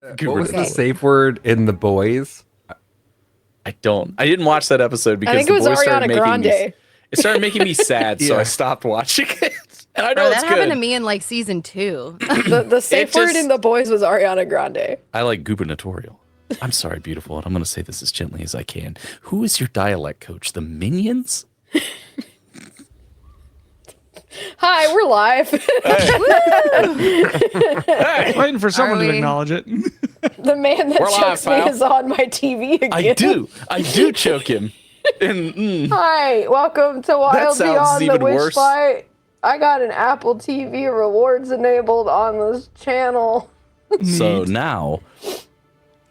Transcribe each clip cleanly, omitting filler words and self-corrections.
What was the safe word in The Boys? I didn't watch that episode because I think it was The Boys started Ariana making Grande. it started making me sad, so Yeah. I stopped watching it. And I know Bro, it's that happened good. to me in like season 2. The safe word in The Boys was Ariana Grande. I like gubernatorial. I'm sorry, beautiful, and I'm going to say this as gently as I can. Who is your dialect coach? The Minions? Hi, we're live. Waiting for someone to we? acknowledge it. The man that We're live, chokes me pal. is on my TV again. I do choke him. And Hi, welcome to Wild sounds Beyond the even worse. Witchlight. I got an Apple TV rewards enabled on this channel. so now,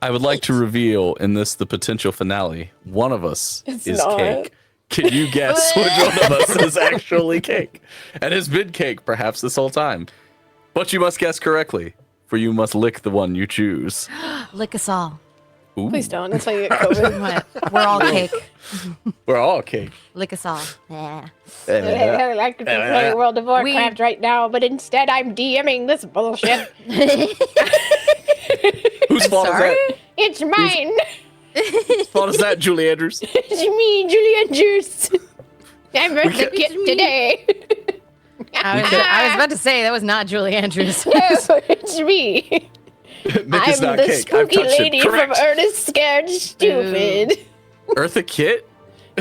I would like to reveal in this the potential finale. One of us It's is not. cake. Can you guess which one of us is actually cake? And has been cake perhaps this whole time. But you must guess correctly, for you must lick the one you choose. Lick us all. Ooh, Please don't. That's how you get COVID. What? We're all cake. we're all cake. Lick us all. Yeah. I like to play World of Warcraft right now, but instead I'm DMing this bullshit. Whose fault is Sorry? that? It's mine. Whose fault is that, Julie Andrews? It's me, Julian Juice. I'm the kid today. I was about to say that was not Julie Andrews. No, it's me. Nick is I'm not the cake. I've spooky touched lady it. from Correct. Ernest Scared Stupid. Eartha Kitt?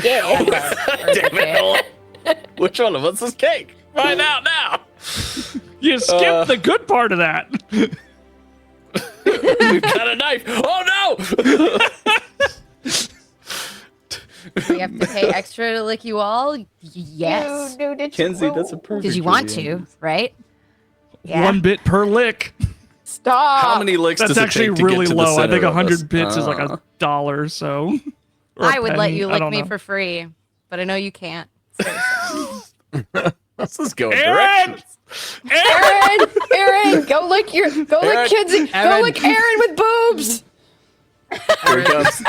Yeah. Damn it. Which one of us is cake? Find out now. You skipped the good part of that. We've got a knife. Oh no! We have to pay extra to lick you all? Yes. Kenzie, that's a perfect. Did you want Julie to, Andrews. right? Yeah. 1 bit per lick. Stop. How many licks That's does it actually take to really get to low. the I center think of us? 100 bits is like $1, so. or a I would let penny, you I lick don't me know. for free, but I know you can't. This is going Aaron! directions. Aaron, go lick Aaron. Kenzie. Go Aaron. lick Aaron with boobs. Here he comes.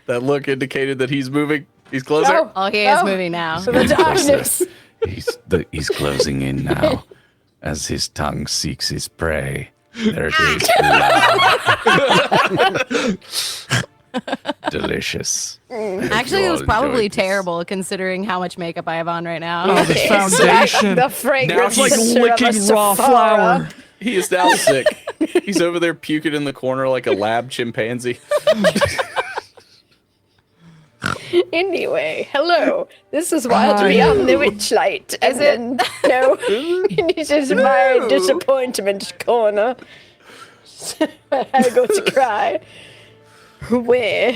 That look indicated that he's moving. He's closer. No. Oh, he is moving now. To the darkness. He's closing in now, as his tongue seeks his prey. There it is. Delicious. Actually, it was All probably enjoyed this. terrible considering how much makeup I have on right now. Oh, the foundation. The fragrance. Now It's like of a licking raw Sephora. flour. He is now sick. He's over there puking in the corner like a lab chimpanzee. Anyway, hello. This is Wild Beyond the Witchlight. And then, no, this is my disappointment corner. I go to cry. Where?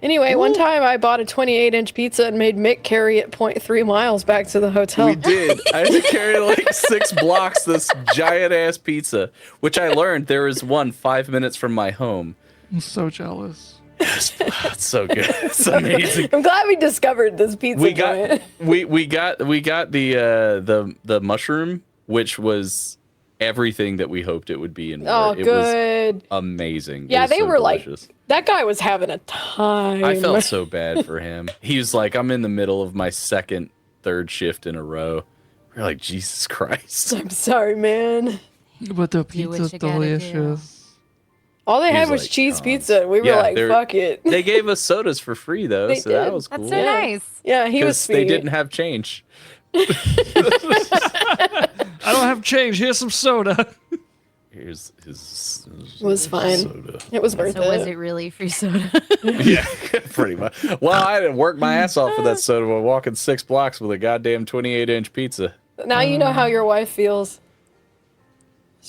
Anyway, one time I bought a 28-inch pizza and made Mick carry it 0.3 miles back to the hotel. We did. I had to carry like 6 blocks this giant ass pizza, which I learned there is one 5 minutes from my home. I'm so jealous. It's so good. It's amazing. I'm glad we discovered this pizza We joint. got the mushroom, which was everything that we hoped it would be and more. Oh, It was good. amazing. It Yeah, was they so were delicious. like, that guy was having a time. I felt so bad for him. He was like, I'm in the middle of my third shift in a row. We're like, Jesus Christ. I'm sorry, man. But the Do what pizza's you gotta do. delicious. All they He had was was like, cheese "Cons." pizza. We were Yeah, like, they're- fuck it. They gave us sodas for free though, They so that did. was cool. That's so Yeah. nice. Yeah, he was Because sweet. they didn't have change. I don't have change. Here's some soda. Here's his It was fine. soda. It was worth So it. was it really free soda? Yeah, pretty much. Well, I didn't work my ass off for that soda while walking 6 blocks with a goddamn 28-inch pizza. Now you know how your wife feels.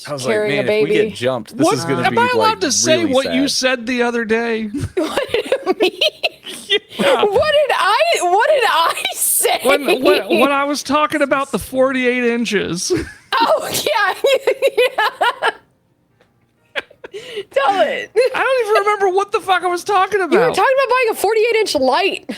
I was like, Carrying man, a if we baby. get jumped, this is going to Am be I allowed like to say really what you sad. said the other day? What did I say? when I was talking about the 48 inches. Oh yeah. Yeah. Tell it. I don't even remember what the fuck I was talking about. You were talking about buying a 48-inch light.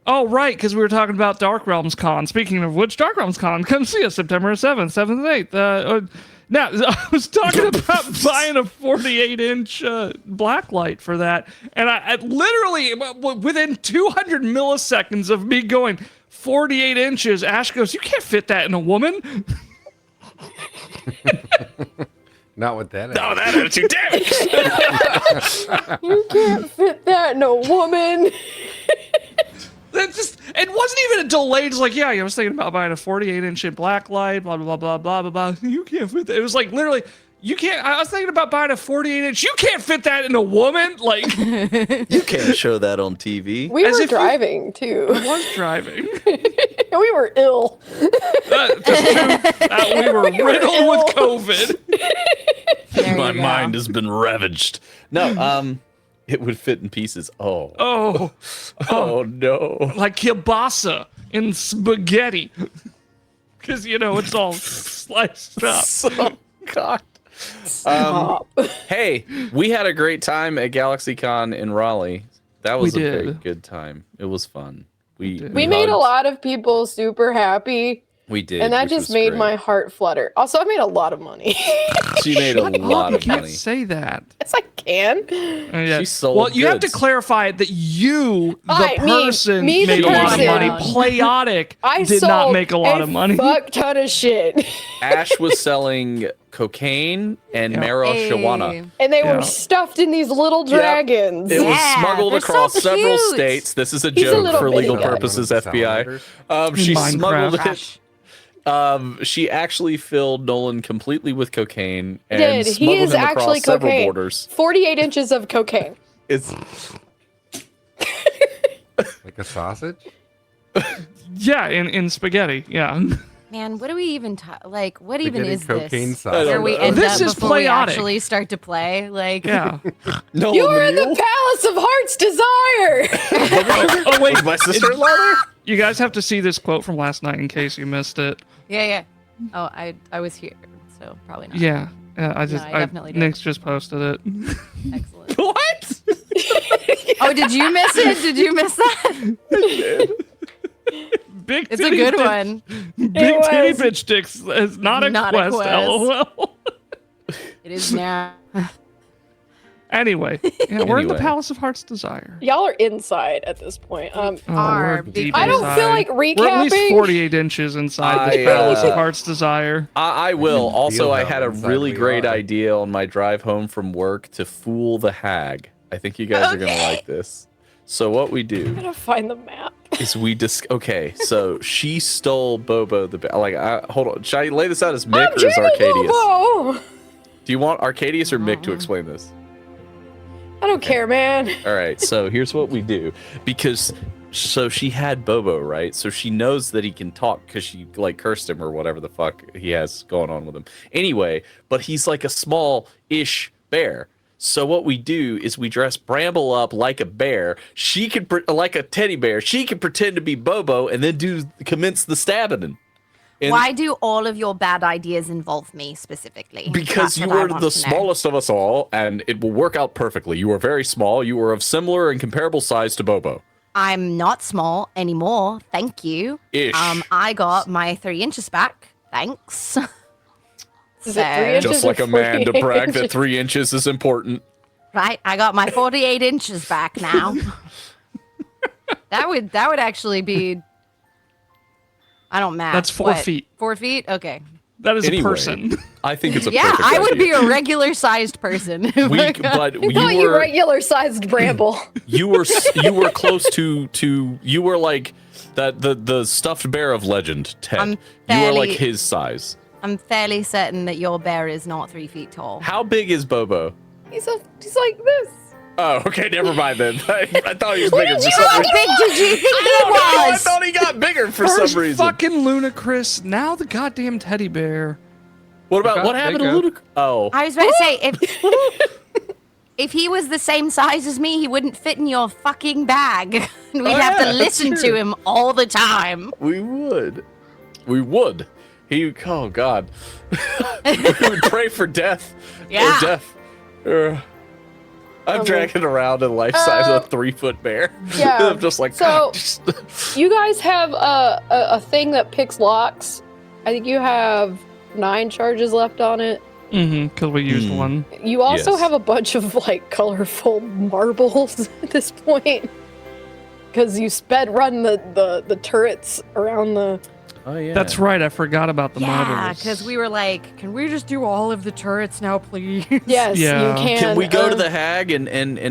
Oh, right, because we were talking about Dark Realms Con. Speaking of which, Dark Realms Con, come see us September 7th, 7th, and 8th. Now, I was talking about buying a 48-inch black light for that, and I literally, within 200 milliseconds of me going 48 inches, Ash goes, "You can't fit that in a woman." Not with that. No, that attitude, damn it! You can't fit that in a woman. That just, it wasn't even a delay. It's like, yeah, I was thinking about buying a 48-inch in black light, blah, blah, blah, blah, blah, blah. You can't fit that. It was like, literally, you can't, I was thinking about buying a 48-inch. You can't fit that in a woman. Like, You can't show that on TV. We As were if you- driving, too. I was driving. We were ill. We were riddled with COVID. There My you go. mind has been ravaged. No, it would fit in pieces. Oh no. Like kielbasa in spaghetti. Because, it's all sliced up. Oh God. Hey, we had a great time at GalaxyCon in Raleigh. That was We a very did. good time. It was fun. We We made a hugged. lot of people super happy, We did, and that which just was made great. my heart flutter. Also, I made a lot of money. She made a lot You of can't money. say that. Yes, I can. Yeah. She sold well, you have to goods. clarify that you, the Me person, the made a lot of person. money. Playotic I did sold not make a lot of money. Fuck ton of shit, Ash was selling cocaine and Yeah. marijuana. and they Yeah. were stuffed in these little dragons. It was Yeah, smuggled they're so across several cute. states. This is a He's a joke little for bitty legal guy. purposes, One of the FBI. salamanders. She Minecraft. smuggled it. Gosh. She actually filled Nolan completely with cocaine and Did he smuggled is him actually across several cocaine? borders. 48 inches of cocaine. It's Like a sausage? Yeah, in spaghetti. Yeah. Man, what do we even like? What even Spaghetti is cocaine this? sausage. Where we know. end This up is before we Playotic. actually start to play? Like, Yeah. Nolan You're the in the mule? Palace of Heart's Desire. Oh wait, Was my sister-in-law there? you guys have to see this quote from last night in case you missed it. yeah. Oh, I was here, so probably not. Yeah. I just I definitely did. Nick's just posted it. Excellent. What? Oh, did you miss it? Did you miss that? Big It's a titty good bitch- one. Big titty was. bitch dicks is not a Not a quest. quest. LOL. It is now. Anyway, yeah, we're in the Anyway. Palace of Heart's Desire. Y'all are inside at this point. Oh, Are we're big deep I don't feel inside. like We're at least recapping. 48 inches inside the I, Palace of uh, Heart's Desire. I will. can Also, feel I how had a inside really we great are. idea on my drive home from work to fool the hag. I think you guys are going to like this. So what we do I'm gonna find the map. is we okay, so she stole Bobo the hold on. Should I lay this out as Mick or as Arcadius? Bobo. Do you want Arcadius or Mick to explain this? I don't care, man. All right, so here's what we do. Because so she had Bobo, right? So she knows that he can talk because she cursed him or whatever the fuck he has going on with him. Anyway, but he's like a small-ish bear. So what we do is we dress Bramble up like a bear. She can like a teddy bear. She can pretend to be Bobo and then commence the stabbing. And Why do all of your bad ideas involve me specifically? because That's you what I are want the to know. smallest of us all, and it will work out perfectly. You are very small. You are of similar and comparable size to Bobo. I'm not small anymore. Thank you. Ish. I got my 3 inches back. Thanks. Is it 3 inches? Just like or a man to 48 brag that inches? 3 inches is important. Right, I got my 48 inches back now. that would actually be. I don't math. That's 4 What? feet. 4 feet? Okay. That is Anyway. a person. I think it's a Yeah, perfect I would idea. be a regular sized person. But you Oh, you were regular-sized Bramble. you were close to you were like the stuffed bear of legend, Ted. I'm You are like fairly- his size. I'm fairly certain that your bear is not 3 feet tall. How big is Bobo? He's like this. Oh, okay, never mind then. I thought he was bigger for you some How reason. big did you think he I was? thought he got bigger for First some reason. fucking ludicrous. Now the goddamn teddy bear. What about got what happened to bigger. Ludic? Oh, I was about to say if he was the same size as me, he wouldn't fit in your fucking bag. We'd have yeah, to that's listen true. to him all the time. we would. Oh God. We would pray for death. Yeah. Or death. I'm dragging around a life size a 3-foot bear. Yeah. I'm just like, So- God, just- You guys have a thing that picks locks. I think you have 9 charges left on it. Mm-hmm, because we used one. You also Yes. have a bunch of colorful marbles at this point. Because you sped run the turrets around the Oh yeah. That's right. I forgot about the Yeah, marbles. because we were like, can we just do all of the turrets now, please? Yes, Yeah. you can. Can we go to the hag and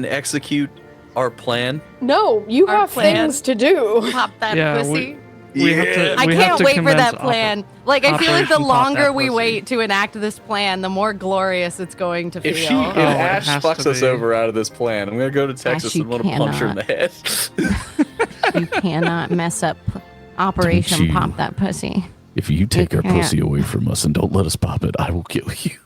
execute our plan? No, you Our have plan. things to do. Pop that Yeah, pussy. We have to. I we have can't to wait for commence that plan. Like, I feel like the Operation Pop longer That we Pussy. wait to enact this plan, the more glorious it's going to feel. If Oh, it Ash has fucks to us be. over out of this plan, I'm gonna go to Texas you and want to punch her in the head. You cannot mess up Operation Don't you- Pop That Pussy. If you take our can't. pussy away from us and don't let us pop it, I will kill you.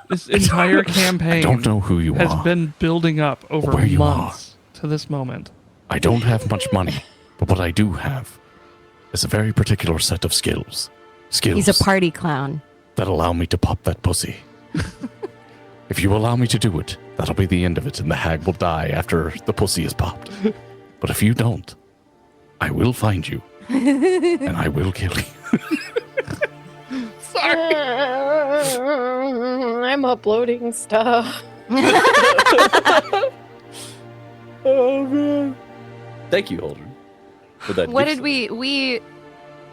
This entire campaign I don't know who you has are. been building up over where you months to this moment. I don't have much money, but what I do have is a very particular set of skills. Skills He's a party clown. that allow me to pop that pussy. If you allow me to do it, that'll be the end of it, and the hag will die after the pussy is popped. But if you don't, I will find you, and I will kill you. I'm uploading stuff. Oh man! Thank you, Holdren, for that. What gift. did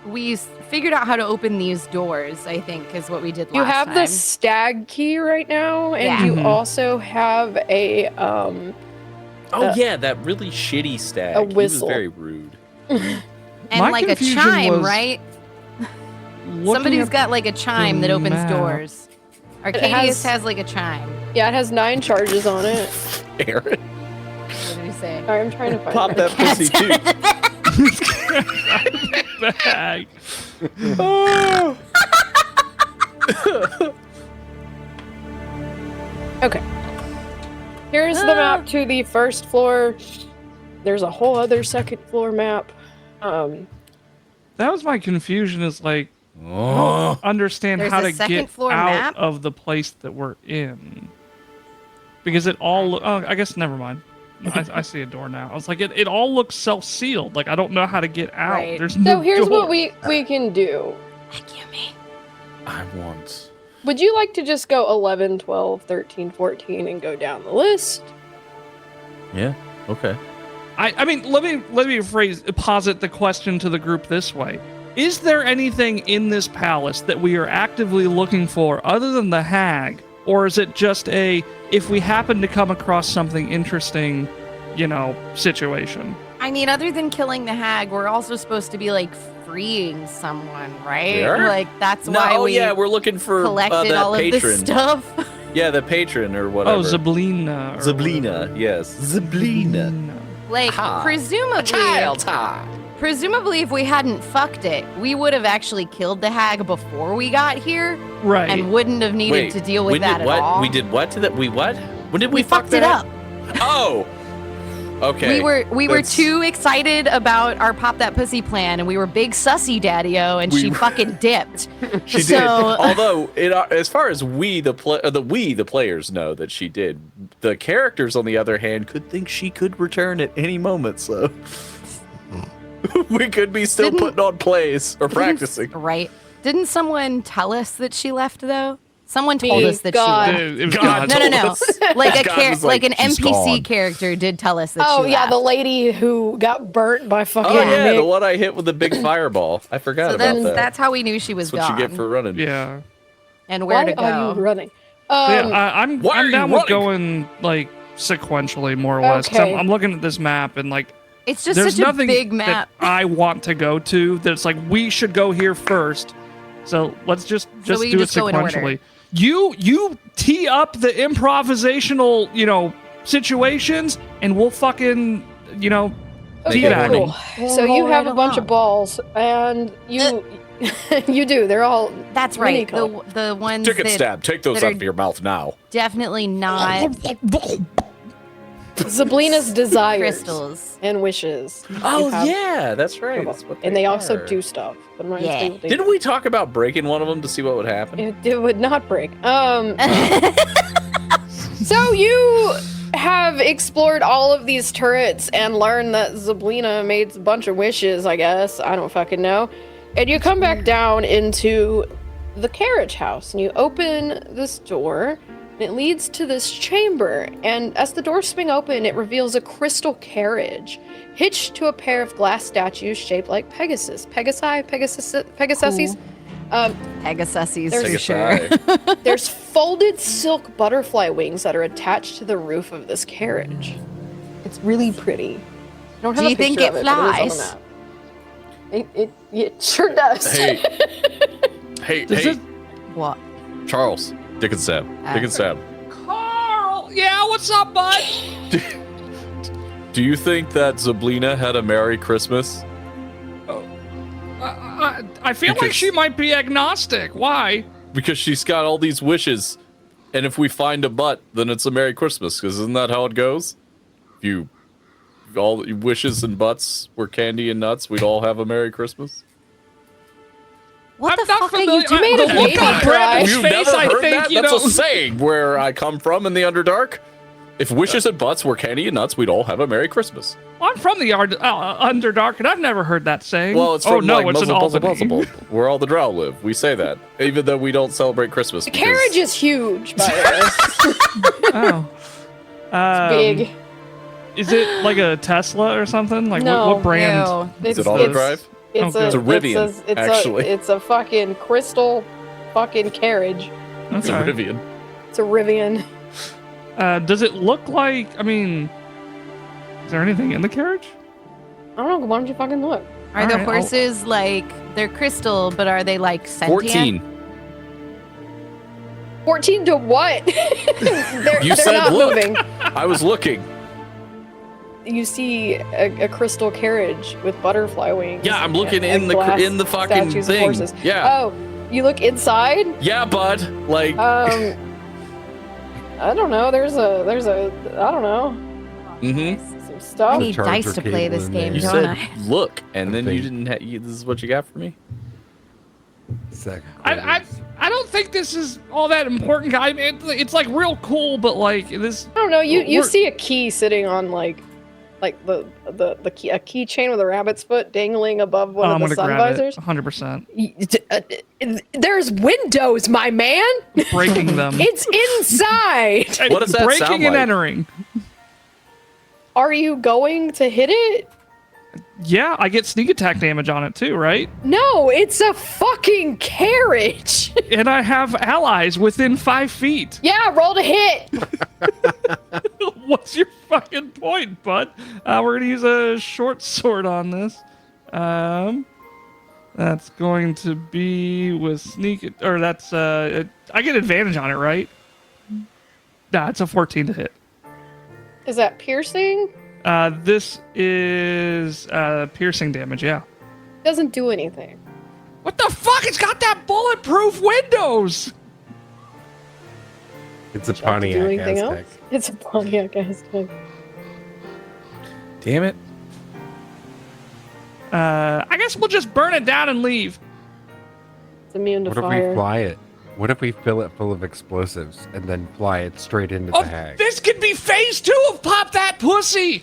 we figured out how to open these doors, I think, is what we did last You have time. the stag key right now, and Yeah. you Mhm. also have a Oh yeah, that really shitty stag. a He was whistle. very rude. and My like a confusion chime, was right? Looking Somebody's at got like a chime that opens map. doors. Arcadius has- has like a chime. Yeah, it has 9 charges on it. Aaron, What did he say? Sorry, I'm trying to find pop my that cat. pussy too. Bag. Okay. Here's the map to the first floor. There's a whole other second floor map. That was my confusion. Is like I Oh. don't understand There's how a to second get floor out map? of the place that we're in. Because it all. Oh, I guess never mind. I see a door now. I was like, it all looks self-sealed. Like I don't know how to get out. Right. There's no So here's door. what we can do. I want. Would you like to just go 11, 12, 13, 14 and go down the list? Yeah. Okay. I mean, let me posit the question to the group this way: is there anything in this palace that we are actively looking for other than the hag, or is it just a if we happen to come across something interesting, situation? I mean, other than killing the hag, we're also supposed to be like freeing someone, right? We are? Like that's No, why we yeah, we're looking for collected that all of patron. this stuff. Yeah, the patron or whatever. Oh, Zablina. or Zablina, whatever. yes. Zablina. Like Ha. presumably if we hadn't fucked it, we would have actually killed the hag before we got here Right. and wouldn't have needed Wait, to deal with when that did what? at all. We did what to that? We what? When did We fuck fucked it that up. Oh. Okay. We were that's- too excited about our pop that pussy plan, and we were big sussy daddy-o, and she fucking dipped. She So- did. Although, as far as we the players know that she did, the characters on the other hand could think she could return at any moment. So we could be still Didn't- putting on plays or practicing. Right? Didn't someone tell us that she left though? Someone told Me, us that God. she left. It was God. God. No. Like a God was like like, an "She's NPC gone." character did tell us that Oh she yeah, left. the lady who got burnt by fucking Oh yeah, Nick. the one I hit with the big fireball. I forgot So about that. that's how we knew she was That's what gone. you get for running. Yeah. And where Why to go. are you running? Yeah, I'm why are you down with running? going like sequentially, more or less. 'cause Okay. I'm looking at this map and like It's just there's such a nothing big map. that I want to go to. That's like we should go here first. So let's just So we do just it go in order. sequentially. You tee up the improvisational situations, and we'll fucking Okay, teabag 'em. cool. So you roll have right a bunch of along. balls, and you you do. They're all That's mini right. color. The ones Ticket that stab. Take those that out are- of your mouth now. definitely not Zablina's desires crystals. and wishes. Oh You have- yeah, that's right. That's what and they also are. do stuff. But I'm not gonna Yeah. say what they Didn't we talk about breaking one of them to see what would happen? It would not break. So you have explored all of these turrets and learned that Zablina made a bunch of wishes, I guess. I don't fucking know. And you come back down into the carriage house and you open this door It leads to this chamber, and as the doors swing open, it reveals a crystal carriage hitched to a pair of glass statues shaped like Pegasus. Pegasuses? Pegasuses There's- for sure. Pegasi. There's folded silk butterfly wings that are attached to the roof of this carriage. It's really pretty. I don't have Do a you think picture it of but it flies? is on the map. It sure does. Hey, Does hey, it- What? Charles, Dick and Sam, Dick and Sam. Carl! Yeah, what's up, bud? Do you think that Zablina had a Merry Christmas? I feel like Because- she might be agnostic. Why? Because she's got all these wishes, and if we find a butt, then it's a Merry Christmas. Because isn't that how it goes? If all wishes and butts were candy and nuts, we'd all have a Merry Christmas. What I'm the not fuck are you familiar. doing? made The a look baby on cry. Brandon's You've face, never I heard think, that? you That's know. a saying where I come from in the Underdark. If wishes and butts were candy and nuts, we'd all have a Merry Christmas. I'm from the Underdark, and I've never heard that saying. Well, it's oh from no, like it's an Muzzle, Puzzle, Albany. Puzzle, where all the drow live. We say that, even though we don't celebrate Christmas. The carriage is huge, by the way. Oh, Big. Is it like a Tesla or something? Like No. what brand? Ew. Is it all-wheel drive? It's Okay. a, It's a Rivian, actually. It's a fucking crystal fucking carriage. It's a Okay. Rivian. It's a Rivian. Does it look like? I mean, is there anything in the carriage? I don't know. Why don't you fucking look? Are the Alright, I'll- horses like they're crystal, but are they like sentient? 14. 14 to what? they're You they're said not look. moving. I was looking. You see a crystal carriage with butterfly wings. Yeah, I'm looking and in the glass in the fucking statues of thing. horses. Yeah, Oh, you look inside? yeah, bud. Like, I don't know. There's a I don't know. mm-hmm. Some I stuff. need Charger dice to play cable this in game, there. You don't said I? look, and I then you think- didn't. This is what you got for me. Second I don't think this is all that important, guy. It's like real cool, but like this. I don't know. You We're- see a key sitting on like the key, a keychain with a rabbit's foot dangling above one I'm of the gonna sun grab visors. it 100%. There's windows, my man. Breaking them. It's inside. And What does that breaking sound and like? entering. Are you going to hit it? Yeah, I get sneak attack damage on it too, right? No, it's a fucking carriage. And I have allies within 5 feet. Yeah, roll to hit. What's your fucking point, bud? We're gonna use a short sword on this. That's going to be with sneak, or that's I get advantage on it, right? Nah, it's a 14 to hit. Is that piercing? This is piercing damage. Yeah. Doesn't do anything. What the fuck? It's got that bulletproof windows. It's a Do you have to do Pontiac anything Aztec. else? It's a Pontiac Aztec. Damn it! I guess we'll just burn it down and leave. It's immune to What if fire. we fly it? What if we fill it full of explosives and then fly it straight into Oh, the hag? this could be phase 2 of Pop That Pussy.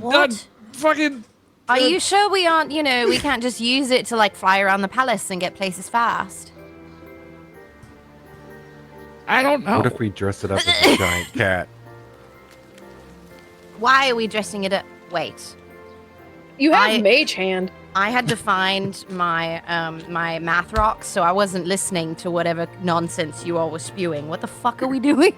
What? Fucking. Are you sure we aren't? You know, we can't just use it to like fly around the palace and get places fast. I don't know. What if we dress it up as a giant cat? Why are we dressing it up? Wait, You have I- mage hand. I had to find my my math rocks, so I wasn't listening to whatever nonsense you all were spewing. What the fuck are we doing?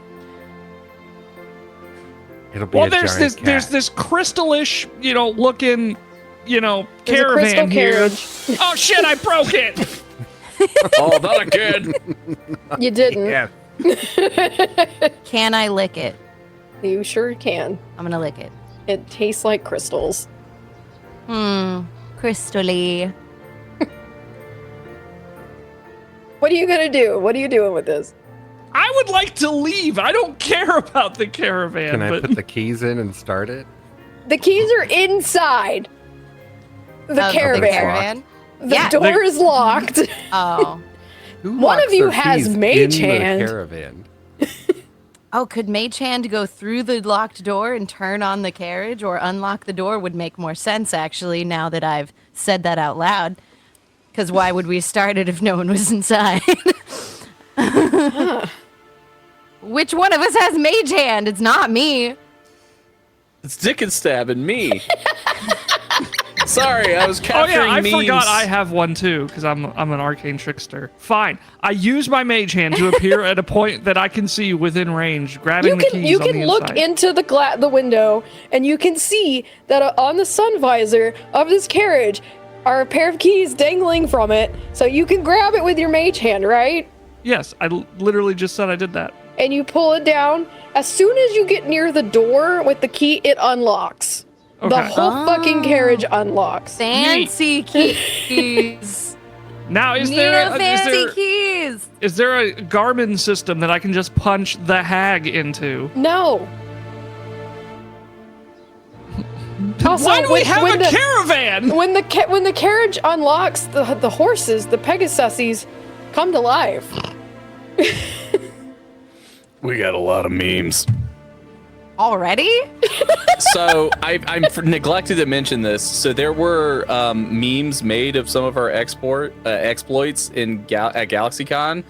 It'll be Well, a there's giant this cat. there's this crystalish, looking, There's a caravan crystal here. carriage. Oh shit! I broke it. Oh, not again! You didn't. Yeah. Can I lick it? You sure can. I'm gonna lick it. It tastes like crystals. Crystally. What are you gonna do? What are you doing with this? I would like to leave. I don't care about the caravan. Can I but put the keys in and start it? The keys are inside the Oh, caravan. The Yeah. door is locked. Oh. Who One of locks you their has keys mage in the hand. caravan? Oh, could Mage Hand go through the locked door and turn on the carriage, or unlock the door would make more sense, actually, now that I've said that out loud. Because why would we start it if no one was inside? Which one of us has mage hand? It's not me. It's Dick and Stab and me. Sorry, I was Oh capturing yeah, I memes. forgot I have one too, because I'm an arcane trickster. Fine, I use my mage hand to appear at a point that I can see within range, grabbing the keys You on can the look inside. into the window, and you can see that on the sun visor of this carriage are a pair of keys dangling from it. So you can grab it with your mage hand, right? Yes, I literally just said I did that. And you pull it down. As soon as you get near the door with the key, it unlocks. The Okay. whole fucking carriage unlocks. Fancy keys. Now, is Need there no fancy keys. is there a Garmin system that I can just punch the hag into? No. Also, Why do we have when a the- caravan? When the carriage unlocks, the horses, the Pegasuses, come to life. We got a lot of memes. Already? So I neglected to mention this. So there were memes made of some of our exploits in at GalaxyCon,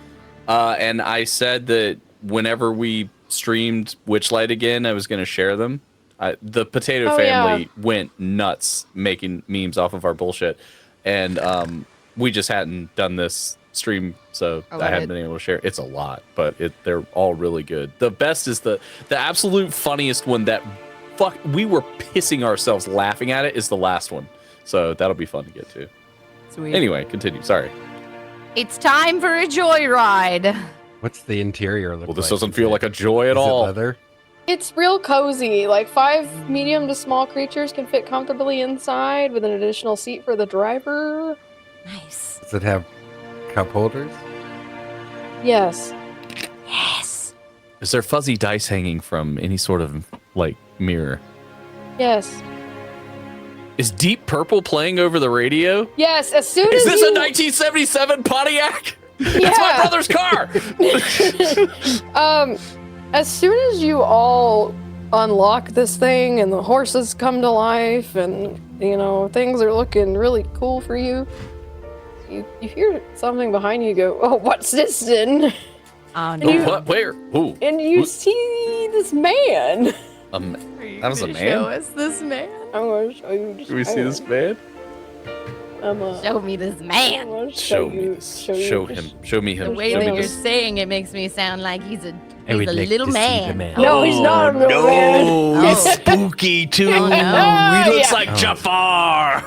and I said that whenever we streamed Witchlight again, I was going to share them. The Potato Family went nuts making memes off of our bullshit, and we just hadn't done this stream, so I haven't been able to share. It's a lot, but they're all really good. The best is the absolute funniest one that we were pissing ourselves laughing at it is the last one. So that'll be fun to get to. Sweet. Anyway, continue. Sorry. It's time for a joyride. What's the interior look like? Well, this doesn't feel like a joy at Is it all. leather? It's real cozy. Like 5 medium to small creatures can fit comfortably inside with an additional seat for the driver. Nice. Does it have cup holders? Yes. Yes. Is there fuzzy dice hanging from any sort of like mirror? Yes. Is Deep Purple playing over the radio? Yes. As soon Is as this you, a 1977 Pontiac? Yeah. That's my brother's car. As soon as you all unlock this thing and the horses come to life and things are looking really cool for you, you hear something behind you go, "Oh, what's this then?" Oh, you- no. What? Where? Who? And you see this man. That was a man? Show us this man. I'm gonna show you this Do we see this man? Show me this man. Show me this. Show him. Show me him. The way Show that me you're this. saying it makes me sound like he's a I would like little to see the man. man. No, he's not a little man. he's spooky too. Oh, no. He looks Yeah. like Jafar.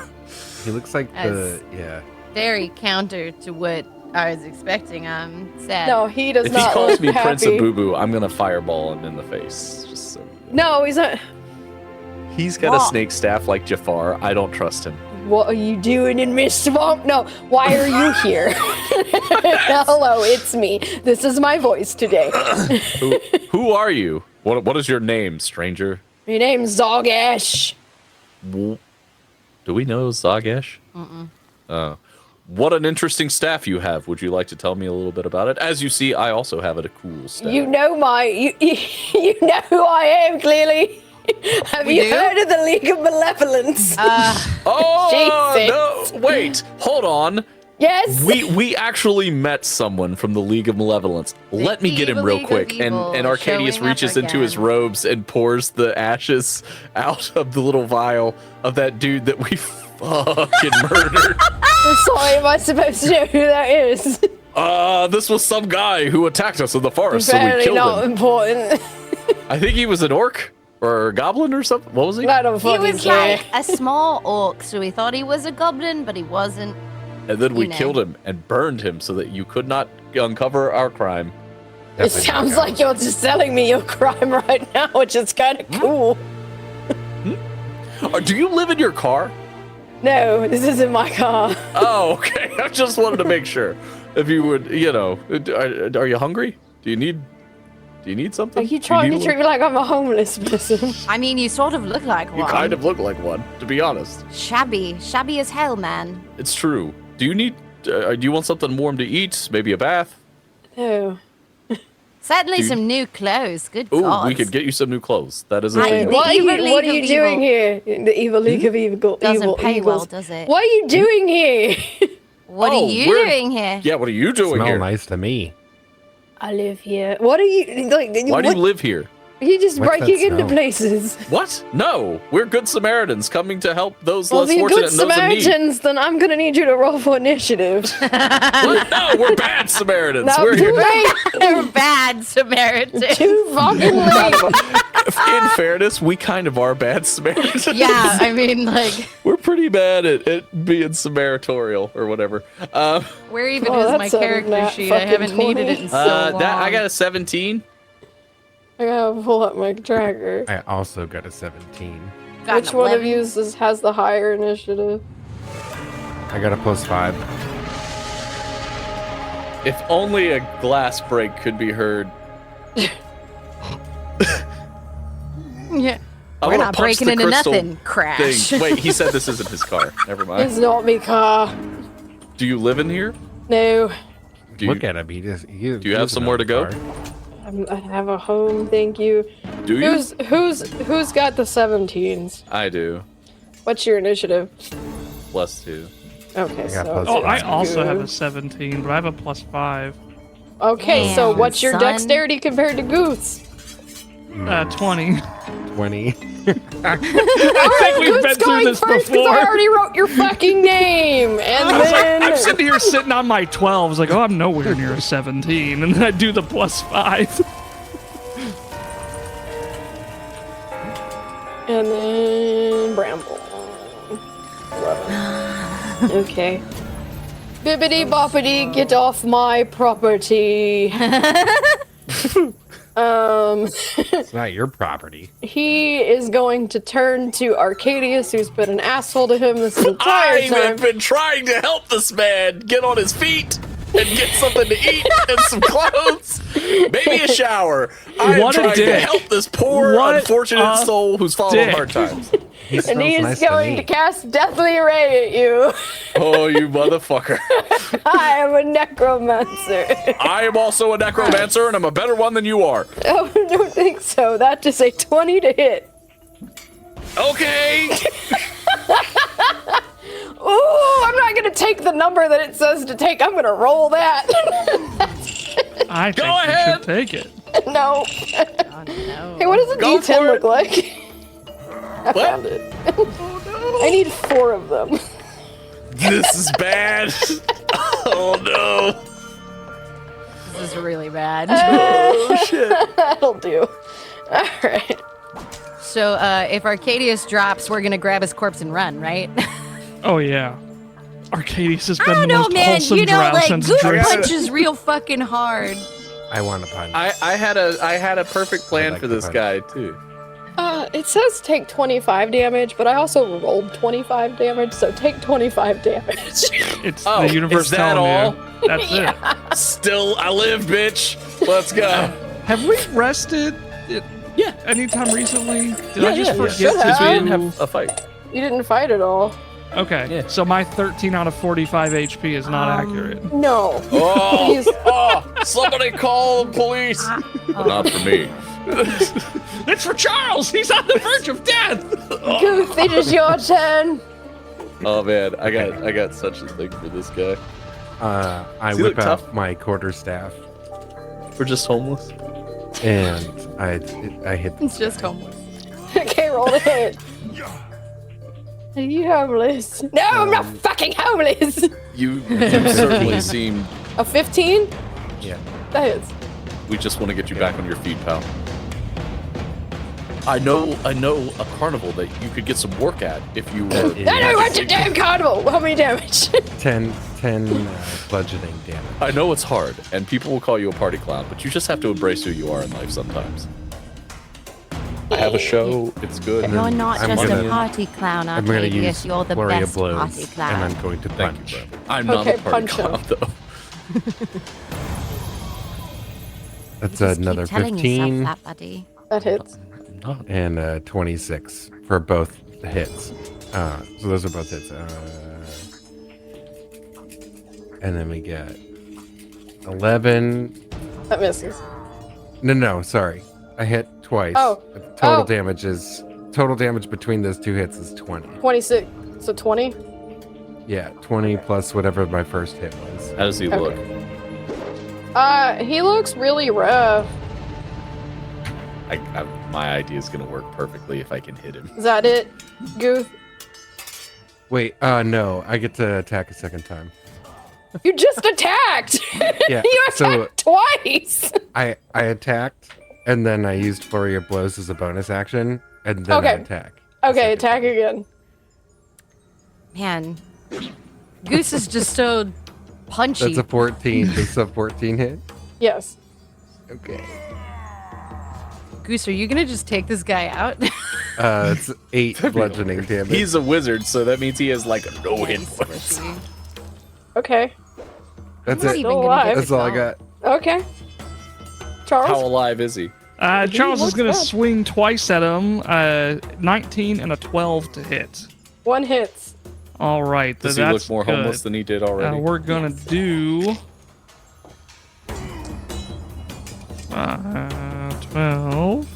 He looks like As- yeah. Very counter to what I was expecting. I'm sad. No, he does If he not calls look me happy. Prince of Boo Boo, I'm gonna fireball him in the face. Just so. No, he's not. He's got a What? snake staff like Jafar. I don't trust him. What are you doing in Miss Swamp? No, why are you here? Hello, it's me. This is my voice today. Who are you? What is your name, stranger? Your name's Zogash. Do we know Zagesh? What an interesting staff you have. Would you like to tell me a little bit about it? As you see, I also have a cool staff. You know you know who I am, clearly. Have We you do? heard of the League of Malevolence? Oh Jesus. no! Wait, hold on. yes. We actually met someone from the League of Malevolence. Let me get him evil real League of quick. Evil And Arcadius showing up reaches into his again. robes and pours the ashes out of the little vial of that dude that we fucking murdered. I'm sorry, am I supposed to know who that is? This was some guy who attacked us in the forest, so we Apparently killed not him. important. I think he was an orc or a goblin or something. What was he? I don't He fucking was care. like a small orc, so we thought he was a goblin, but he wasn't. And then we you know. killed him and burned him so that you could not uncover our crime. It Definitely sounds not like you're just telling me your crime right now, which is kind of cool. Do you live in your car? No, this isn't my car. Oh, okay. I just wanted to make sure. If you would, are you hungry? Do you need something? Are you Do trying need to treat me like I'm a homeless person? I mean, you sort of look like one? one. You kind of look like one, to be honest. Shabby as hell, man. It's true. Do you need? Do you want something warm to eat? Maybe a bath? No. Certainly Dude. some new clothes. Good Ooh, God. we could get you some new clothes. That is a I- thing. the What are evil you, League what are of you Evil. doing here? In the Evil League of Evil. Doesn't evil pay well, Eagles. does it? What are you doing here? What Oh, are you we're- doing here? Yeah, what are you doing Smell here? nice to me. I live here. What are you like? Why do you live here? You just What's breaking that into smell? places. What? No, we're good Samaritans coming to help those Well, less if you're fortunate good and those in need. Samaritans, then I'm gonna need you to roll for initiative. What? No, we're bad Samaritans. No, We're too here. late. They're bad Samaritans. Too fucking late. In fairness, we kind of are bad Samaritans. Yeah, I mean, like, We're pretty bad at being Samaritorial or whatever. where even Oh, is my that's a character nat sheet? I fucking haven't needed 20. it in so long. that I got a 17. I gotta pull up my tracker. I also got a 17. Got an Which one of 11. you has the higher initiative? I got a +5. If only a glass break could be heard. Yeah. I We're wanna not punch breaking the into crystal nothing. Crash. Thing. Wait, he said this isn't his car. Never mind. It's not me car. Do you live in here? No. Do you, Look at him. He just. do you have somewhere to go? I have a home, thank you. Do you? Who's got the 17s? I do. What's your initiative? +2. Okay, got so plus Oh, I it's also have good. a 17, but I have a +5. Okay, so Damn, what's your son. dexterity compared to Goose? 20. 20. I think we've Goose been through going this first 'cause before. I already wrote your fucking name, and I was like, then I'm sitting here sitting on my 12s, like, oh, I'm nowhere near a 17, and then I do the +5. and then Bramble. 11. Okay. Bibbidi boppity, get off my property. It's not your property. He is going to turn to Arcadius, who's been an asshole to him this entire I time. have been trying to help this man get on his feet and get something to eat and some clothes, maybe a shower. I am What a trying to dick. help this poor, What unfortunate a soul who's fallen dick. on hard times. He And smells he is nice going to me. cast Deathly Ray at you. Oh, you motherfucker. I am a necromancer. I am also a necromancer, and I'm a better one than you are. Oh, I don't think so. That is a 20 to hit. Okay. Ooh, I'm not gonna take the number that it says to take. I'm gonna roll that. I think Go you ahead. should take it. No. Oh, no. Hey, what does a Go D10 for look it. like? I What? found it. I need 4 of them. This is bad. Oh, no. This is really bad. Oh, shit. That'll do. All right. So, if Arcadius drops, we're gonna grab his corpse and run, right? Oh, yeah. Arcadius has been I don't the know, most man. wholesome You know, drow like, since Goose Drizzt. punches real fucking hard. I want to punch. I had a perfect plan like for the this punch. guy, too. It says take 25 damage, but I also rolled 25 damage, so take 25 damage. It's Oh, the universe is that telling all? you. That's it. Still, I live, bitch. Let's go. Have we rested Yeah. anytime recently? Did Yeah, I just yeah, forget yeah. to Because we we didn't do- have a fight. You didn't fight at all. Okay, Yeah. so my 13 out of 45 HP is not accurate. No. Oh, Please. oh, somebody call the police. But not for me. It's for Charles! He's on the verge of death! Goose, it is your turn. Oh man, I got such a thing for this guy. I Does he whip look out tough? my quarterstaff We're just homeless. and I hit. It's just homeless. Okay, roll to hit. Are you homeless? No, I'm not fucking homeless. You certainly seem. A 15? Yeah. That is. We just want to get you back on your feet, pal. I know a carnival that you could get some work at if you were. Yeah. I went to damn carnival. How many damage? 10 bludgeoning damage. I know it's hard, and people will call you a party clown, but you just have to embrace who you are in life sometimes. I have a show. It's good. And You're then not I'm just gonna- a party clown, I'm going to Arcadius. use You're the flurry of best blows, party clown. and I'm going to Thank punch. you, bro. I'm not Okay, a party punch him. clown, though. That's You just another keep telling 15 yourself that, buddy. That hits. Not. and 26 for both hits. So those are both hits. And then we get 11. That misses. No, sorry. I hit twice. Oh. Total Oh. total damage between those two hits is 20. 26. So 20? Yeah, 20 plus whatever my first hit was. How does he look? He looks really rough. My idea is gonna work perfectly if I can hit him. Is that it, Goof? Wait, no, I get to attack a second time. You just attacked! Yeah, You so- attacked twice! I attacked, and then I used Flurry of Blows as a bonus action, and then I Okay. attack. a Okay, second attack time. again. Man, Goose is just so punchy. That's a 14. Does a 14 hit? Yes. Okay. Goose, are you gonna just take this guy out? It's 8 bludgeoning damage. He's a wizard, so that means he has like no Yeah, hit he's points. squishy. Okay. That's I'm not it. even gonna alive. get That's the all I belt. got. Okay. Charles? How alive is he? Charles is looks gonna bad. swing twice at him. 19 and a 12 to hit. 1 hits. All right. Does that's he look more good. homeless than he did already? We're gonna do 12,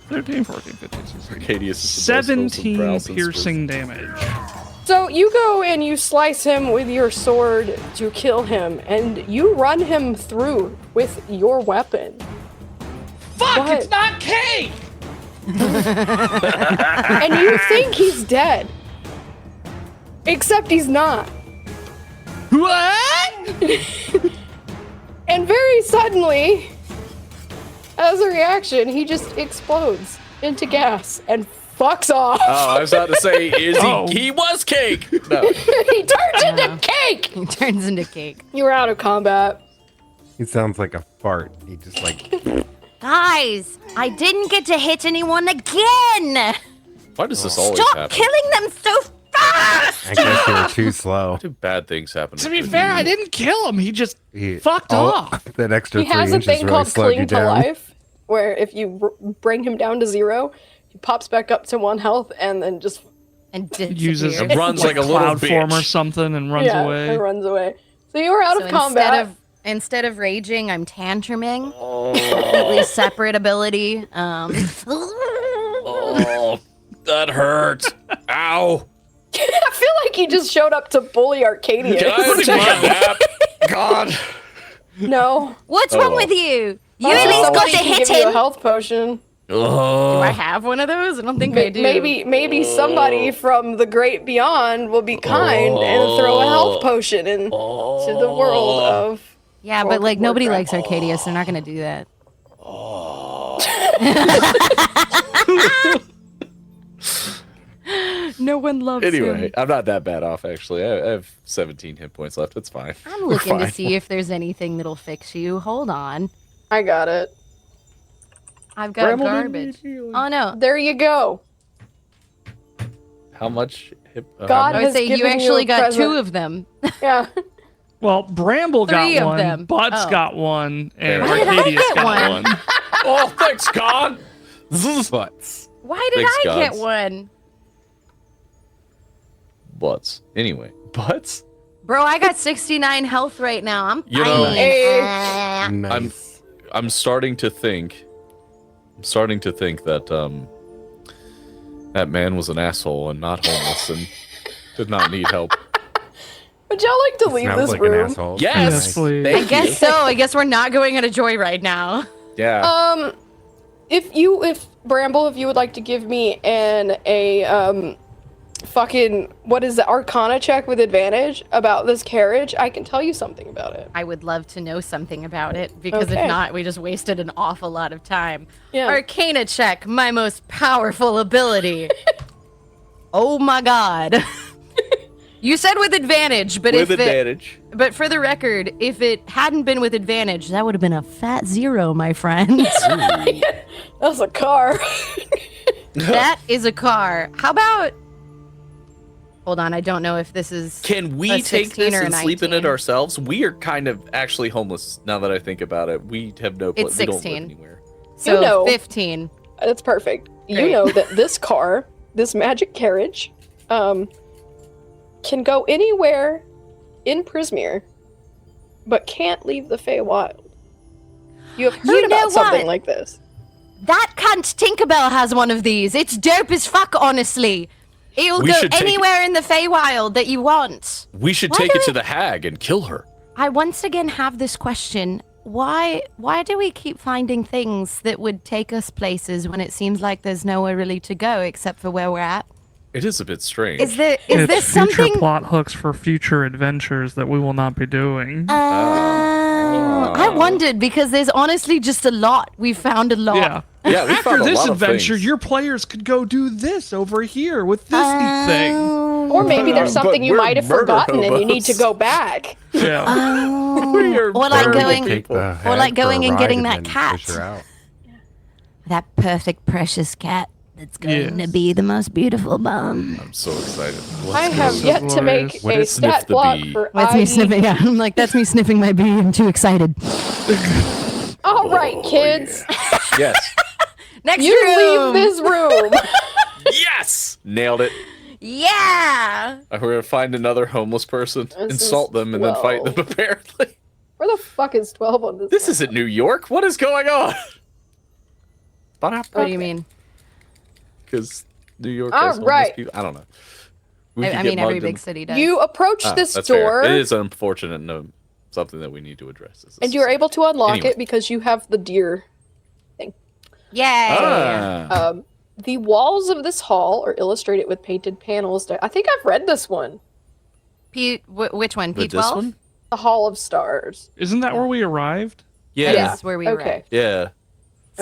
13, 14, 15, 16, Arcadius is the most wholesome 17 Browse and piercing damage. So you go and you slice him with your sword to kill him, and you run him through with your weapon. Fuck! What? It's not cake. And you think he's dead. Except he's not. What? And very suddenly, as a reaction, he just explodes into gas and fucks off. Oh, I was about to say, Oh. he was cake. No. He turns into cake. He turns into cake. You were out of combat. He sounds like a fart. He just like Guys, I didn't get to hit anyone again. Why does this always Stop happen? killing them so fast. I guess you were too slow. Why do bad things happen? To be fair, I didn't kill him. He just He, fucked off. That extra He 3 has a inches thing really called slowed you cling to down. life, where if you bring him down to 0, he pops back up to 1 health and then just And Uses disappears. runs like a little cloud form or bitch. something and runs yeah, away. and runs away. So you were out So of combat. instead of raging, I'm tantruming. Completely separate ability. Oh, that hurt. Ow. I feel like he just showed up to bully Arcadia. Can I take my nap? God. No. What's Oh, wrong well. with you? You Oh, at least got somebody to can hit give you a him. health potion. Do I Oh. have one of those? I don't think I do. Maybe somebody from the great beyond will be kind and throw a health potion into the world of. Yeah, but like Warcraft. nobody likes Arcadia, so they're not gonna do that. No one loves Anyway, him. I'm not that bad off, actually. I have 17 hit points left. It's fine. I'm We're looking to fine. see if there's anything that'll fix you. Hold on. I got it. I've got Bramble didn't garbage. need healing. Oh no. There you go. How much hit? God I has would say you given you actually a got present. 2 of them. Yeah. Well, Bramble got 3 of one, them. Butts Oh. got one, and Why did I Arcadius get got one? one. Oh, thanks, God. Butts. Why did Thanks, I get gods. one? Butts. Anyway, butts? Bro, I got 69 health right now. I'm You know- fine. Hey. Nice. I'm starting to think that that man was an asshole and not homeless and did not need help. Would y'all like to leave Sounds this like room? an asshole. Yes, Yes, please. thank I guess you. so. I guess we're not going on a joyride now. Yeah. If Bramble, if you would like to give me fucking, what is the Arcana check with advantage about this carriage, I can tell you something about it. I would love to know something about it because Okay. if not, we just wasted an awful lot of time. Yeah. Arcana check, my most powerful ability. Oh my god. You said with advantage, but With if advantage. but for the record, if it hadn't been with advantage, that would have been a fat 0, my friend. That's a car. That is a car. How about? Hold on, I don't know if this is. Can we a take 16 this or a and sleep in it 19. ourselves? We are kind of actually homeless now that I think about it. We have no place. It's We don't live 16. anywhere. So You know. 15. That's perfect. You Great. know that this car, this magic carriage, can go anywhere in Prismere, but can't leave the Feywild. You have heard You know about something what? like this. That cunt Tinkerbell has one of these. It's dope as fuck, honestly. It'll We go should take it. anywhere in the Feywild that you want. We should Why take do it to we- the hag and kill her. I once again have this question. Why do we keep finding things that would take us places when it seems like there's nowhere really to go except for where we're at? It is a bit strange. Is there It's future something? plot hooks for future adventures that we will not be doing. I wondered because there's honestly just a lot. We found a lot. Yeah. Yeah, we After found a this lot of adventure, things. your players could go do this over here with this neat thing. Or maybe there's But something you we're might have murder forgotten and you need to hobos. go back. Yeah. We are Or like terrible going- Take people. the Or like head for a going and ride getting that then cat. push her out. That perfect, precious cat that's going to Yes. be the most beautiful bum. I'm so excited. I Let's have go. yet to make What a is sniff stat the block bee? for That's me IE. sniffing. Yeah, I'm like, that's me sniffing my bee. I'm too excited. All right, kids. Yes. Next You room. leave this room. Yes! Nailed it. Yeah. We're gonna find another homeless person, This insult is them, and then fight them, 12. apparently. Where the fuck is 12 on this? This isn't New York. What is going on? What do you mean? Because New York All has homeless right. people. I don't know. We could I get mean, every mugged big in- city does. You approach Ah, this that's fair. door, It is unfortunate. No, something that we need to address. and you're able to unlock Anyway. it because you have the deer. Yay. Ah. The walls of this hall are illustrated with painted panels. I think I've read this one. Which one? But P12? this one? The Hall of Stars. Isn't that where we arrived? Yeah. Yeah. That's where we Okay. Yeah.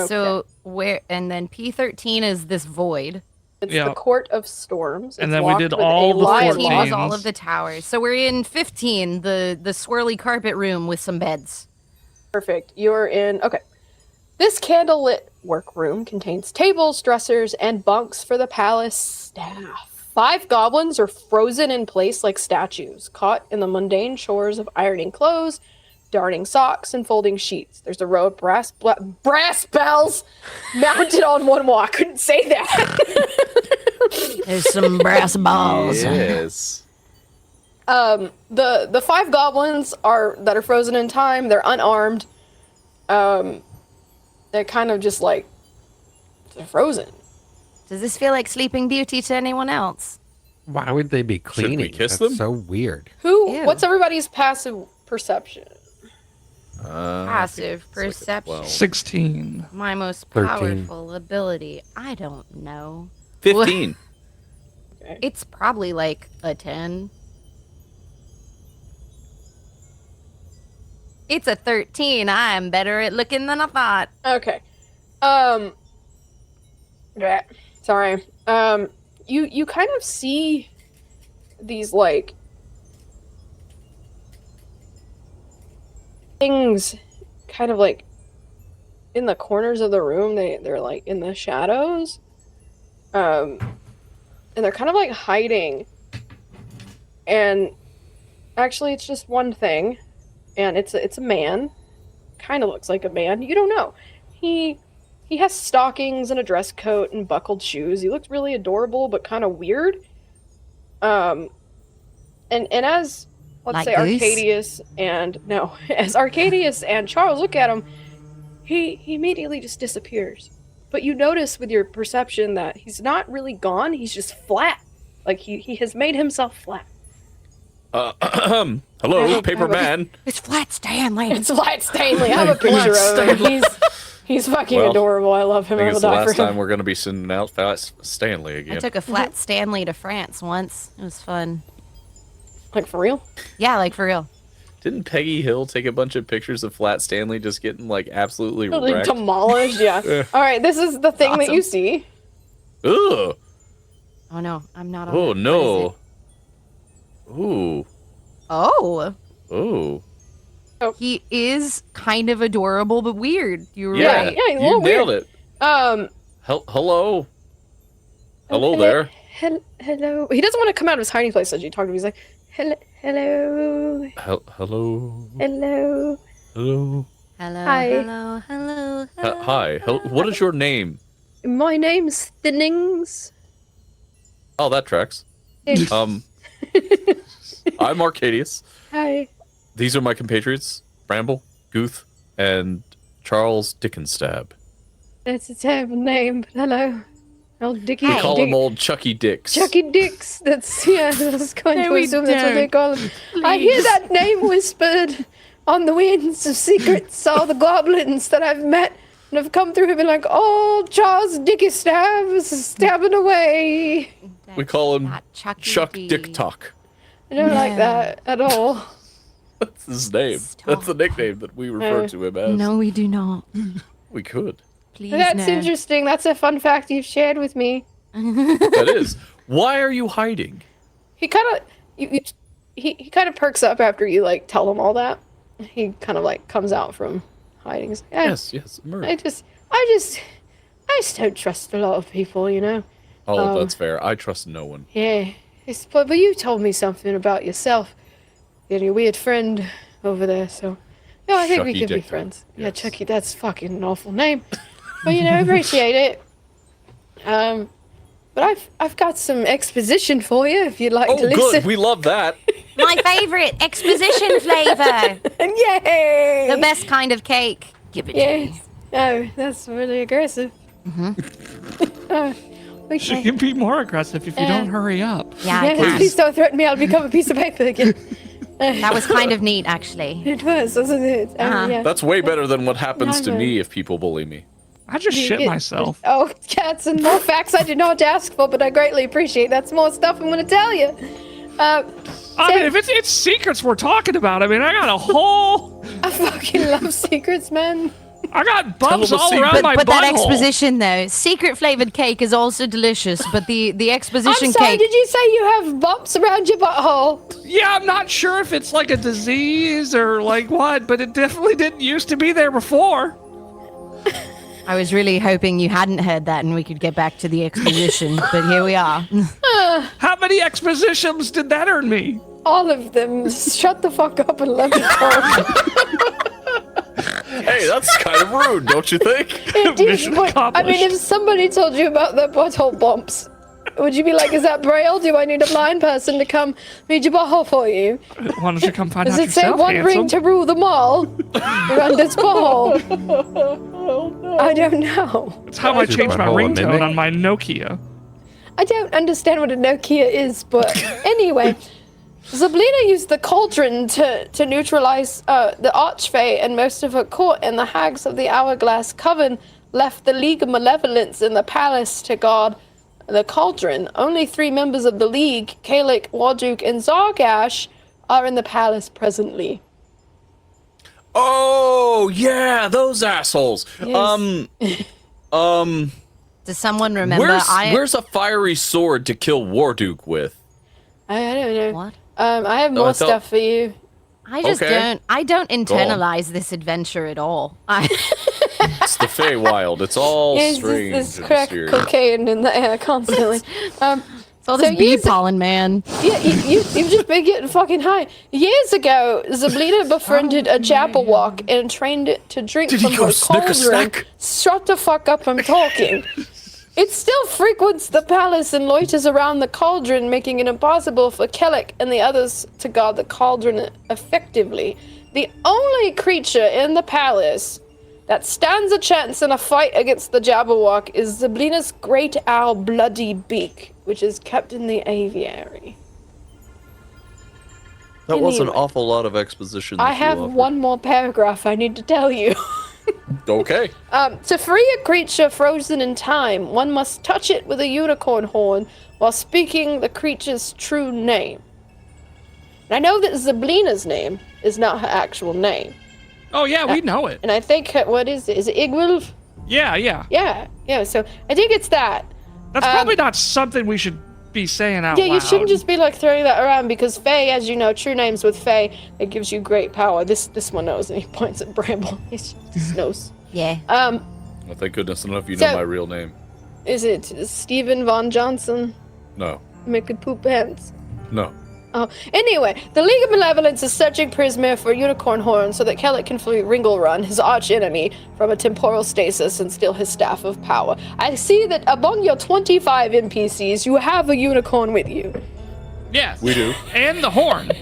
So where? And then P13 is this void. It's Yeah. the Court of Storms. And It's then we locked did with all a the lion 14 lock. is all of the towers. So we're in 15, the swirly carpet room with some beds. Perfect. You're in. Okay. This candlelit workroom contains tables, dressers, and bunks for the palace staff. 5 goblins are frozen in place like statues, caught in the mundane chores of ironing clothes, darning socks, and folding sheets. There's a row of brass bells mounted on one wall. I couldn't say that. There's some brass balls. Yes. The 5 goblins that are frozen in time. They're unarmed. They're kind of just like they're frozen. Does this feel like Sleeping Beauty to anyone else? Why would they be Should we cleaning? kiss That's them? so weird. Ew. What's everybody's passive perception? Passive it's like a perception. 12. 16. My most 13. powerful ability. I don't know. 15. It's probably like a 10. It's a 13. I'm better at looking than I thought. Okay. Yeah, sorry. You kind of see these like things kind of like in the corners of the room. They're like in the shadows. And they're kind of like hiding. And actually it's just one thing. And it's a man. Kind of looks like a man. You don't know. He has stockings and a dress coat and buckled shoes. He looks really adorable, but kind of weird. And as let's Like say Goose? as Arcadius and Charles look at him, he immediately just disappears. But you notice with your perception that he's not really gone. He's just flat. Like he has made himself flat. Hello, paper man. It's Flat Stanley. It's Flat Stanley. I have a picture of him. He's fucking Well, adorable. I love him. I I think will it's the die for last time him. we're going to be sending out Fat Stanley again. I took a Flat Stanley to France once. It was fun. Like for real? Yeah, like for real. Didn't Peggy Hill take a bunch of pictures of Flat Stanley just getting like absolutely Like wrecked? demolished. Yeah. All right. This is the thing that Awesome. you see. Ugh. Oh no, I'm not on Oh it. no. What Ooh. is it? Oh. Oh. He is kind of adorable but weird. You were Yeah. right. Yeah, he's a you little nailed weird. it. Um. Hello. Hello he- there. Hello. He doesn't want to come out of his hiding place as you talk to him. He's like, hello. Hello. Hello. Hello. Hello, Hi. hello, hello, hello. Hi. What is your name? My name's Thinnings. Oh, that tracks. I'm Arcadius. Hi. These are my compatriots, Bramble, Guth, and Charles Dickenstab. That's a terrible name, but hello. Old Dickie. We call him old Chucky Dicks. Chucky Dicks. That's I was going No, to we assume that's what they don't. call him. I hear that name whispered on the winds of secrets. All the goblins that I've met and have come through have been like, "Oh, Charles Dicky stabs, stabbing away." We call him Not Chucky Chuck D. Dick Talk. I don't like that at all. That's his name. That's the nickname that we refer to him as. No, we do not. We could. Please, That's no. interesting. That's a fun fact you've shared with me. That is. Why are you hiding? He kind of he kind of perks up after you like tell him all that. He kind of like comes out from hiding. He's like, Yes, I Murray. just don't trust a lot of people, you know. Oh, that's fair. I trust no one. Yeah, but you told me something about yourself. You had your weird friend over there, so yeah, I think we Chucky could be Dick friends. Talk, Yeah, yes. Chucky, that's fucking an awful name, but you know, I appreciate it. But I've got some exposition for you if you'd like Oh, to listen. good. We love that. My favorite exposition flavor. Yay! The best kind of cake. Give it to me. Yes. Oh, that's really aggressive. Okay. She can be more aggressive if you don't hurry up. Yeah, I Yes, can. please don't threaten me. I'll become a piece of paper again. That was kind of neat, actually. It was, wasn't it? Yeah. That's way better than what happens to Never. me if people bully me. I just shit myself. Oh, cats and more facts I did not ask for, but I greatly appreciate. That's more stuff I'm going to tell you. I mean, if it's secrets we're talking about, I mean, I got a whole, I fucking love secrets, man. I got bumps Tell them a all secret. around my But that butthole. exposition, though, secret flavored cake is also delicious, but the exposition I'm sorry, cake. did you say you have bumps around your butthole? Yeah, I'm not sure if it's like a disease or like what, but it definitely didn't used to be there before. I was really hoping you hadn't heard that and we could get back to the exposition, but here we are. How many expositions did that earn me? All of them. Just shut the fuck up and let me talk. Hey, that's kind of rude, don't you think? It is, Mission but, I mean, accomplished. if somebody told you about their butthole bumps, would you be like, is that Braille? Do I need a blind person to come read your butthole for you? Why don't you come find Does out it say yourself, one ring handsome? to rule them all around its butthole? I don't know. That's how I Is your changed my butthole a ringtone mimic? on my Nokia. I don't understand what a Nokia is, but anyway, Zablina used the cauldron to neutralize the Archfey and most of her court, and the hags of the Hourglass Coven left the League of Malevolence in the palace to guard the cauldron. Only 3 members of the League, Kalik, Warduk, and Zargash, are in the palace presently. Oh, yeah, those assholes. Yes. Does someone remember? Where's a fiery sword to kill Warduke with? I don't know. What? I have No, more I thought- stuff for you. I just Okay. don't on. internalize this adventure at all. It's the Feywild. It's all Yes, strange there's and crack mysterious. cocaine in the air constantly. It's all So this bee years- pollen, man. Yeah, you've just been getting fucking high. Years ago, Zablina befriended a Jabberwock and trained it to drink Did he from go her snicker cauldron. snack? Shut the fuck up, I'm talking. It still frequents the palace and loiters around the cauldron, making it impossible for Kellic and the others to guard the cauldron effectively. The only creature in the palace that stands a chance in a fight against the Jabberwock is Zablina's great owl Bloody Beak, which is kept in the aviary. That was an Anyway. awful lot of exposition. I that you have offered. one more paragraph I need to tell you. Okay. To free a creature frozen in time, one must touch it with a unicorn horn while speaking the creature's true name. And I know that Zablina's name is not her actual name. Oh yeah, we know it. And I think, what is it? Is it Igwilf? Yeah. Yeah, so I think it's that. That's probably not something we should be saying out Yeah, loud. you shouldn't just be like throwing that around because Fae, as you know, true names with Fae, it gives you great power. This one knows, and he points at Bramble. He just knows. Yeah. Well, thank goodness none of you know So- my real name. Is it Stephen Von Johnson? No. Make it poop pants. No. Oh, anyway, the League of Malevolence is searching Prismere for a unicorn horn so that Kellic can free Ringelrun, his arch enemy, from a temporal stasis and steal his staff of power. I see that among your 25 NPCs, you have a unicorn with you. Yes. We do. And the horn.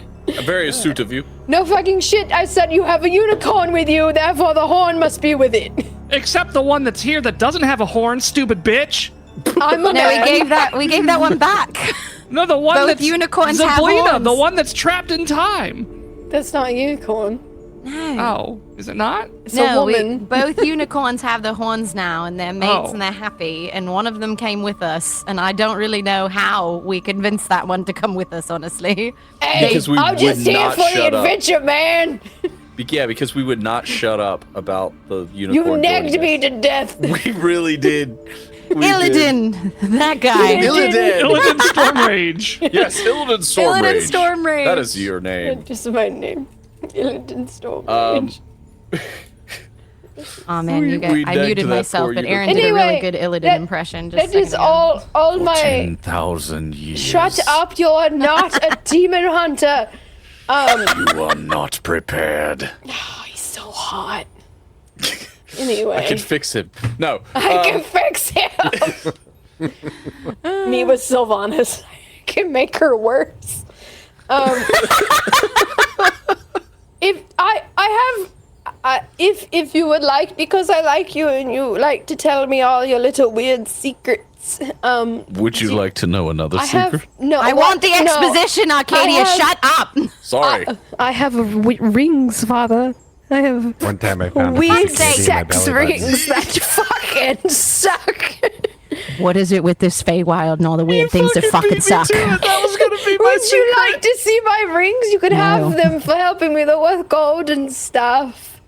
Very astute of you. No fucking shit, I said you have a unicorn with you, therefore the horn must be with it. Except the one that's here that doesn't have a horn, stupid bitch. I'm a No, man. we gave that one back. No, the one Both that's unicorns have Zablina, horns. the one that's trapped in time. That's not a unicorn. No. Oh, is it not? It's a woman. Both unicorns have the horns now, and they're mates, Oh. and they're happy. And one of them came with us, and I don't really know how we convinced that one to come with us. Honestly, Hey, Because we I'm just would here not for the shut up. adventure, man. Yeah, because we would not shut up about the You unicorn. nagged joining me us. to death. We really did. We did. Illidan, that guy. Illidan. Illidan Storm Rage. Yes, Illidan Storm Illidan Rage. Storm Rage. That is your name. Just my name. Illidan Storm. Oh man, We- you guys! we I decked muted that myself, for but you. Aaron did a really Anyway, good Illidan that- impression. Just That is all my. 10,000 years. Shut up! You're not a demon hunter. You are not prepared. Oh, he's so hot. Anyway, I can fix him. No. I can fix him. Me with Sylvanas, I can make her worse. If if you would like, because I like you and you like to tell me all your little weird secrets. Would you like to know another I secret? have no. I want the no, exposition, Arcadia. have- Shut up. Sorry. I have rings, Father. I have One time I found a weird piece of candy in my sex belly button. rings that fucking suck. What is it with this Feywild and all the weird things that fucking suck? That was gonna be my Would you like to see my rings? You could No. have them for helping me with gold and stuff.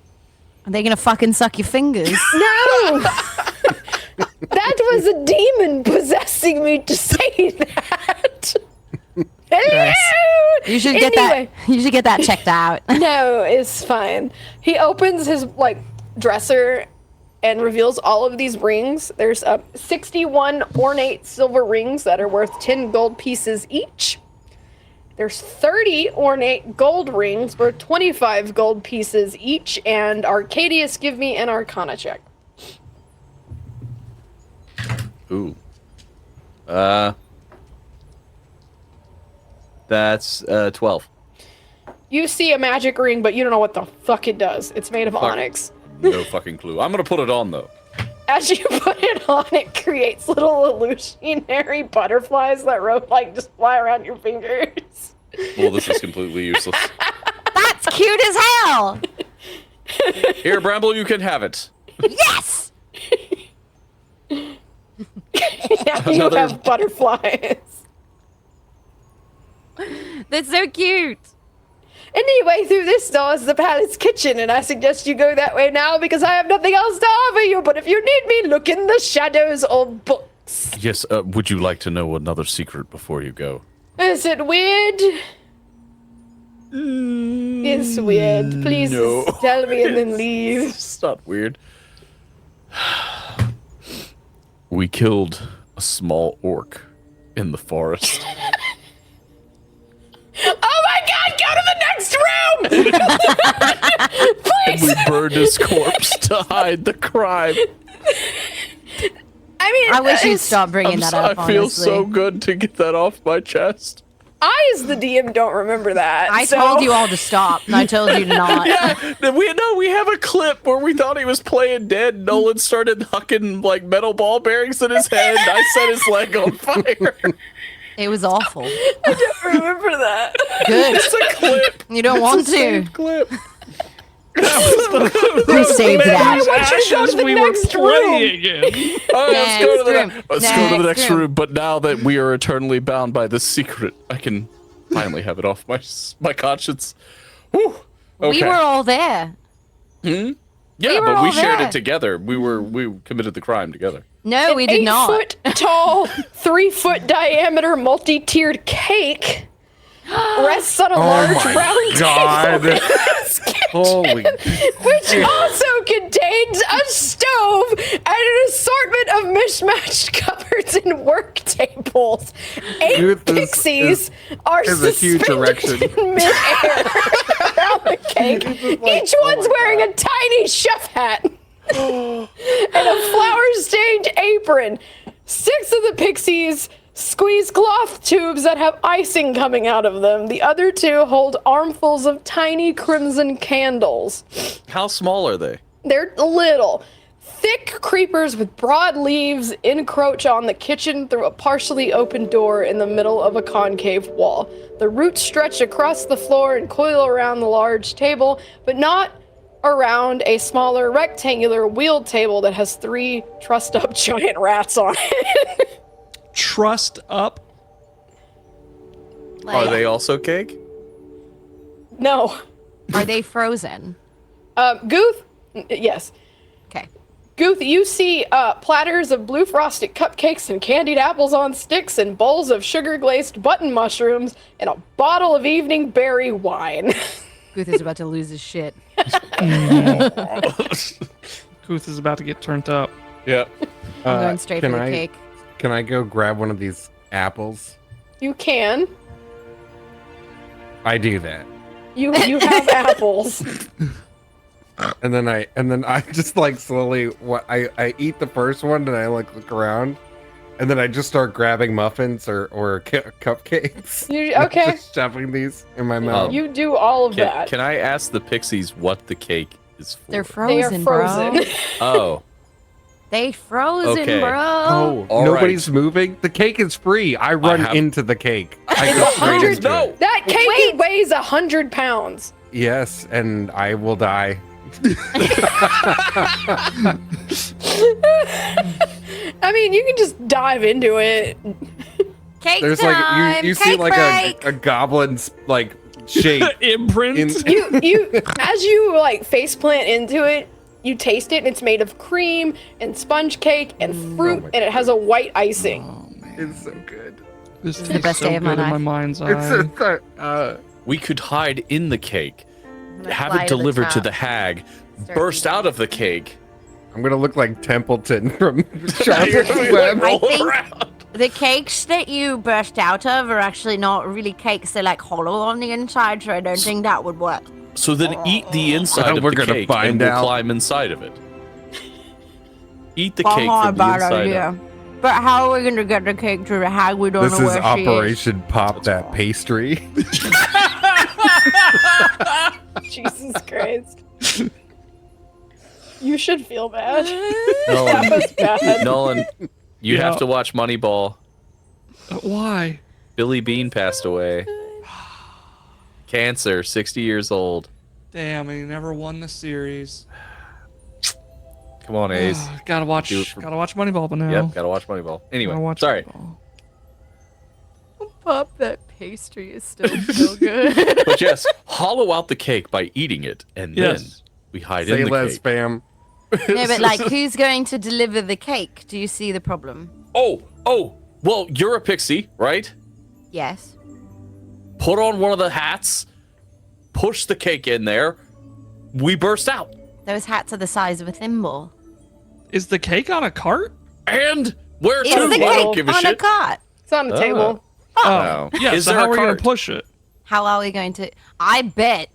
Are they gonna fucking suck your fingers? No! That was a demon possessing me to say that. Hello! You should get Anyway. that. You should get that checked out. No, it's fine. He opens his dresser and reveals all of these rings. There's 61 ornate silver rings that are worth 10 gold pieces each. There's 30 ornate gold rings worth 25 gold pieces each. And Arcadius, give me an Arcana check. Ooh. That's 12. You see a magic ring, but you don't know what the fuck it does. It's made of onyx. No fucking clue. I'm gonna put it on though. As you put it on, it creates little illusionary butterflies that just fly around your fingers. Well, this is completely useless. That's cute as hell. Here, Bramble, you can have it. Yes. Now you Another- have butterflies. That's so cute. Anyway, through this door is the palace kitchen, and I suggest you go that way now because I have nothing else to offer you. But if you need me, look in the shadows or books. Yes, would you like to know another secret before you go? Is it weird? It's weird. Please no. just tell me and then leave. It's not weird. We killed a small orc in the forest. Oh my god, go to the next room! Please! We burned his corpse to hide the crime. I mean, I wish you'd it's- stop bringing that up. I feel honestly. so good to get that off my chest. I, as the DM, don't remember that. I so- told you all to stop, and I told you to not. Yeah, we have a clip where we thought he was playing dead. Nolan started hucking metal ball bearings in his head. I set his leg on fire. It was awful. I don't remember that. Good. It's a clip. You don't want to. Saved clip. We saved that. want you to go to the we next were playing in. All right, let's go to the Next room. let's go to the Next next room. room. But now that we are eternally bound by this secret, I can finally have it off my conscience. Whew. Okay. We were all there. Yeah, we were but we all shared there. it together. We committed the crime together. No, we did not. 8 foot tall, 3 foot diameter, multi-tiered cake rests on a large my round God. table in this kitchen, Holy which also contains a stove and an assortment of mismatched cupboards and work tables. 8 Dude, this pixies are is a huge suspended erection. in midair around the cake. Each one's wearing a tiny chef hat and a flour-stained apron. 6 of the pixies squeeze cloth tubes that have icing coming out of them. The other 2 hold armfuls of tiny crimson candles. How small are they? They're little. Thick creepers with broad leaves encroach on the kitchen through a partially open door in the middle of a concave wall. The roots stretch across the floor and coil around the large table, but not around a smaller rectangular wheeled table that has 3 trussed up giant rats on it. Trust up. Are Like, they also cake? No. are they frozen? Gooth? Yes. Okay. Gooth, you see platters of blue frosted cupcakes and candied apples on sticks and bowls of sugar-glazed button mushrooms and a bottle of evening berry wine. Guth is about to lose his shit. Guth is about to get turned up. Yeah. I'm going straight for the cake. Can I go grab one of these apples? You can. I do that. You have apples. And then I just like slowly I eat the first one and I like look around and then I just start grabbing muffins or cupcakes. Okay. Just shoving these in my mouth. You do all of that. Can I ask the pixies what the cake is for? They're They are frozen, frozen. bro. Oh. They frozen, Okay. bro. Oh, All nobody's moving. The cake is free. I run have- into the cake. I It's go straight 100 into No. it. That cake Wait. weighs 100 pounds. Yes, and I will die. I mean, you can just dive into it. Cake There's time. like you see Cake like break. a goblin's like shape Imprint. in You as you like face plant into it, you taste it and it's made of cream and sponge cake and fruit my and it has a white icing. It's so good. This is the tastes best so day of my good in my life. mind's It's eye. We could hide in the cake, gonna have fly it to the delivered to top. the hag, Start burst eating. out of the cake, I'm gonna look like Templeton from Child's Web. I roll think- around. The cakes that you burst out of are actually not really cakes. They're like hollow on the inside, so I don't think that would work. So then eat the inside of We're the gonna cake find and we'll out. climb inside of it. Eat the Well, cake not a from the bad inside idea. out. But how are we gonna get the cake to the hag? We don't This know is where she is. Operation Pop That Pastry. Jesus Christ. You should feel bad. That Nolan, was bad. Nolan, you Yeah. have to watch Moneyball. Why? Billy Bean passed away. Cancer, 60 years old. Damn, he never won the series. Come on, Ace. Gotta watch. Do it for- Gotta watch Moneyball, but now. Yep, gotta watch Moneyball. Anyway, Gotta watch sorry. Moneyball. Pop that pastry is still so good. But yes, hollow out the cake by eating it, and then Yes. we hide Say in the less, cake. spam. No, but like, who's going to deliver the cake? Do you see the problem? Oh, well, you're a pixie, right? Yes. Put on one of the hats, push the cake in there, we burst out. Those hats are the size of a thimble. Is the cake on a cart? And where Is to? the I don't cake give a on a shit. cart? It's on the table. Oh. Yeah. Is so there how a are we gonna cart? push it? How are we going to? I bet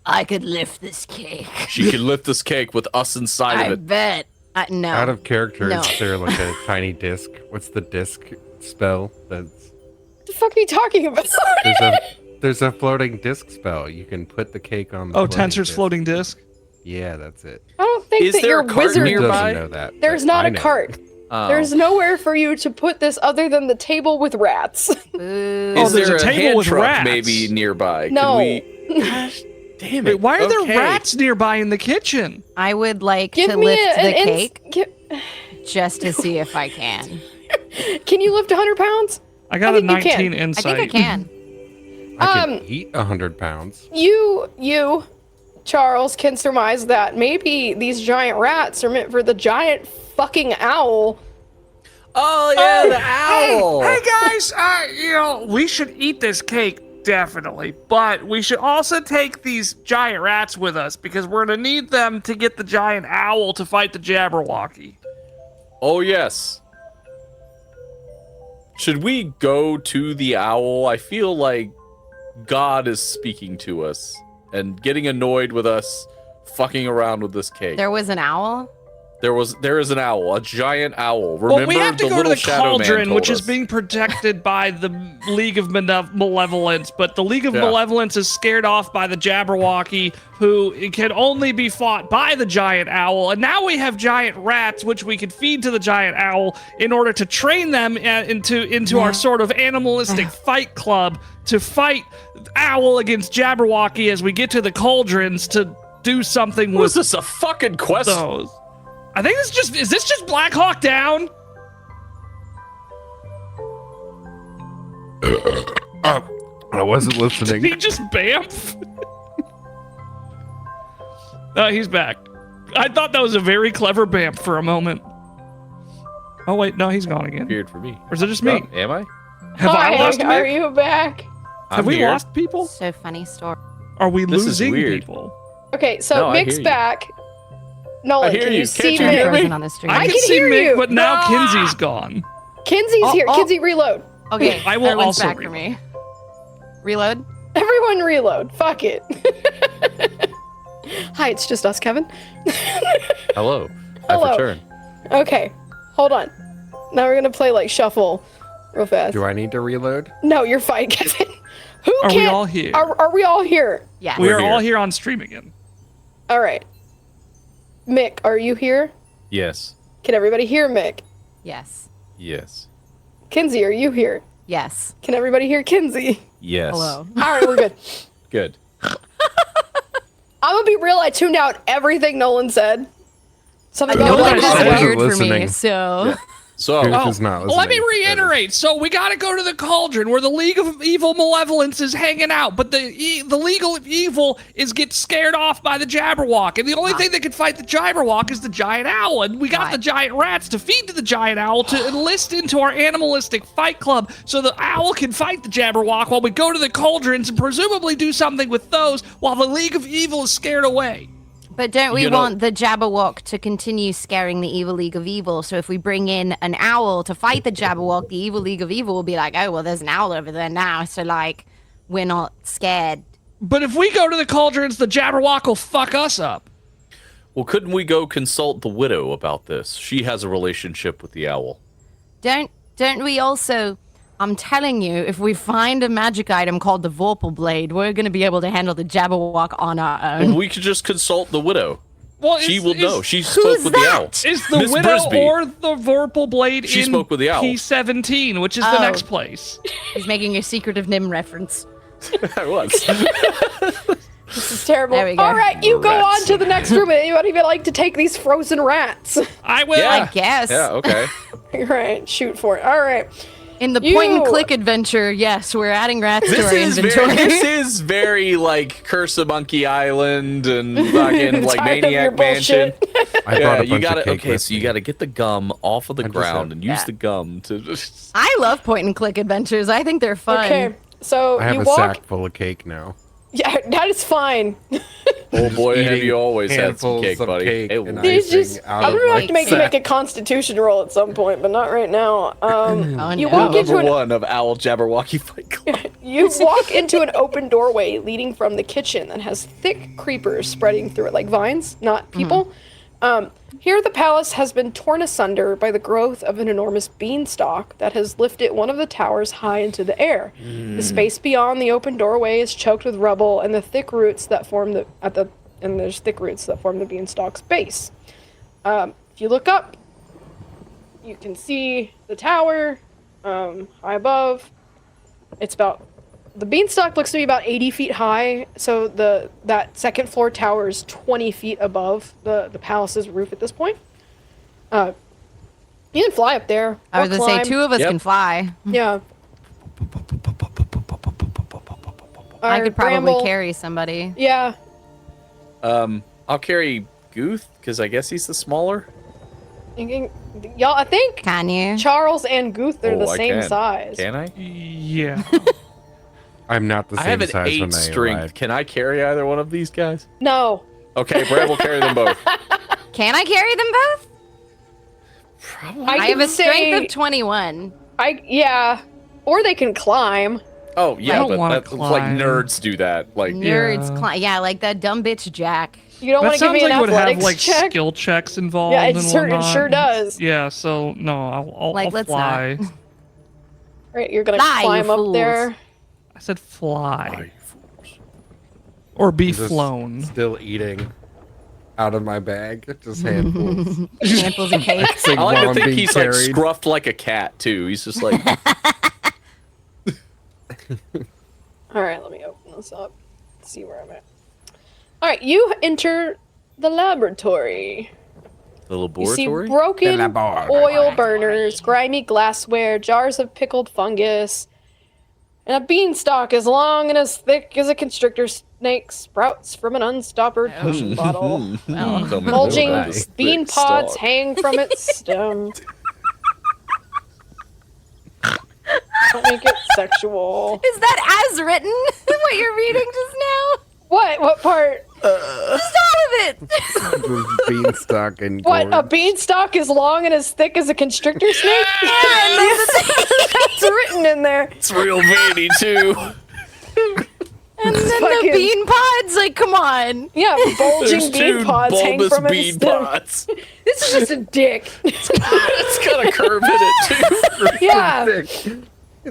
I could lift this cake. She can lift this cake with us inside I of it. bet. No. Out of character, No. is there like a tiny disc? What's the disc spell? That's What the fuck are you talking about? there's a floating disc spell. You can put the cake on the Oh, floating Tensor's disc. floating disc. Yeah, that's it. I don't think Is that there your a cart wizard. Who nearby? doesn't know that? There's But not I a know. cart. Oh. There's nowhere for you to put this other than the table with rats. Boo. Oh, Is there's there a a table hand with truck rats. maybe nearby? No. Could we... Gosh, damn it. Wait, why are there Okay. rats nearby in the kitchen? I would like Give to me lift the an cake just to see if I can. Can you lift 100 pounds? I got I a think you can. 19 I insight. think I can. I can eat 100 pounds. You, Charles, can surmise that maybe these giant rats are meant for the giant fucking owl. Oh, yeah, the owl. Hey guys, we should eat this cake, definitely. But we should also take these giant rats with us because we're gonna need them to get the giant owl to fight the Jabberwocky. Oh, yes. Should we go to the owl? I feel like God is speaking to us and getting annoyed with us fucking around with this cake. There was an owl. There is an owl, a giant owl. Remember Well, we have to the go to little the shadow man cauldron, told which is us. being protected by the League of Malevolence, but the League of Malevolence is scared off by the Jabberwocky, who can only be fought by the giant owl. And now we have giant rats, which we could feed to the giant owl in order to train them into our sort of animalistic fight club to fight owl against Jabberwocky as we get to the cauldrons to do something Was with this a fucking quest? those. I think is this just Black Hawk Down? I wasn't Did listening. he just bamf? He's back. I thought that was a very clever bamf for a moment. Oh wait, no, he's gone again. Weird for me. Or is it just me? Oh, am I? Have I lost Are Mick? you back? Have we here. lost people? So funny story. Are we This is losing weird. people? Okay, so No, I hear Mick's you. back. Nolan, I hear can you. you see Can't you hear Mick? me? Frozen on the street. I can can see hear Mick, you. but now No. Kinsey's gone. Kinsey's here. Oh. Kinsey, reload. Okay, I will everyone's also back for me. Reload. Everyone reload. Fuck it. Hi, it's just us, Kevin. Hello. Hello. I've returned. Okay, hold on. Now we're gonna play like shuffle real fast. Do I need to reload? No, you're fine, Kevin. Who Are we can't- all here? Are we all here? Yes. We We're are all here. here on stream again. All right. Mick, are you here? Yes. Can everybody hear Mick? Yes. Yes. Kinsey, are you here? Yes. Can everybody hear Kinsey? Yes. Hello. All right, we're good. Good. I'm gonna be real. I tuned out everything Nolan said. Something know about what like I That's said. that. weird for Listening. me. So So, Truth is not Let me listening. reiterate. So we got to go to the cauldron where the League of Evil Malevolence is hanging out, but the League of Evil gets scared off by the Jabberwock, and the only thing that can fight the Jabberwock is the giant owl, and we got Right. the giant rats to feed to the giant owl to enlist into our animalistic fight club, so the owl can fight the Jabberwock while we go to the cauldrons and presumably do something with those while the League of Evil is scared away. But don't we You know- want the Jabberwock to continue scaring the evil League of Evil? So if we bring in an owl to fight the Jabberwock, the evil League of Evil will be like, oh, well, there's an owl over there now. So, like, we're not scared. But if we go to the cauldrons, the Jabberwock will fuck us up. well, couldn't we go consult the widow about this? She has a relationship with the owl. Don't we also... I'm telling you, if we find a magic item called the Vorpal Blade, we're going to be able to handle the Jabberwock on our Well, own. we could just consult the widow. Well, She is- will know. is- She spoke with the owl. Is the Miss widow Brisby. or the Vorpal Blade She in spoke with the owl. P17, which is the Oh. next place? He's making a Secret of Nim reference. I was. This is terrible. There we go. All right, you go Rats. on to the next room. Anybody would like to take these frozen rats? I will. Yeah. I guess. Yeah, okay. All right, shoot for it. All right. In the You- point and click adventure, yes, we're adding rats to our inventory. This is very like Curse of Monkey Island and fucking like Tired of your Maniac Mansion. bullshit. I Yeah, brought a you bunch gotta of cake okay, with so you me. gotta get the gum off of the just ground said- and use Yeah. the gum to just I love point and click adventures. I think they're fun. Okay, so I have you a walk. sack full of cake now. Yeah, that is fine. oh boy, have Eating you always had some handfuls cake, of buddy. cake Hey, and ooh. He's icing just. out I'm of gonna my have to make you make sack. a Constitution roll at some point, but not right now. Oh, You no. walk into Number an one of Owl Jabberwocky Fight Club. You walk into an open doorway leading from the kitchen that has thick creepers spreading through it, like vines, not people. Here, the palace has been torn asunder by the growth of an enormous beanstalk that has lifted one of the towers high into the air. The space beyond the open doorway is choked with rubble, and the thick roots that form there's thick roots that form the beanstalk's base. If you look up, you can see the tower high above. It's about the beanstalk looks to be about 80 feet high, so that second floor tower is 20 feet above the palace's roof at this point. You can fly up there. I or was going to say, climb. two of us Yep. can fly. Yeah. I Or could probably Bramble. carry somebody. Yeah. I'll carry Guth because I guess he's the smaller. Y'all, I think Can you? Charles and Guth are Oh, the I same can. size. Can I? Yeah. I'm not the I same have an size 8 when I strength. arrived. Can I carry either one of these guys? No. Okay, Brad will carry them both. Can I carry them both? Probably. I have can a strength say- of 21. Yeah. Or they can climb. Oh yeah, don't but wanna that's like climb. nerds do that. Like Nerds Yeah. yeah, like that dumb bitch Jack. You don't want That to give sounds me an like would have athletics like check? skill checks involved. Yeah, it and sure whatnot. does. Yeah, so no, I'll Like, let's fly. not. Right, you're gonna Fly, you climb up fools. there. I said fly. Or be Just flown. Still eating out of my bag, just handfuls. Handfuls of cake. Mixing I like while to I'm think being he's like carried. scruffed like a cat too. He's just like All right, let me open this up. See where I'm at. All right, you enter the laboratory. the You see laboratory. broken The laboratory. oil burners, grimy glassware, jars of pickled fungus, and a beanstalk as long and as thick as a constrictor snake sprouts from an unstoppered potion bottle. Well, Tell me more Bulging about this bean thick pods stalk. hang from its stem. Don't make it sexual. is that as written? What you're reading just now? What? What part? Just all of it. Just beanstalk and What? A gourd. beanstalk as long and as thick as a constrictor snake? That's written in there. It's real veiny too. And then Fucking- the bean pods. Like, come on. Yeah, There's bulging bean two pods hang bulbous from its bean stem. pods. This is just a dick. It's got a curve in it too. Yeah, Thick.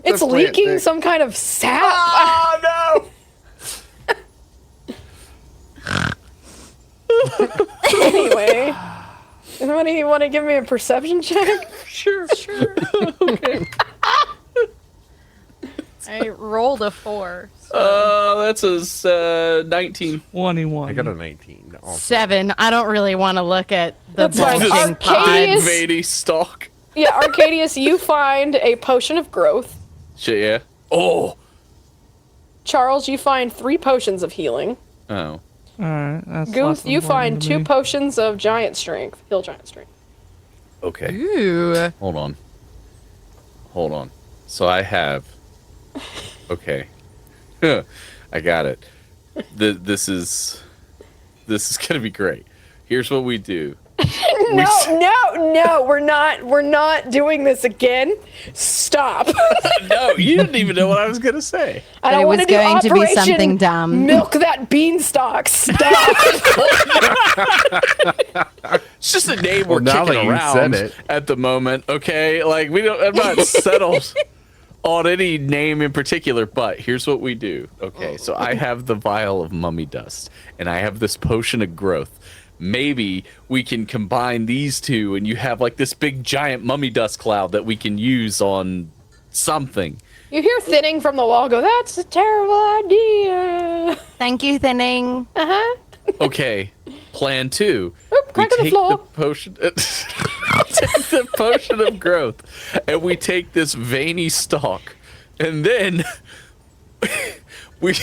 it's a plant leaking thick. some kind of sap. Oh Anyway, anybody want to give me a perception check? no! Sure. I rolled a 4. That's a 19. 21. I got a 19. Also. 7. I don't really want to look at the That's fine. bulging pod. Arcadius- Veiny stalk. Yeah, Arcadius, you find a potion of growth. Shit, yeah. Oh. Charles, you find 3 potions of healing. Oh. Alright, that's less Gooth, you important find to 2 me. potions of giant strength. Heal giant strength. Okay. Ooh. Hold on. So I have. Okay. I got it. This is gonna be great. Here's what we do. No, we're not doing this again. Stop. No, you didn't even know what I was gonna say. I But don't it want was to do going to be Operation something dumb. Milk that beanstalk. Stop. It's just a name we're now kicking that you around said it. at the moment. Okay, like I'm not settled on any name in particular. But here's what we do. Okay, so I have the vial of mummy dust, and I have this potion of growth. Maybe we can combine these two, and you have like this big giant mummy dust cloud that we can use on something. You hear thinning from the wall. Go. That's a terrible idea. Thank you, Thinning. Okay, plan 2. Oop, crack on the take floor. the potion, take the potion of growth, and we take this veiny stalk, and then we.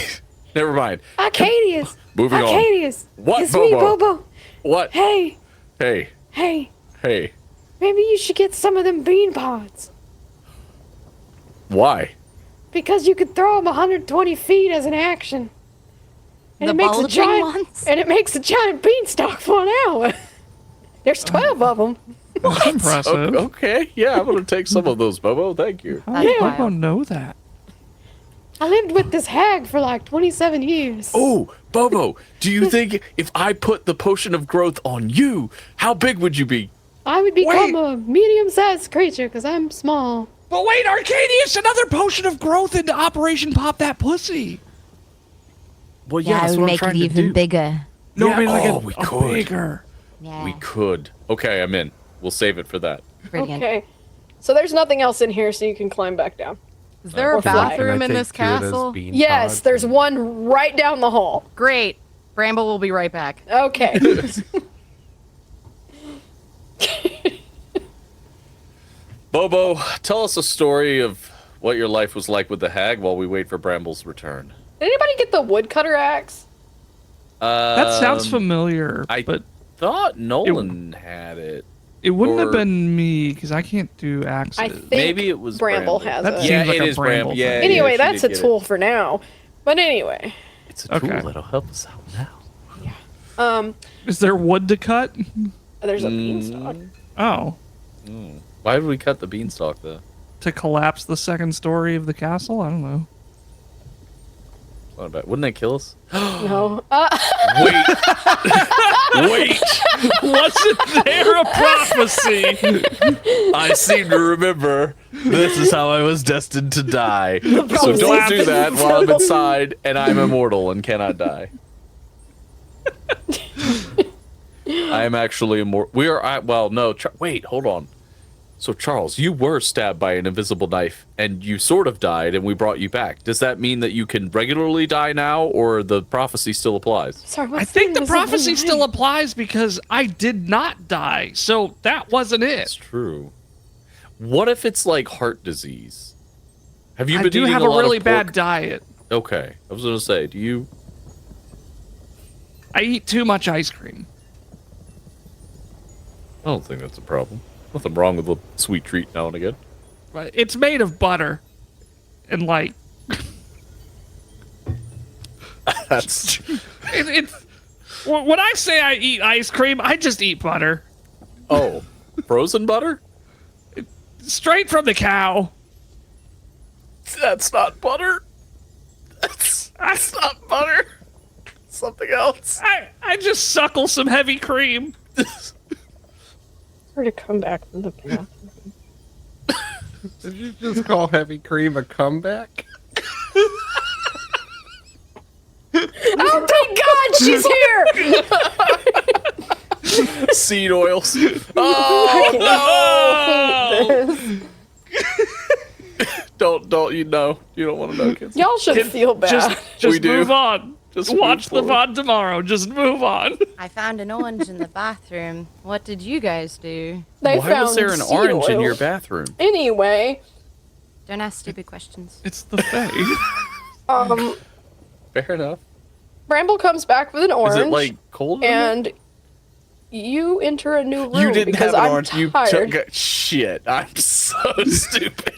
Never mind. Arcadius. Moving on. Arcadius. What, It's me, Bobo? Bobo. What? Hey, Hey, hey. hey. Maybe you should get some of them bean pods. Why? Because you could throw them 120 feet as an action. And The it makes a bulging giant ones? and it makes a giant beanstalk for an hour. There's 12 of them. That's impressive. Okay, yeah, I'm gonna take some of those, Bobo. Thank you. How did Yeah. Bobo know that? I lived with this hag for like 27 years. Oh, Bobo, do you think if I put the potion of growth on you, how big would you be? I would become a medium-sized creature because I'm small. But wait, Arcadius, another potion of growth into Operation Pop That Pussy. Well, Yeah, I would make it even bigger. No, Yeah, I mean like oh, a, we a could. bigger. Yeah. We could. Okay, I'm in. We'll save it for that. Brilliant. Okay. So there's nothing else in here, so you can climb back down. Is there a Or fly. bathroom in Can I this take two of those castle? bean Yes, pods there's and- one right down the hall. Great. Bramble will be right back. Okay. Bobo, tell us a story of what your life was like with the hag while we wait for Bramble's return. Did anybody get the woodcutter axe? That sounds familiar, I but thought Nolan had it. it wouldn't have or- been me because I can't do axes. I think Maybe it was Bramble Bramble. has That it. seems Yeah, like it a is Bramble Bramble. Yeah, thing. Anyway, she that's did a get tool for now. But anyway, It's a tool Okay. that'll help us out now. Is there wood to cut? there's a beanstalk. Oh, Why did we cut the beanstalk though? to collapse the second story of the castle? I don't know. What about? Wouldn't that kill us? No. Wait. Wait. Wasn't there a prophecy? I seem to remember this is how I was destined to die. So prophecy don't do that is while I'm so- inside and I'm immortal and cannot die. I am actually immortal. We are. Well, no. Wait, hold on. So Charles, you were stabbed by an invisible knife, and you sort of died, and we brought you back. Does that mean that you can regularly die now, or the prophecy still applies? Sorry, I what's think the invisible prophecy knife? still applies because I did not die, so that wasn't That's it. true. What if it's like heart disease? Have you I been do eating have a a lot really of pork? bad diet. Okay, I was gonna say, do you? I eat too much ice cream. I don't think that's a problem. Nothing wrong with a sweet treat now and again. But it's made of butter, and like That's it's. When I say I eat ice cream, I just eat butter oh, frozen butter? straight from the cow. That's not butter. That's not butter. Something else. I just suckle some heavy cream. Her to come back from the bathroom. Did you just call heavy cream a comeback? Oh, thank God, she's here! Seed oils. Oh no! Don't you know? You don't want to know, kids. Y'all should feel bad. Just We do. move on. Just watch move the VOD tomorrow. Just move on. I found an orange in the bathroom. What did you guys do? They Why found was there an seed orange in oil. your bathroom? Anyway, Don't ask stupid questions. It's the Fae. Fair enough. Bramble comes back with an orange. Is it like cold? in there? and you enter a new room You didn't because have an I'm orange. You tired. took shit. I'm so stupid.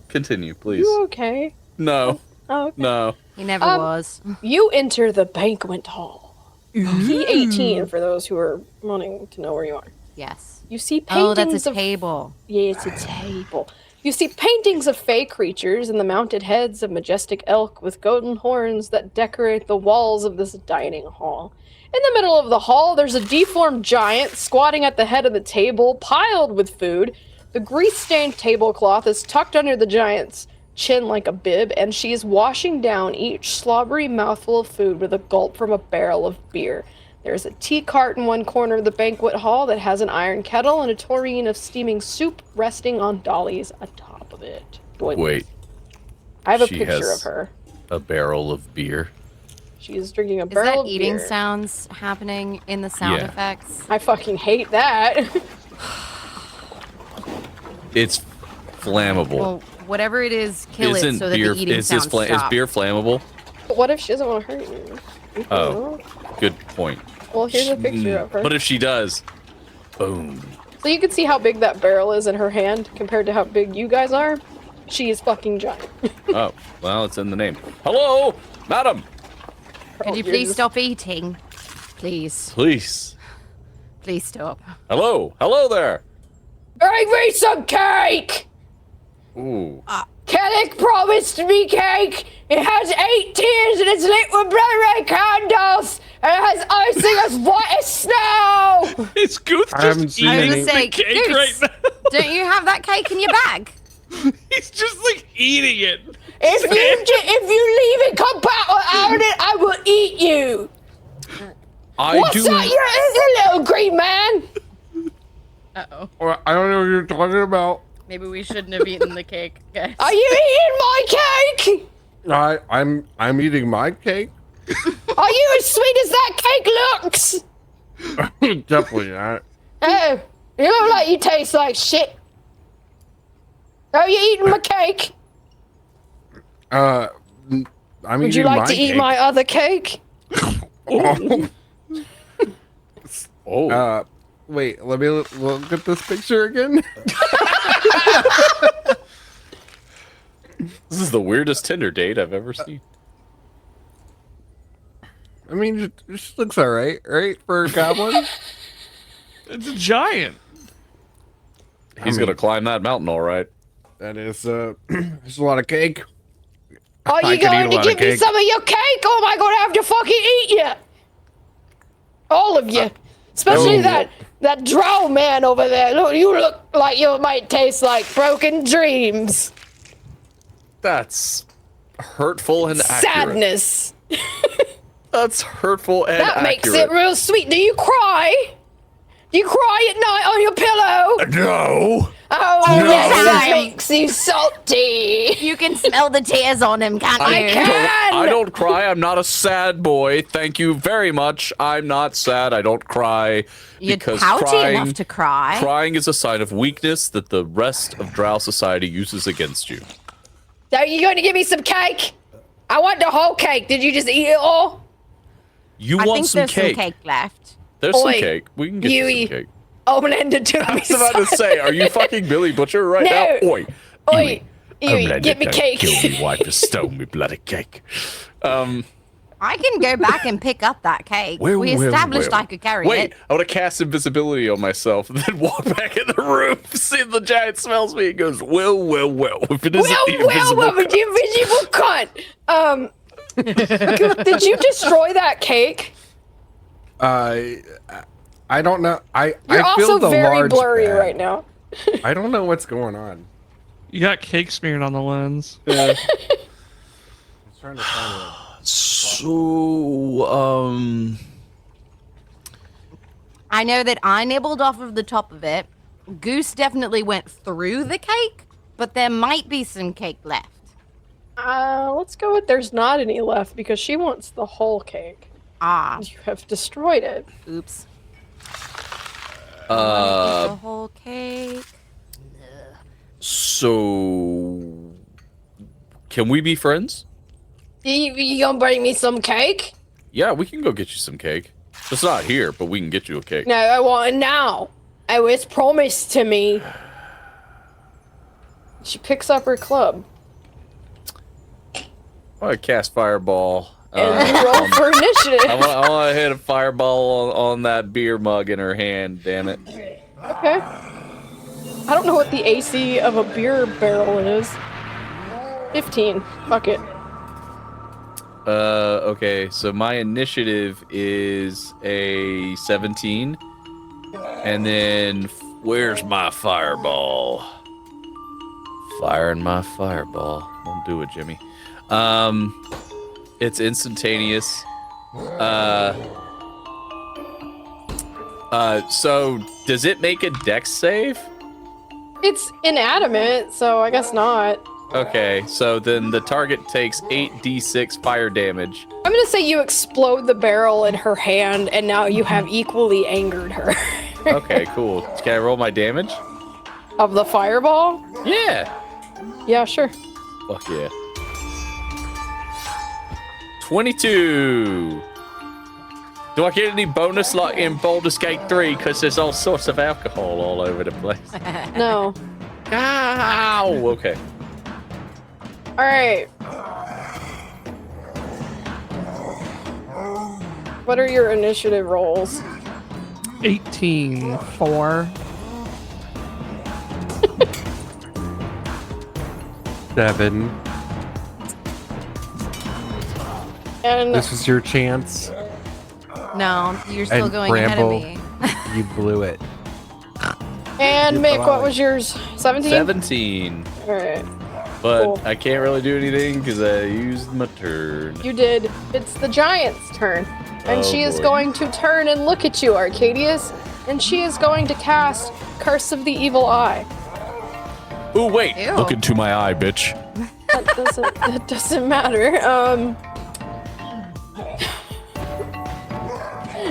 Continue, please. You okay? No, Oh, okay. no. He never Um, was. You enter the banquet hall. E18 for those who are wanting to know where you are. Yes. You see Oh, paintings that's a of table. Yeah, it's a table. You see paintings of fey creatures and the mounted heads of majestic elk with golden horns that decorate the walls of this dining hall. In the middle of the hall, there's a deformed giant squatting at the head of the table, piled with food. The grease-stained tablecloth is tucked under the giant's chin like a bib, and she is washing down each slobbery mouthful of food with a gulp from a barrel of beer. There's a tea cart in one corner of the banquet hall that has an iron kettle and a tureen of steaming soup resting on dollies atop of it. Wait, I have a she picture has- of her. a barrel of beer. She is drinking a Is barrel that of eating beer. sounds happening in the sound Yeah. effects? I fucking hate that. It's flammable. Well, whatever it is, kill Isn't it so that beer? the eating Is this sounds is stop. beer flammable? But what if she doesn't want to hurt you? You Oh. don't know. Good point. Well, here's a picture of her. But if she does, boom. So you can see how big that barrel is in her hand compared to how big you guys are. She is fucking giant. Oh, well, it's in the name. Hello, madam. Could you you're please just- stop eating? Please. Please. Please stop. Hello. Hello there. Bring me some cake! Ooh. Kellic promised me cake! It has 8 tiers and it's lit with blood red candles! And it has icing as white as snow! Is Gooth I haven't just seen I was any- eating gonna say, the cake Goose, right now? don't you have that cake in your bag? He's just like eating it. If you leave it, come back without it, I will eat you! I What's do. that? You're a little green man! Uh-oh. Well, I don't know what you're talking about. Maybe we shouldn't have eaten the cake, guys. Are you eating my cake? I'm eating my cake. Are you as sweet as that cake looks? Definitely not. Oh, you look like you taste like shit. Are you eating my cake? I'm Would eating you like my to eat cake. my other cake? Oh. Wait, let me look at this picture again. This is the weirdest Tinder date I've ever seen. I mean, it just looks alright, right? For a goblin? It's a giant. He's mean- gonna climb that mountain, all right. That is there's a lot of cake. Are I you could eat a going to lot give of me cake. some of your cake, or am I going to have to fucking eat you? All of you. Especially no. that drow man over there. Look, you look like you might taste like broken dreams. That's hurtful and accurate. Sadness. That's hurtful and That accurate. makes it real sweet. Do you cry? Do you cry at night on your pillow? No. Oh, No. that makes you salty. You can smell the tears on him, can't you? I don't cry. I'm not a sad boy. Thank you very much. I'm not sad. I don't cry You're because pouty crying, enough to cry. crying is a sign of weakness that the rest of Drow society uses against you. Are you going to give me some cake? I want the whole cake. Did you just eat it all? You I want think some there's cake? some cake left. There's some Oi, cake. We can get you you eat- some cake. Oh, Melinda, do me I was about to say, are you fucking Billy Butcher right No. now? Oi. Oi, Yui, get me cake. Kill me, wife, to stone me bloody cake. I can go back and pick up that cake. Well, we well, established well. I could carry Wait, it. I want to cast invisibility on myself and then walk back in the room. See if the giant smells me and goes, well. If it isn't the invisible Well, the invisible cunt. Did you destroy that cake? I don't know. You're I feel also the very large blurry bag. right now. I don't know what's going on. You got cake smeared on the lens. I'm trying to find it. So, I know that I nibbled off of the top of it. Goose definitely went through the cake, but there might be some cake left. Let's go with there's not any left because she wants the whole cake. Ah, You have destroyed it. oops. The whole cake. so can we be friends? You gonna bring me some cake? Yeah, we can go get you some cake. It's not here, but we can get you a cake. No, I want it now. It was promised to me. She picks up her club. I want to cast fireball. And you roll for initiative. I want to hit a fireball on that beer mug in her hand. Damn it. Okay. I don't know what the AC of a beer barrel is. 15. Fuck it. Okay, so my initiative is a 17. And then, where's my fireball? Firing my fireball. Don't do it, Jimmy. It's instantaneous. So does it make a dex save? It's inanimate, so I guess not. Okay, so then the target takes 8d6 fire damage. I'm gonna say you explode the barrel in her hand, and now you have equally angered her. Okay, cool. Can I roll my damage? Of the fireball? Yeah. Yeah, sure. Fuck yeah. 22. Do I get any bonus like in Baldur's Gate 3? Because there's all sorts of alcohol all over the place. No. Ow! Okay. Alright. What are your initiative rolls? 18. 4. 7. And This was your chance. No, you're still And going Bramble. ahead of me. You blew it. Mick, what was yours? 17? 17. Alright. But Cool. I can't really do anything because I used my turn. You did. It's the giant's turn. And Oh, she is boy. going to turn and look at you, Arcadius. And she is going to cast Curse of the Evil Eye. Ooh, wait. Ew. Look into my eye, bitch. That doesn't matter.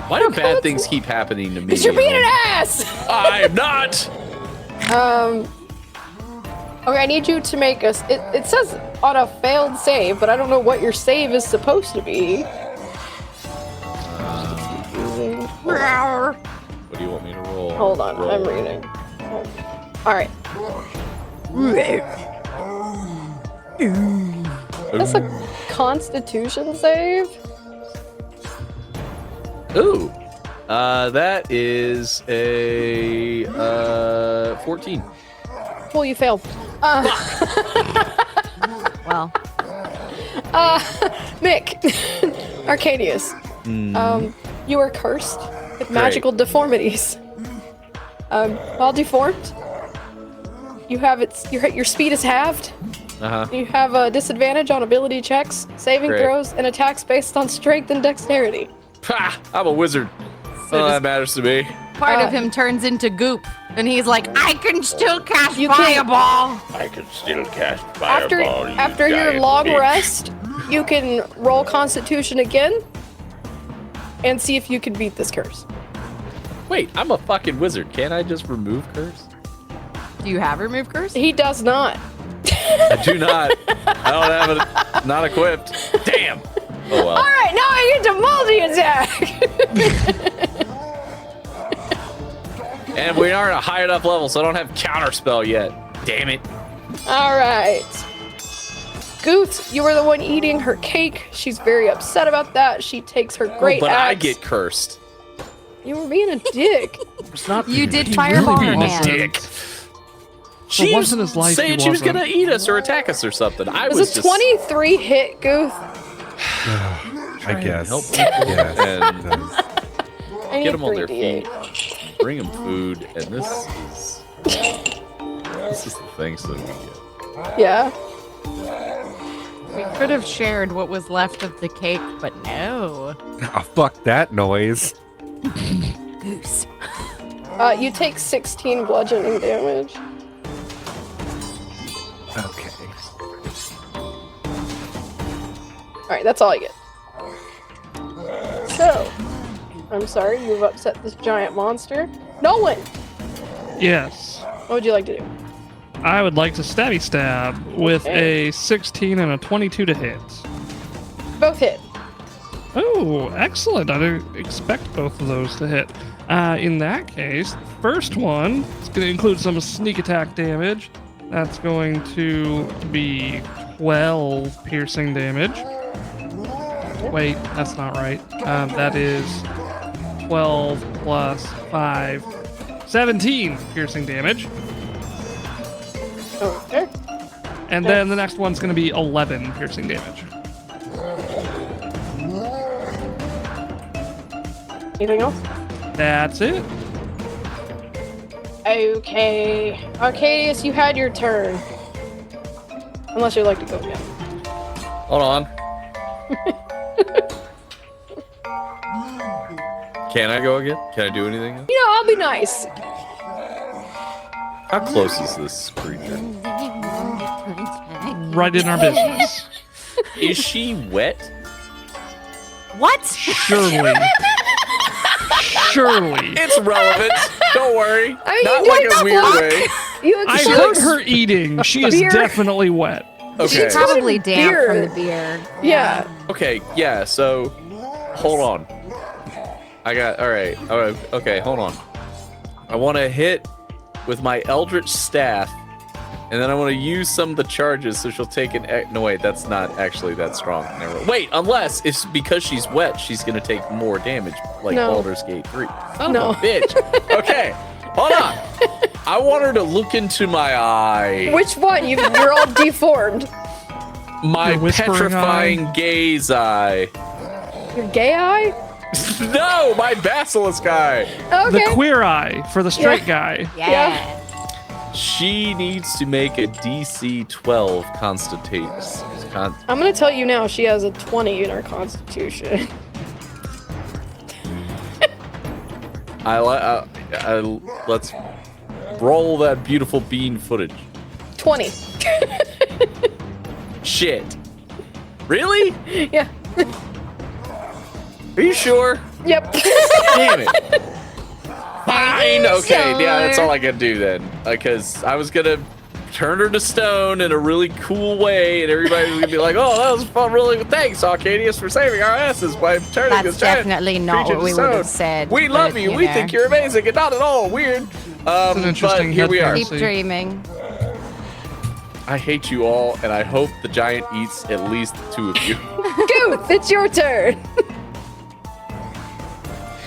Why do bad things keep happening to me? Because you're being an ass! I am not! Okay, I need you to make us. It says on a failed save, but I don't know what your save is supposed to be. What do you want me to roll? Hold on, Roll. I'm reading. Alright. That's a Constitution save? Ooh. That is a 14. Cool, you failed. Well, Mick, Arcadius, you are cursed with magical deformities. While deformed, you have your speed is halved. You have a disadvantage on ability checks, saving Great. throws, and attacks based on strength and dexterity. Ha! I'm a wizard. None of that matters to me. part of him turns into goop, and he's like, I can still cast You can't- fireball. I can still cast After your long rest, you can roll Constitution again and see if you can beat this curse. Wait, I'm a fucking wizard. Can't I just remove curse? Do you have remove curse? He does not. I do not. I don't have it. Not equipped. Damn. Oh well. All right, now I get to multi-attack. And we aren't a high enough level, so I don't have counterspell yet. Damn it. All right. Goot, you were the one eating her cake. She's very upset about that. She takes her great but axe. I get cursed. You were being a dick. It's not You did He fireball really being a hand. dick. She once was in his life, saying he she was wasn't. gonna eat us or attack us or something. I was Does a just 23 hit, Gooth? I guess. help people Yes, and it does. I need get them on their 3d8. feet, bring them food, and this is the things that we get. Yeah. We could have shared what was left of the cake, but no. Oh, fuck that noise. Goose. You take 16 bludgeoning damage. Okay. Alright, that's all I get. So, I'm sorry, you've upset this giant monster. Nolan! Yes. What would you like to do? I would like to stabby stab with Okay. a 16 and a 22 to hit. Both hit. Oh, excellent. I didn't expect both of those to hit. In that case, first one is going to include some sneak attack damage. That's going to be 12 piercing damage. Wait, that's not right. That is 12 plus 5, 17 piercing damage. Okay. And then the next one's going to be 11 piercing damage. Anything else? That's it. Okay. Arcadius, you had your turn. Unless you'd like to go again. Hold on. Can I go again? Can I do anything? You know, I'll be nice. How close is this creature? Right in our business. Is she wet? What? Surely. Surely. It's relevant. Don't worry. I mean, Not you like did a the weird fuck. way. You I she heard looks- her eating. She is Beer. definitely wet. Okay. She's probably damp beer. from the beer. Yeah. Okay. Yeah. So, hold on. I got. All right. Okay. Hold on. I want to hit with my Eldritch Staff, and then I want to use some of the charges so she'll take an. No, wait. That's not actually that strong. Never. Wait. Unless it's because she's wet, she's gonna take more damage, like No. Baldur's Gate 3. Son No. of a bitch. Okay. Hold on. I want her to look into my eye. Which one? You're all deformed. My Your whispering petrifying eye? gaze eye. Your gay eye? No, my basilisk eye. Okay. The queer eye for the straight guy. Yeah. She needs to make a DC 12 constitution. I'm gonna tell you now, she has a 20 in her constitution. Let's roll that beautiful bean footage. 20. Shit. Really? Yeah. Are you sure? Yep. Damn it. Fine. Okay, yeah, that's all I can do then. Because I was gonna turn her to stone in a really cool way, and everybody was gonna be like, "Oh, that was fun! Really, thanks, Arcadius, for saving our asses by turning That's this giant definitely not creature what to we would have stone. said. We love but, you. We know. think you're amazing, and not at all weird." an But interesting here we are. headcanon. Keep dreaming. I hate you all, and I hope the giant eats at least 2 of you. Gooth, it's your turn.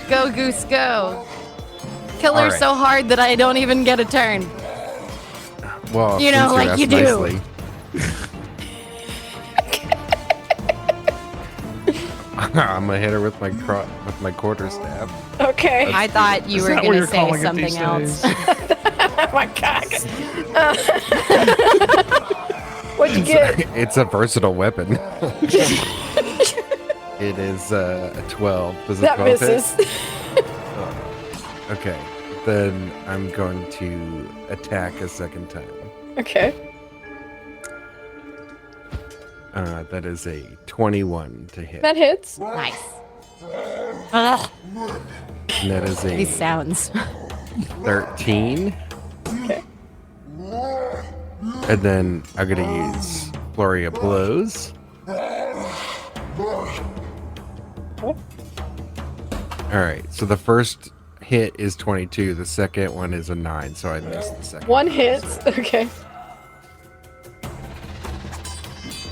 Go, Goose, go. Kill her All right. so hard that I don't even get a turn. Well, You know, since like you asked do. nicely. I'm gonna hit her with my quarterstaff. Okay. I thought you Is were that what gonna you're say calling it something these else. days? Oh my god. What'd you get? It's a versatile weapon. It is a 12. Does a That 12 hit? misses. Okay, then I'm going to attack a second time. Okay. That is a 21 to hit. That hits. Nice. Ugh, And that is these a sounds. 13. Okay. And then I'm gonna use Flurry of Blows. Alright, so the first hit is 22, the second one is a 9, so I missed the second. One hits. Okay.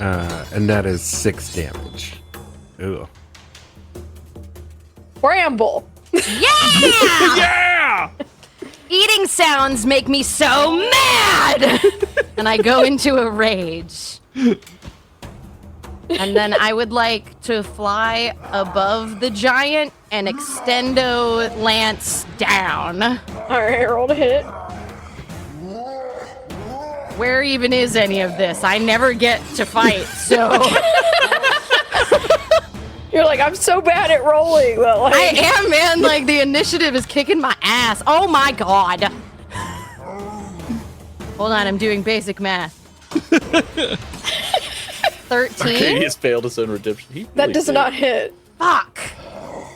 And that is 6 damage. Ooh. Bramble. Yeah! Yeah! Eating sounds make me so mad! And I go into a rage. And then I would like to fly above the giant and extendo lance down. Alright, roll to hit. Where even is any of this? I never get to fight, so You're like, I'm so bad at rolling. Well, like, I am, man. Like the initiative is kicking my ass. Oh my god. Hold on, I'm doing basic math. 13? Arcadius failed his own redemption. He that really does did. not hit. Fuck.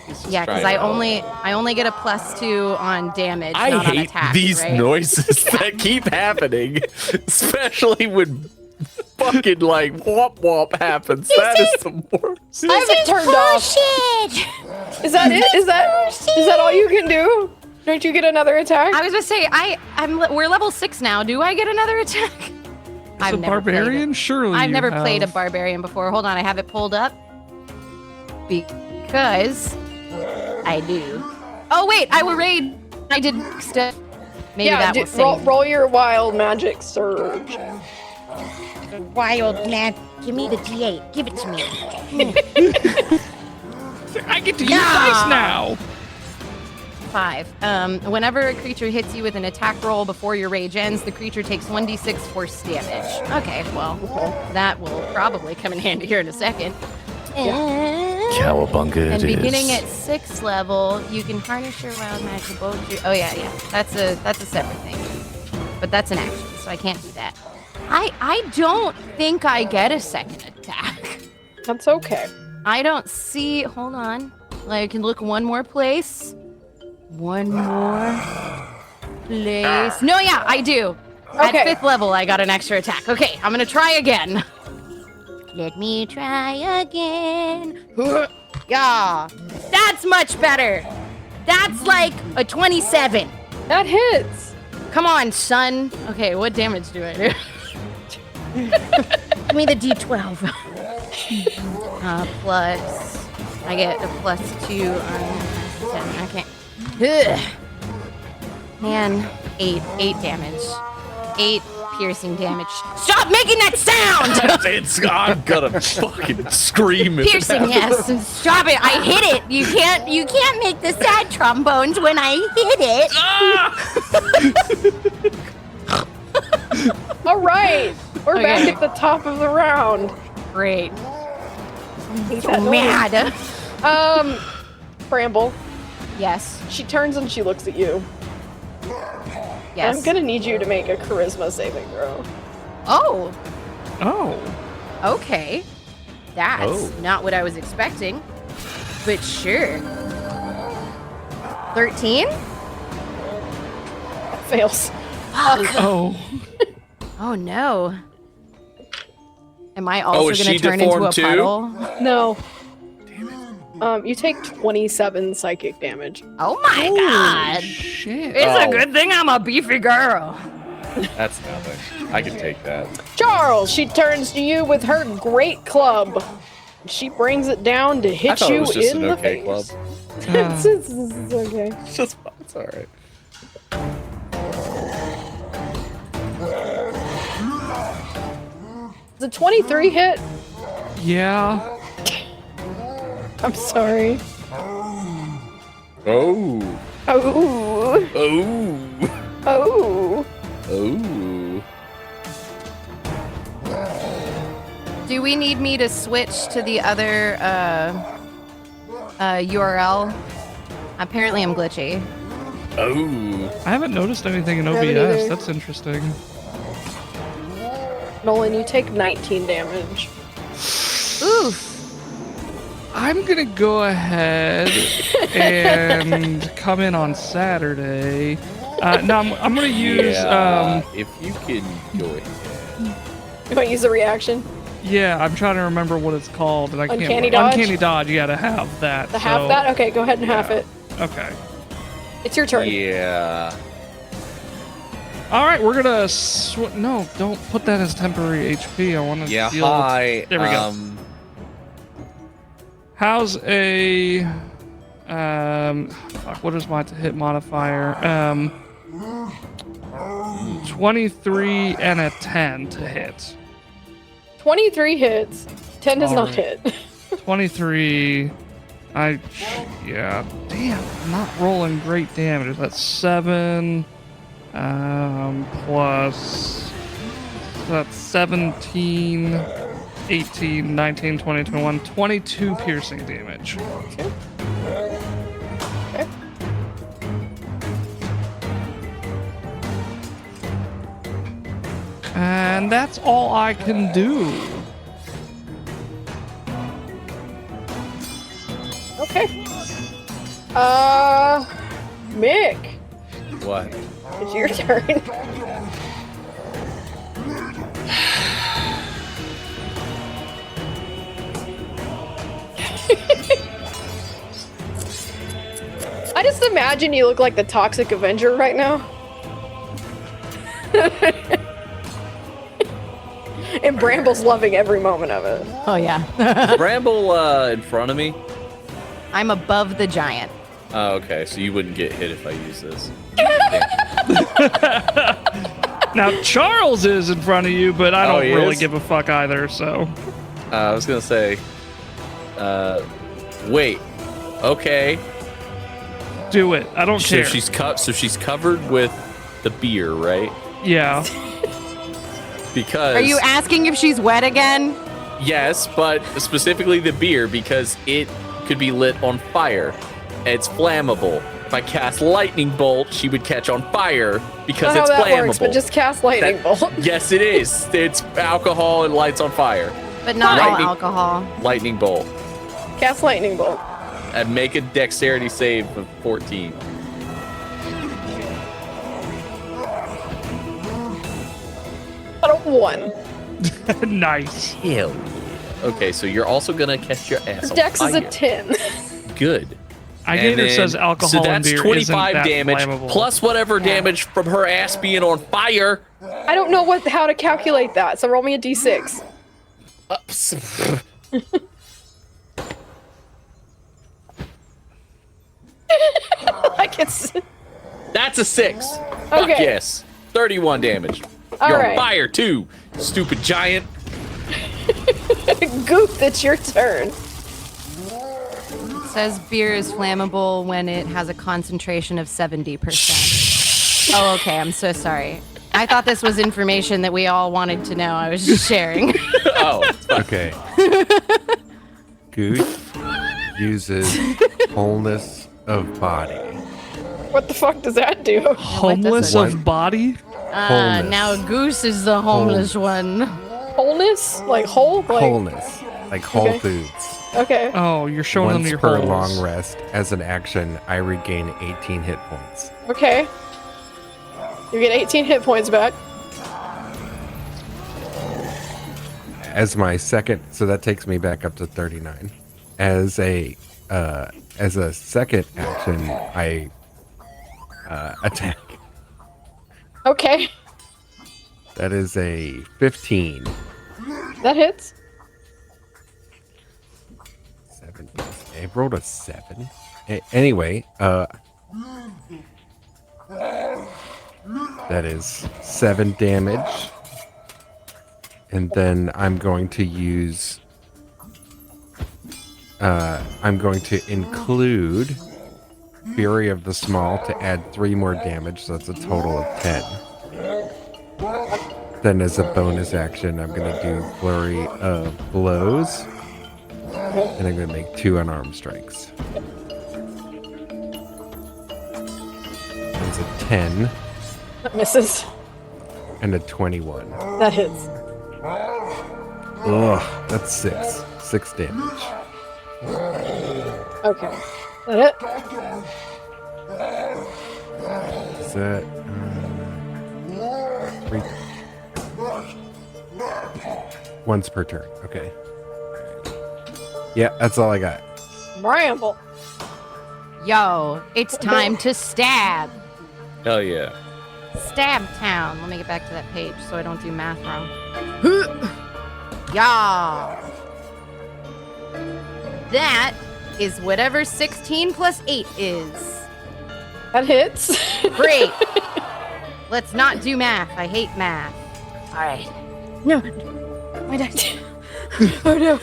He's just Yeah, because trying I only get a +2 on damage, I not on hate attacks, these right? noises that keep happening, especially when fucking like womp womp happens. That is the worst. I have it turned off. Is that it? Is that all you can do? Don't you get another attack? I was gonna say we're level 6 now. Do I get another attack? As a barbarian, surely I've you never played a have. barbarian before. Hold on, I have it pulled up because I do. Oh wait, I will raid. I did step. Maybe yeah, that will save. roll your wild magic surge. Wild man, give me the D8. Give it to me. I get to use Yeah. dice now. 5. Whenever a creature hits you with an attack roll before your rage ends, the creature takes 1d6 force damage. Okay, well, that will probably come in handy here in a second. Cowabunga And beginning at 6th level, you can harness your wild magic bolt. Oh yeah, that's a separate thing, but that's an action, so I can't do that. I don't think I get a second attack. That's okay. I don't see. Hold on. I can look one more place. One more place. No, yeah, I do. Okay. At 5th level, I got an extra attack. Okay, I'm gonna try again. Let me try again. Yeah, that's much better. That's like a 27. That hits. Come on, son. Okay, what damage do I do? Give me the D12. Plus, I get a +2 on 7. Okay. Ugh. Man, 8 damage. 8 piercing damage. Stop making that sound! I'm gonna fucking scream. Piercing, yes. Stop it! I hit it. You can't make the sad trombones when I hit it. All right. We're back Okay. at the top of the round. Great. Hate So that noise. mad. Bramble. Yes. She turns and she looks at you. Yes. I'm gonna need you to make a charisma saving throw. Oh. Oh. Okay. That's Oh. not what I was expecting. But sure. 13? Fails. Oh. Oh no. Am I also is gonna she turn into a deformed too? puddle? No. You take 27 psychic damage. Oh my god. Shit. It's a Oh. good thing I'm a beefy girl. That's nothing. I can take that. Charles, she turns to you with her great club. She brings it down to I hit thought it you was just in an the okay face. club. It's okay. It's just it's all right. Does a 23 hit? Yeah. I'm sorry. Oh. Oh. Oh. Oh. Oh. Do we need me to switch to the other URL? Apparently I'm glitchy. Oh. I haven't noticed anything in haven't OBS. either. That's interesting. Nolan, you take 19 damage. Oof. I'm gonna go ahead and come in on Saturday. No, I'm gonna use if you can go ahead. You want to use a reaction? yeah, I'm trying to remember what it's called, and I can't. Uncanny dodge? Uncanny dodge. You gotta have that. The half that? Okay, go ahead and half it. Okay. It's your turn. Yeah. All right, we're gonna. No, don't put that as temporary HP. I want to. Yeah. deal Hi. There we go. How's a fuck, what is my hit modifier? 23 and a 10 to hit. 23 hits. 10 does not Alright. hit. 23. Yeah. Damn, I'm not rolling great damage. That's 7 plus that's 17, 18, 19, 20, 21, 22 piercing damage. Okay. And that's all I can do. Okay. Mick, What? it's your turn. I just imagine you look like the Toxic Avenger right now. And Bramble's loving every moment of it. Oh yeah. Bramble in front of me. I'm above the giant. Oh, okay. So you wouldn't get hit if I use this. Now, Charles is in front of you, but I Oh, don't he really is? give a fuck either, so. I was gonna say. Wait. Okay. Do it. I don't So care. she's covered with the beer, right? Yeah. Because Are you asking if she's wet again? yes, but specifically the beer because it could be lit on fire. It's flammable. If I cast lightning bolt, she would catch on fire because That's it's how that flammable. works, but just cast lightning bolt. Yes, it is. It's alcohol and lights on fire. But not all Lightning- alcohol. Lightning bolt. Cast lightning bolt. And make a dexterity save of 14. Out of 1. Nice. Hell yeah. Okay, so you're also gonna catch your ass on Dex is a fire. 10. Good. Igator And says then- alcohol so and that's beer 25 isn't that damage flammable. plus whatever damage from her ass being on fire. I don't know how to calculate that, so roll me a d6. I can That's a 6. Fuck Okay. yes. 31 damage. All You're right. on fire too, stupid giant. Goof, it's your turn. It says beer is flammable when it has a concentration of 70%. Oh, okay. I'm so sorry. I thought this was information that we all wanted to know. I was just sharing. Oh, it's fine. Okay. Goose uses wholeness of body. What the fuck does that do? Homeless What? of body? Wholeness. Now Goose is the homeless one. Wholeness? Like whole? Like, Wholeness, like Whole Okay. Foods. Okay. Oh, you're showing them Once your per holes. long rest, as an action, I regain 18 hit points. Okay. You get 18 hit points back. As my second, so that takes me back up to 39. As a second action, I attack. Okay. That is a 15. That hits. 7. I rolled a 7. Anyway, that is 7 damage. And then I'm going to use... I'm going to include Fury of the Small to add 3 more damage, so that's a total of 10. Then as a bonus action, I'm going to do Flurry of Blows. And I'm going to make 2 unarmed strikes. That's a 10 That misses. and a 21. That hits. Ugh, that's 6. 6 damage. Okay. That it? Is that 3? Once per turn. Okay. Yeah, that's all I got. Bramble. Yo, it's time to stab. Hell yeah. Stab Town. Let me get back to that page so I don't do math wrong. Yeah. That is whatever 16 plus 8 is. That hits. Great. Let's not do math. I hate math. All right. No. My dice. Oh no.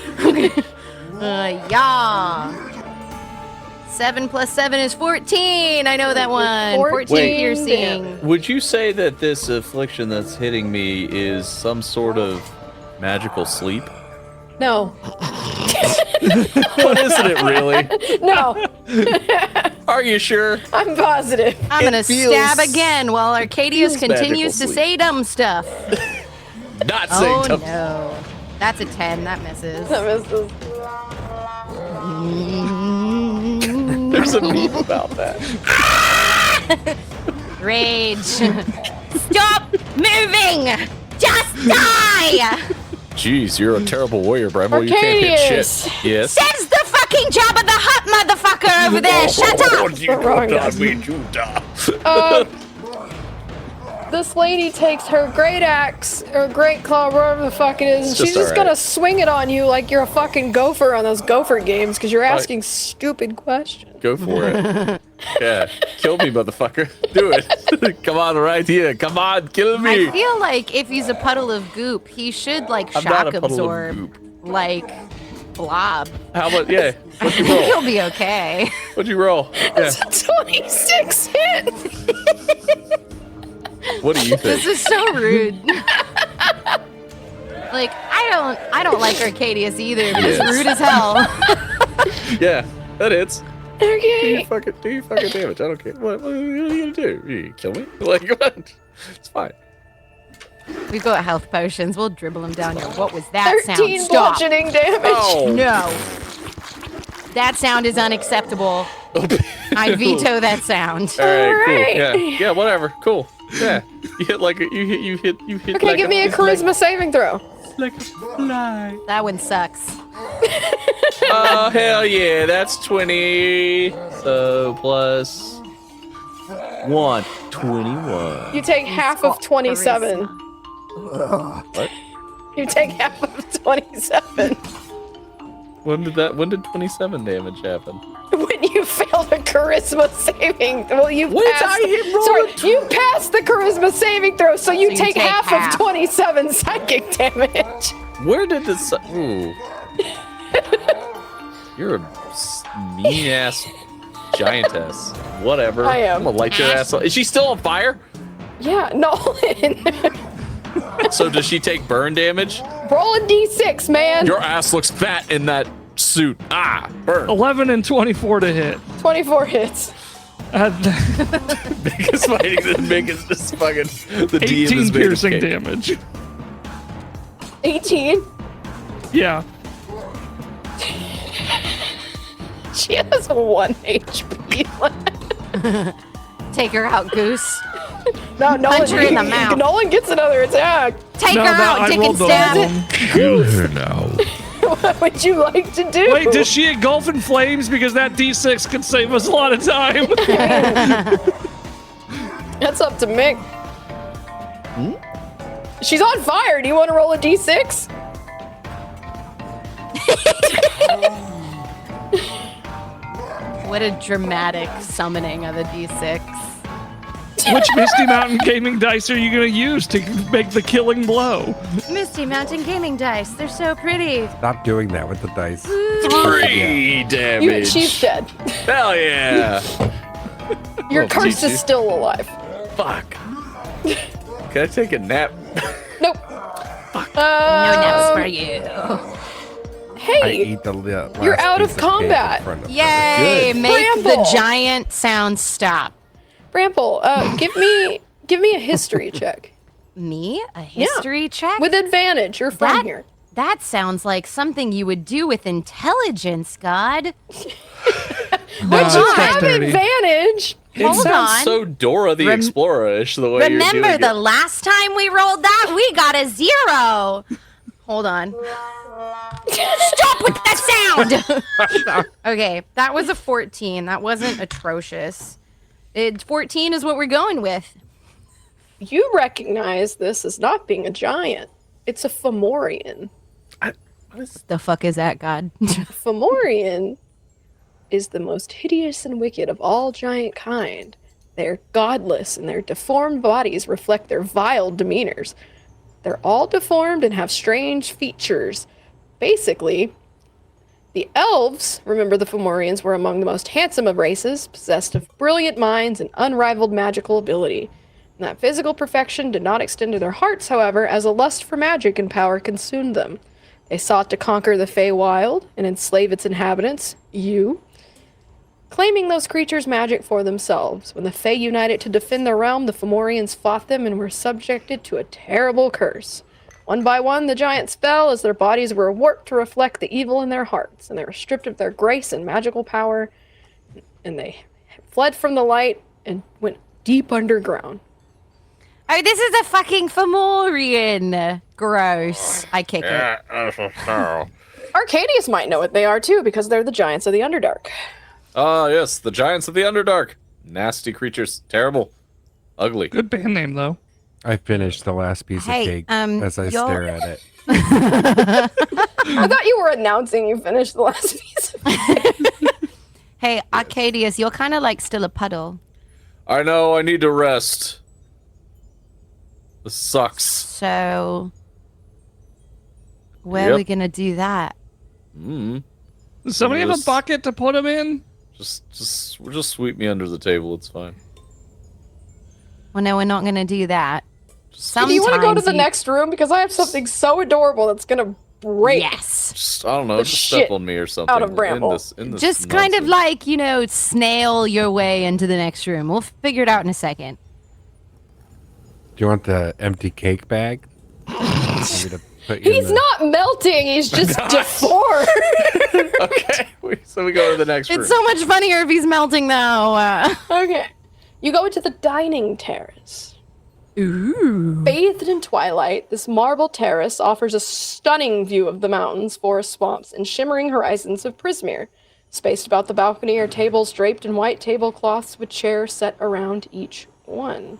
Yeah. 7 plus 7 is 14. I know that one. 14 Wait. piercing. Would you say that this affliction that's hitting me is some sort of magical sleep? No. But isn't it really? No. Are you sure? I'm positive. I'm going to feels- stab again while Arcadius feels continues to magical say dumb stuff. Not Oh saying something. no. That's a 10. That misses. That misses. There's a meme about that. Rage. Stop moving! Just die! Jeez, you're a terrible warrior, Bramble. You can't hit Arcadius. shit. Yes. Says the fucking Jabba the Hutt motherfucker over there! Shut up! The wrong guy. This lady takes her great axe or great claw, whatever the fuck it is, and she's just gonna swing it on you like you're a fucking gopher on those gopher games because you're asking stupid questions. Go for it. Yeah. Kill me, motherfucker. Do it. Come on, right here. Come on, kill me. I feel like if he's a puddle of goop, he should like I'm shock not a puddle of absorb, goop. like Blob. How about, yeah. What'd you He'll roll? be okay. What'd you roll? Yeah. It's a 26 hit. What do you This think? is so rude. Like I don't like Arcadius either, but it's Yes. rude as hell. Yeah, that hits. Do Okay. your fucking damage. I don't care. What are you gonna do? You kill me? Like what? It's fine. We've got health potions. We'll dribble him down here. What was that 13 sound? Stop. bludgeoning damage. Oh No. That sound is unacceptable. I veto that sound. All right, Alright. cool. Yeah, whatever. Cool. Yeah, you hit like you hit. Okay, like give me a charisma saving throw. like a fly. That one sucks. Oh hell yeah, that's 20. So plus 1, 21. You take half of 27. What? You take half of 27 When did 27 damage happen? when you failed a charisma saving. Well, you What did passed. I hit roll? Sorry, you passed the charisma saving throw, so you you take take half half. of 27 psychic damage. Where did this? Ooh. You're a mean ass giantess. Whatever. I am. I'm gonna light your ass up. Is she still on fire? Yeah, Nolan. So does she take burn damage? Roll a d6, man. Your ass looks fat in that suit. Ah, burn. 11 and 24 to hit. 24 hits. Biggest fighting the biggest is fucking the D in 18 this piercing big damage. 18. Yeah. She has 1 HP left. Take her out, Goose. No, Nolan, Punch her in the mouth. Nolan gets another attack. Take No, her that- out, I Dick rolled and the stab. wrong- Kill her now. What would you like to do? Wait, does she engulf in flames? Because that D6 could save us a lot of time. That's up to Mick. She's on fire. Do you want to roll a d6? What a dramatic summoning of a D6. Which Misty Mountain gaming dice are you going to use to make the killing blow? Misty Mountain gaming dice. They're so pretty. Stop doing that with the dice. 3 damage. She's dead. Hell yeah. Your Oh, curse GG. is still alive. Fuck. Can I take a nap? Nope. No naps for you. I Hey, eat the last you're out piece of cake in combat. front of her. Yay! Good. Make the Bramble. giant sound stop. Bramble, give me a history check Me? A history check? with advantage. You're from That- here. That sounds like something you would do with intelligence, God. No, You it's have dexterity. advantage. It Hold sounds on. so Dora the Explorer-ish the way you're Remember doing the it. last time we rolled that? We got a 0. Hold on. Stop with that sound! Okay, that was a 14. That wasn't atrocious. 14 is what we're going with. You recognize this as not being a giant. It's a Fomorian. The fuck is that, God? Fomorian is the most hideous and wicked of all giant kind. They're godless, and their deformed bodies reflect their vile demeanors. They're all deformed and have strange features. Basically, the elves, remember the Fomorians were among the most handsome of races, possessed of brilliant minds and unrivaled magical ability. And that physical perfection did not extend to their hearts, however, as a lust for magic and power consumed them. They sought to conquer the Feywild and enslave its inhabitants, you, claiming those creatures' magic for themselves. When the Fey united to defend their realm, the Fomorians fought them and were subjected to a terrible curse. One by one, the giants fell as their bodies were warped to reflect the evil in their hearts, and they were stripped of their grace and magical power, and they fled from the light and went deep underground. Oh, this is a fucking Fomorian. Gross. I kick it. Arcadius might know what they are too, because they're the giants of the Underdark. Ah, yes, the Giants of the Underdark. Nasty creatures. Terrible. Ugly. Good band name, though. I finished the last piece Hey, of cake as I you'll- stare at it. I thought you were announcing you finished the last piece. Hey, Arcadius, you're kind of like still a puddle. I know, I need to rest. This sucks. So, where are Yep. we gonna do that? Does somebody have a Yes. bucket to put them in? Just sweep me under the table. It's fine. Well, no, we're not gonna do that. Do you want to go to Sometimes the you- next room? Because I have something so adorable that's going to break. Yes. Just, I don't know, The just shit step on me or something. out of Bramble. In this Just kind of nonsense. like, snail your way into the next room. We'll figure it out in a second. Do you want the empty cake bag? Want me to put you in He's the- not melting. He's just deformed. Okay, so we go to the next room. It's so much funnier if he's melting, though. Okay. You go into the dining terrace. Ooh. Bathed in twilight, this marble terrace offers a stunning view of the mountains, forest swamps, and shimmering horizons of Prismere. Spaced about the balcony are tables draped in white tablecloths with chairs set around each one.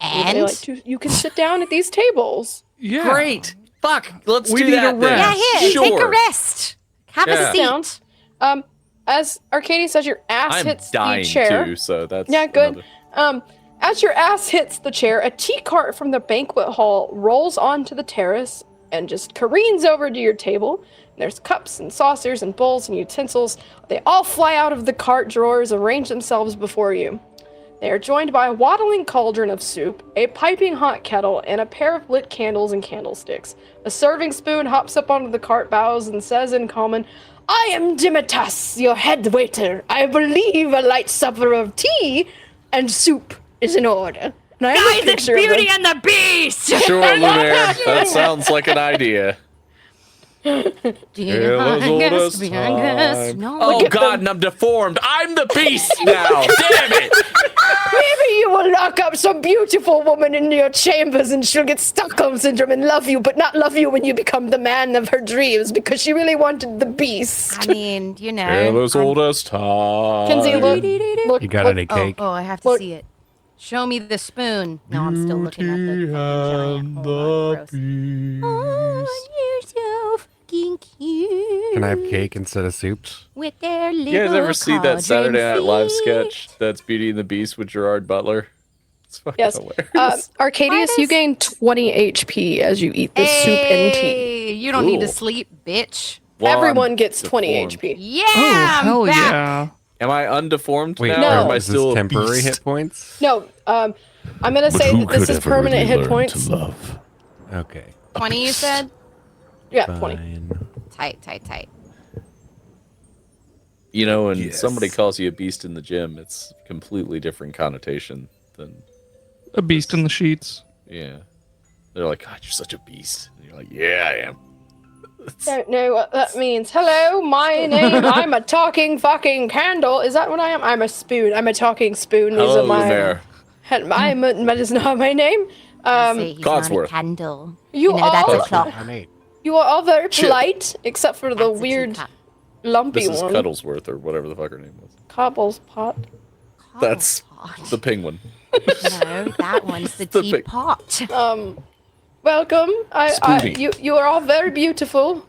And? You can sit down at these tables. Yeah. Great. Fuck. Let's We do need that a then. Yeah, rest. here, Sure. take a rest. Have Yeah. a seat. Down. As Arcadia says, your ass I'm hits dying the chair. too, so that's Yeah, good. another- As your ass hits the chair, a tea cart from the banquet hall rolls onto the terrace and just careens over to your table. There's cups and saucers and bowls and utensils. They all fly out of the cart drawers, arrange themselves before you. They are joined by a waddling cauldron of soup, a piping hot kettle, and a pair of lit candles and candlesticks. A serving spoon hops up onto the cart bows and says in common, "I am Dimitas, your head waiter. I believe a light supper of tea and soup is in order." And I have a Guys, it's picture of Beauty them. and the Beast! Sure, Lunaire. That sounds like an idea. No. Oh at God, them. and I'm deformed. I'm the beast now. Damn it! Maybe you will lock up some beautiful woman in your chambers and she'll get Stockholm Syndrome and love you, but not love you when you become the man of her dreams because she really wanted the beast. I mean, Careless old as time. Kenzie, look. You got look. any cake? Oh, I have to Look. see it. Show me the spoon. No, I'm still looking at the fucking giant. Hold on, gross. On yourself. fucking cute. Can I have cake instead of soups? With their little You guys ever see that cauldron Saturday Night Live feet? sketch that's Beauty and the Beast with Gerard Butler? It's fucking Yes. hilarious. Arcadius, you gain 20 HP as you eat this soup and tea. Hey, you don't need to Cool. sleep, bitch. Well, Everyone I'm gets 20 deformed. HP. Yeah, Oh, I'm hell back. yeah. Am I undeformed Wait, now? No. Or am I is this still a temporary beast? hit points? No, I'm gonna say that this is permanent hit points. Okay. 20, you said? Yeah, 20. Fine. Tight. You know, when Yes. somebody calls you a beast in the gym, it's a completely different connotation than, A beast in the sheets. yeah. They're like, God, you're such a beast. And you're like, yeah, I am. Don't know what that means. Hello, my name. I'm a talking fucking candle. Is that what I am? I'm a spoon. I'm a talking spoon. These Hello are my. there. That is not my name. Say he's not a Codsworth. candle. You know, that's a all- clock. I'm 8. You are all very Chip. polite, except for the That's a weird teacup. lumpy This is one. Cuddlesworth or whatever the fuck her name was. Cobble's pot. That's Cobblepot. the penguin. No, that one's the The big- teapot. Welcome. Spoony. You are all very beautiful.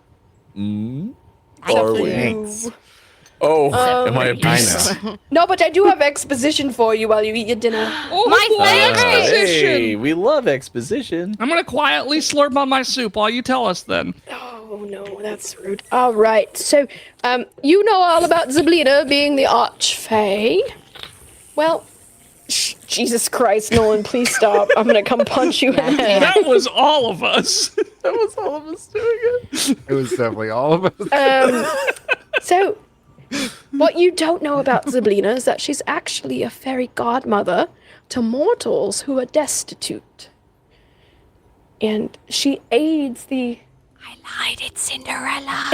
Mm? Thank Are you. we? Thanks. Oh, am I a I beast? know. No, but I do have exposition for you while you eat your dinner. My favorite! Hey, we love exposition. I'm gonna quietly slurp on my soup while you tell us then. Oh no, that's rude. All right, so you know all about Zablina being the Archfey. Well, Jesus Christ, Nolan, please stop. I'm gonna come punch you in the head. That was all of us. That was all of us doing it. It was definitely all of us. So, what you don't know about Zablina is that she's actually a fairy godmother to mortals who are destitute. And she aids the... I lied, it's Cinderella.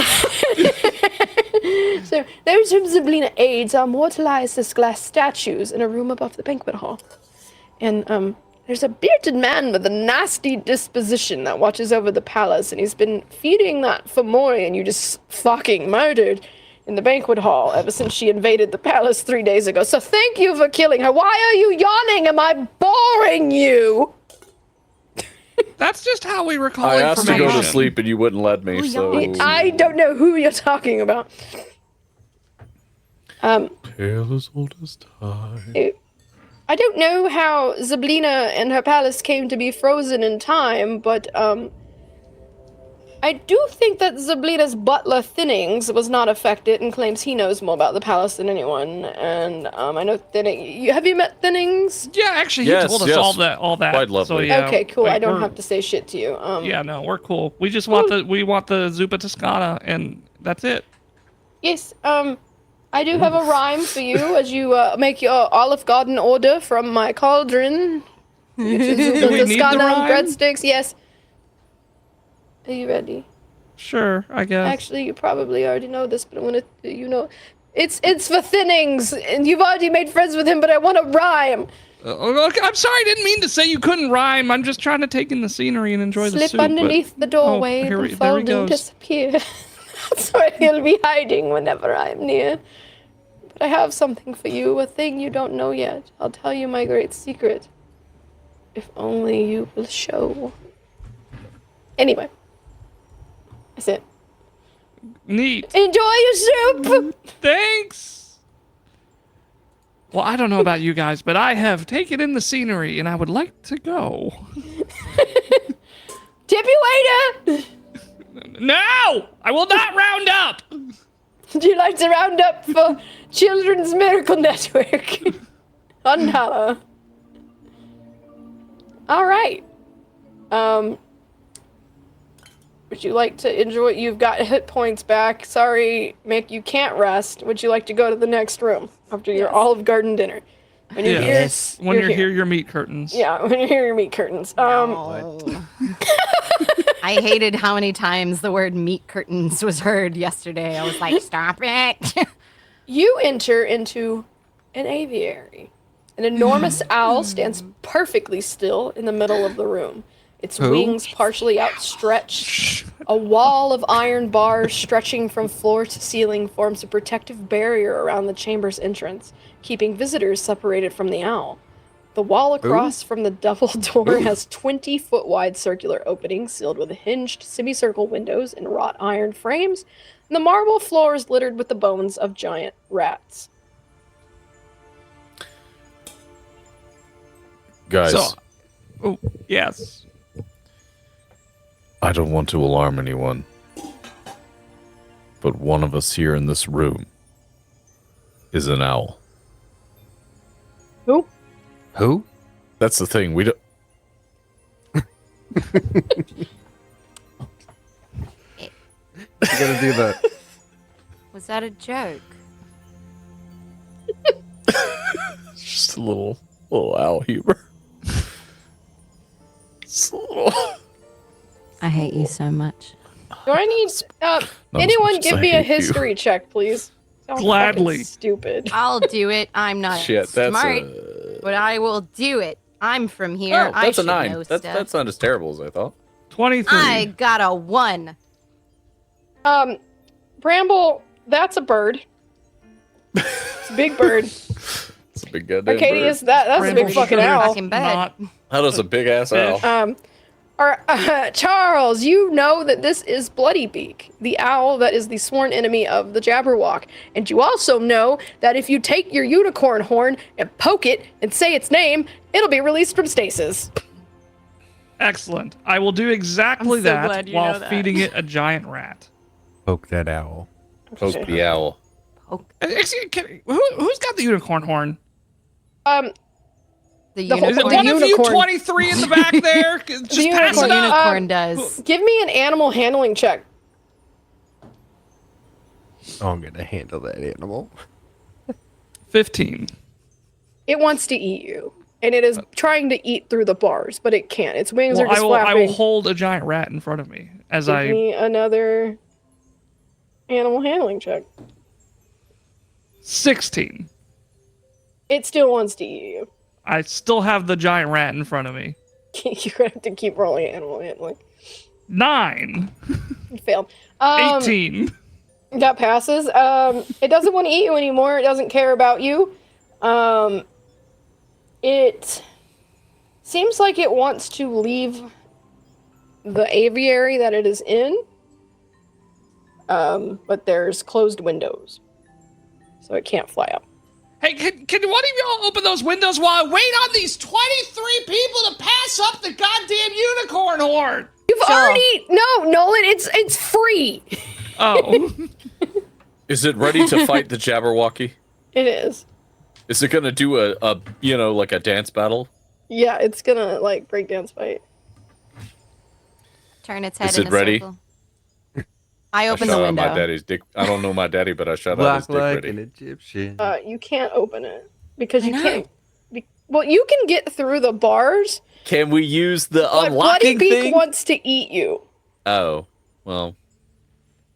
So, those whom Zablina aids are mortalized as glass statues in a room above the banquet hall. And, there's a bearded man with a nasty disposition that watches over the palace, and he's been feeding that Fomorian you just fucking murdered in the banquet hall ever since she invaded the palace 3 days ago. So thank you for killing her. Why are you yawning? Am I boring you? That's just how we recall I asked to go to information. sleep and you wouldn't let me, Ooh, so. yawn. I don't know who you're talking about. Tale as old as time. I don't know how Zablina and her palace came to be frozen in time, but I do think that Zablina's butler Thinnings was not affected and claims he knows more about the palace than anyone. And I know Thinning. Have you met Thinnings? Yeah, actually, Yes, he told us yes. all that. Quite So, lovely. yeah, Okay, cool. I don't we're- have to say shit to you. Yeah, no, we're cool. We just want the Zuppa Toscana, and that's it. Yes, I do have a rhyme for you as you make your Olive Garden order from my cauldron. Which is Do we need the Toscana rhyme? breadsticks, yes. Are you ready? Sure, I guess. Actually, you probably already know this, but I want to, it's for Thinnings, and you've already made friends with him, but I want to rhyme. Okay, I'm sorry, I didn't mean to say you couldn't rhyme. I'm just trying to take in the scenery and enjoy the Slip soup. but- underneath the doorway here and he fold and goes. disappear. That's where he'll be hiding whenever I'm near. But I have something for you, a thing you don't know yet. I'll tell you my great secret. If only you will show. Anyway. That's it. Neat. Enjoy your soup! Thanks. Well, I don't know about you guys, but I have taken in the scenery, and I would like to go. Tip you waiter! No! I will not round up! Would you like to round up for Children's Miracle Network? On Holla. Alright. Would you like to enjoy? You've got hit points back. Sorry, Mick, you can't rest. Would you like to go to the next room after your Olive Garden dinner? When you're Yes. here, When you're here, your meat curtains. Yeah, when you're here, your meat curtains. Oh. I hated how many times the word meat curtains was heard yesterday. I was like, stop it. You enter into an aviary. An enormous owl stands perfectly still in the middle of the room. Its wings partially outstretched. A wall of iron bars stretching from floor to ceiling forms a protective barrier around the chamber's entrance, keeping visitors separated from the owl. The wall across from the double door has 20-foot wide circular openings sealed with hinged semicircle windows and wrought iron frames, and the marble floor is littered with the bones of giant rats. Guys, So, oh, yes. I don't want to alarm anyone, but one of us here in this room is an owl. Who? Who? That's the thing. We don't. You gotta do that. Was that a joke? Just a little owl humor. Just a little. I hate you so much. Do I need as anyone much as give I me a hate you. history check, please? Sounds Gladly. fucking stupid. I'll do it. I'm not Shit, that's smart, a. but I will do it. I'm from here. Oh, I that's a should 9. know That's stuff. not as terrible as I thought. 23. I got a 1. Bramble, that's a bird. It's a big bird. It's a big goddamn bird. Arcadius, that's a Bramble big fucking sugar owl. Fucking bed. Not How does a big ass Fish. owl? Charles, you know that this is Bloodybeak, the owl that is the sworn enemy of the Jabberwock. And you also know that if you take your unicorn horn and poke it and say its name, it'll be released from stasis. excellent. I will do exactly I'm so that glad you while know that. feeding it a giant rat. Poke that owl. Poke the owl. Excuse, who's got the unicorn horn? The The whole- Is it The one of you unicorn. 23 in the back there? Just pass unicorn. it up. unicorn does. Give me an animal handling check. Oh, I'm gonna handle that animal. 15. It wants to eat you. And it is trying to eat through the bars, but it can't. Its wings are Well, just I flapping. will hold a giant rat in front of me as Give I. me another animal handling check. 16. It still wants to eat you. I still have the giant rat in front of me. You're gonna have to keep rolling animal handling. 9. You failed. 18. That passes. It doesn't want to eat you anymore. It doesn't care about you. It seems like it wants to leave the aviary that it is in. But there's closed windows. So it can't fly up. Hey, can one of y'all open those windows while I wait on these 23 people to pass up the goddamn unicorn horn? You've already no, Nolan. It's free. Oh. Is it ready to fight the Jabberwocky? It is. Is it gonna do a like a dance battle? Yeah, it's gonna like breakdance fight. Turn its head Is in it a ready? circle. I open I the shot out window. my daddy's dick. I don't know my daddy, but I shot out Black his dick like ready. an Egyptian. You can't open it because Why you not? can't. Well, you can get through the bars, Can we use the but unlocking Bloodybeak thing? wants to eat you. Oh, well.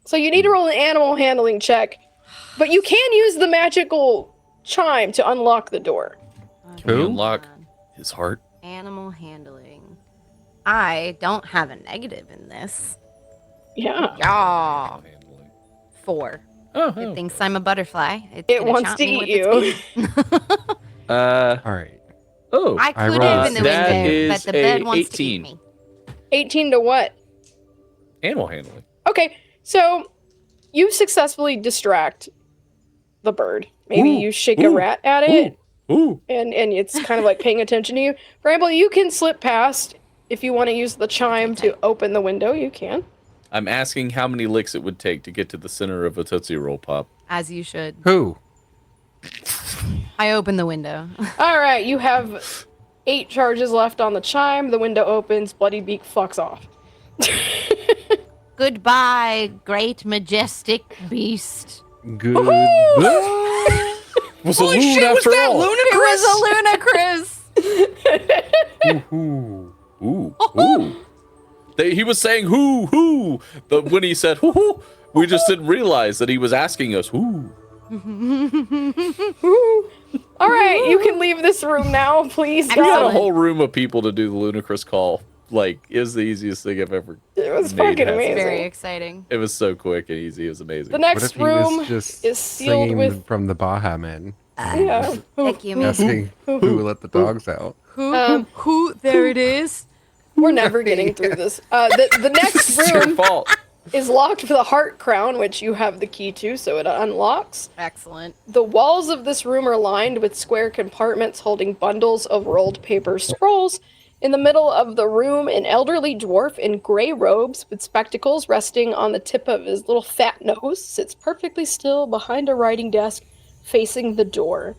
So you need to roll an animal handling check, but you can use the magical chime to unlock the door. Can we Who? unlock his heart? Animal handling. I don't have a negative in this. Yeah. Yeah. Handling. 4. Oh, It thinks I'm a butterfly. It's It gonna wants chomp to me eat with its beak. All right. oh. I I could rolled open the that window, is but the bed a wants to 18. eat me. 18 to what? Animal handling. Okay, so you successfully distract the bird. Maybe Ooh, you shake a ooh, rat at it, Ooh. and it's kind of like paying attention to you. Bramble, you can slip past if you want to use the chime to open the window. You can. I'm asking how many licks it would take to get to the center of a Tootsie Roll Pop. As you should. Who? I open the window. All right, you have 8 charges left on the chime. The window opens. Bloodybeak fucks off. Goodbye, great majestic beast. Good. Was Holy a loon shit, was after that all. It was a ludicrous. Ooh. Ooh. Ooh. He was saying who. When he said who, we just didn't realize that he was asking us who. All right, you can leave this room now, please. We had a Excellent. whole room of people to do the ludicrous call. Like, it was the easiest thing I've ever It was made fucking happen. amazing. Very exciting. It was so quick and easy. It was amazing. The What next if he room was just is sealed singing with from the Baja Men? Yeah. Thank you, miss. Asking who let the dogs out. Who? There it is. We're never getting through this. The next It's your room fault. is locked with a heart crown, which you have the key to, so it unlocks. Excellent. The walls of this room are lined with square compartments holding bundles of rolled paper scrolls. In the middle of the room, an elderly dwarf in gray robes with spectacles resting on the tip of his little fat nose sits perfectly still behind a writing desk facing the door.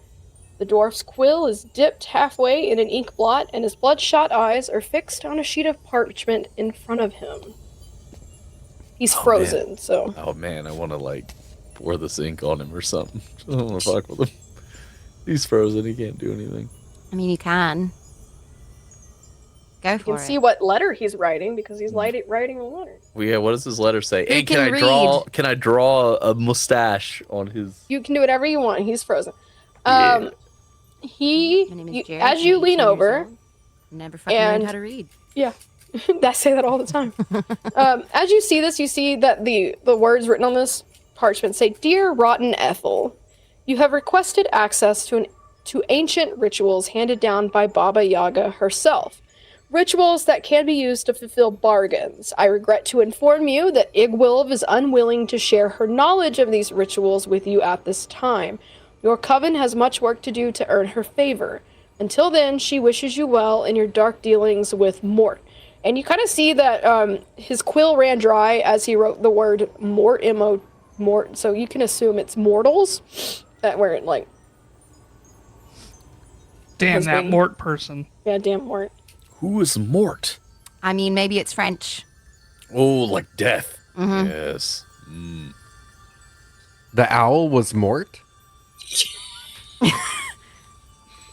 The dwarf's quill is dipped halfway in an ink blot, and his bloodshot eyes are fixed on a sheet of parchment in front of him. He's frozen, so... Oh man, I want to like pour this ink on him or something. I don't want to fuck with him. He's frozen. He can't do anything. I mean, you can. Go You for can it. see what letter he's writing because he's writing a letter. Well, yeah. What does his letter say? He Hey, can read. Can I draw a mustache on his? You can do whatever you want. He's frozen. Yeah. Um, My name is Jared, as you I'm lean 18 years over, old. Never fucking learned and- how to read. yeah, I say that all the time. As you see this, you see that the words written on this parchment say, "Dear Rotten Ethel, you have requested access to ancient rituals handed down by Baba Yaga herself. Rituals that can be used to fulfill bargains. I regret to inform you that Igwilv is unwilling to share her knowledge of these rituals with you at this time. Your coven has much work to do to earn her favor. Until then, she wishes you well in your dark dealings with Mort." And you kind of see that his quill ran dry as he wrote the word Mort, Mort, so you can assume it's mortals that weren't like, Damn that Husband. Mort person. yeah, damn Mort. Who is Mort? I mean, maybe it's French. Oh, like death. Mhm. Yes. The owl was Mort?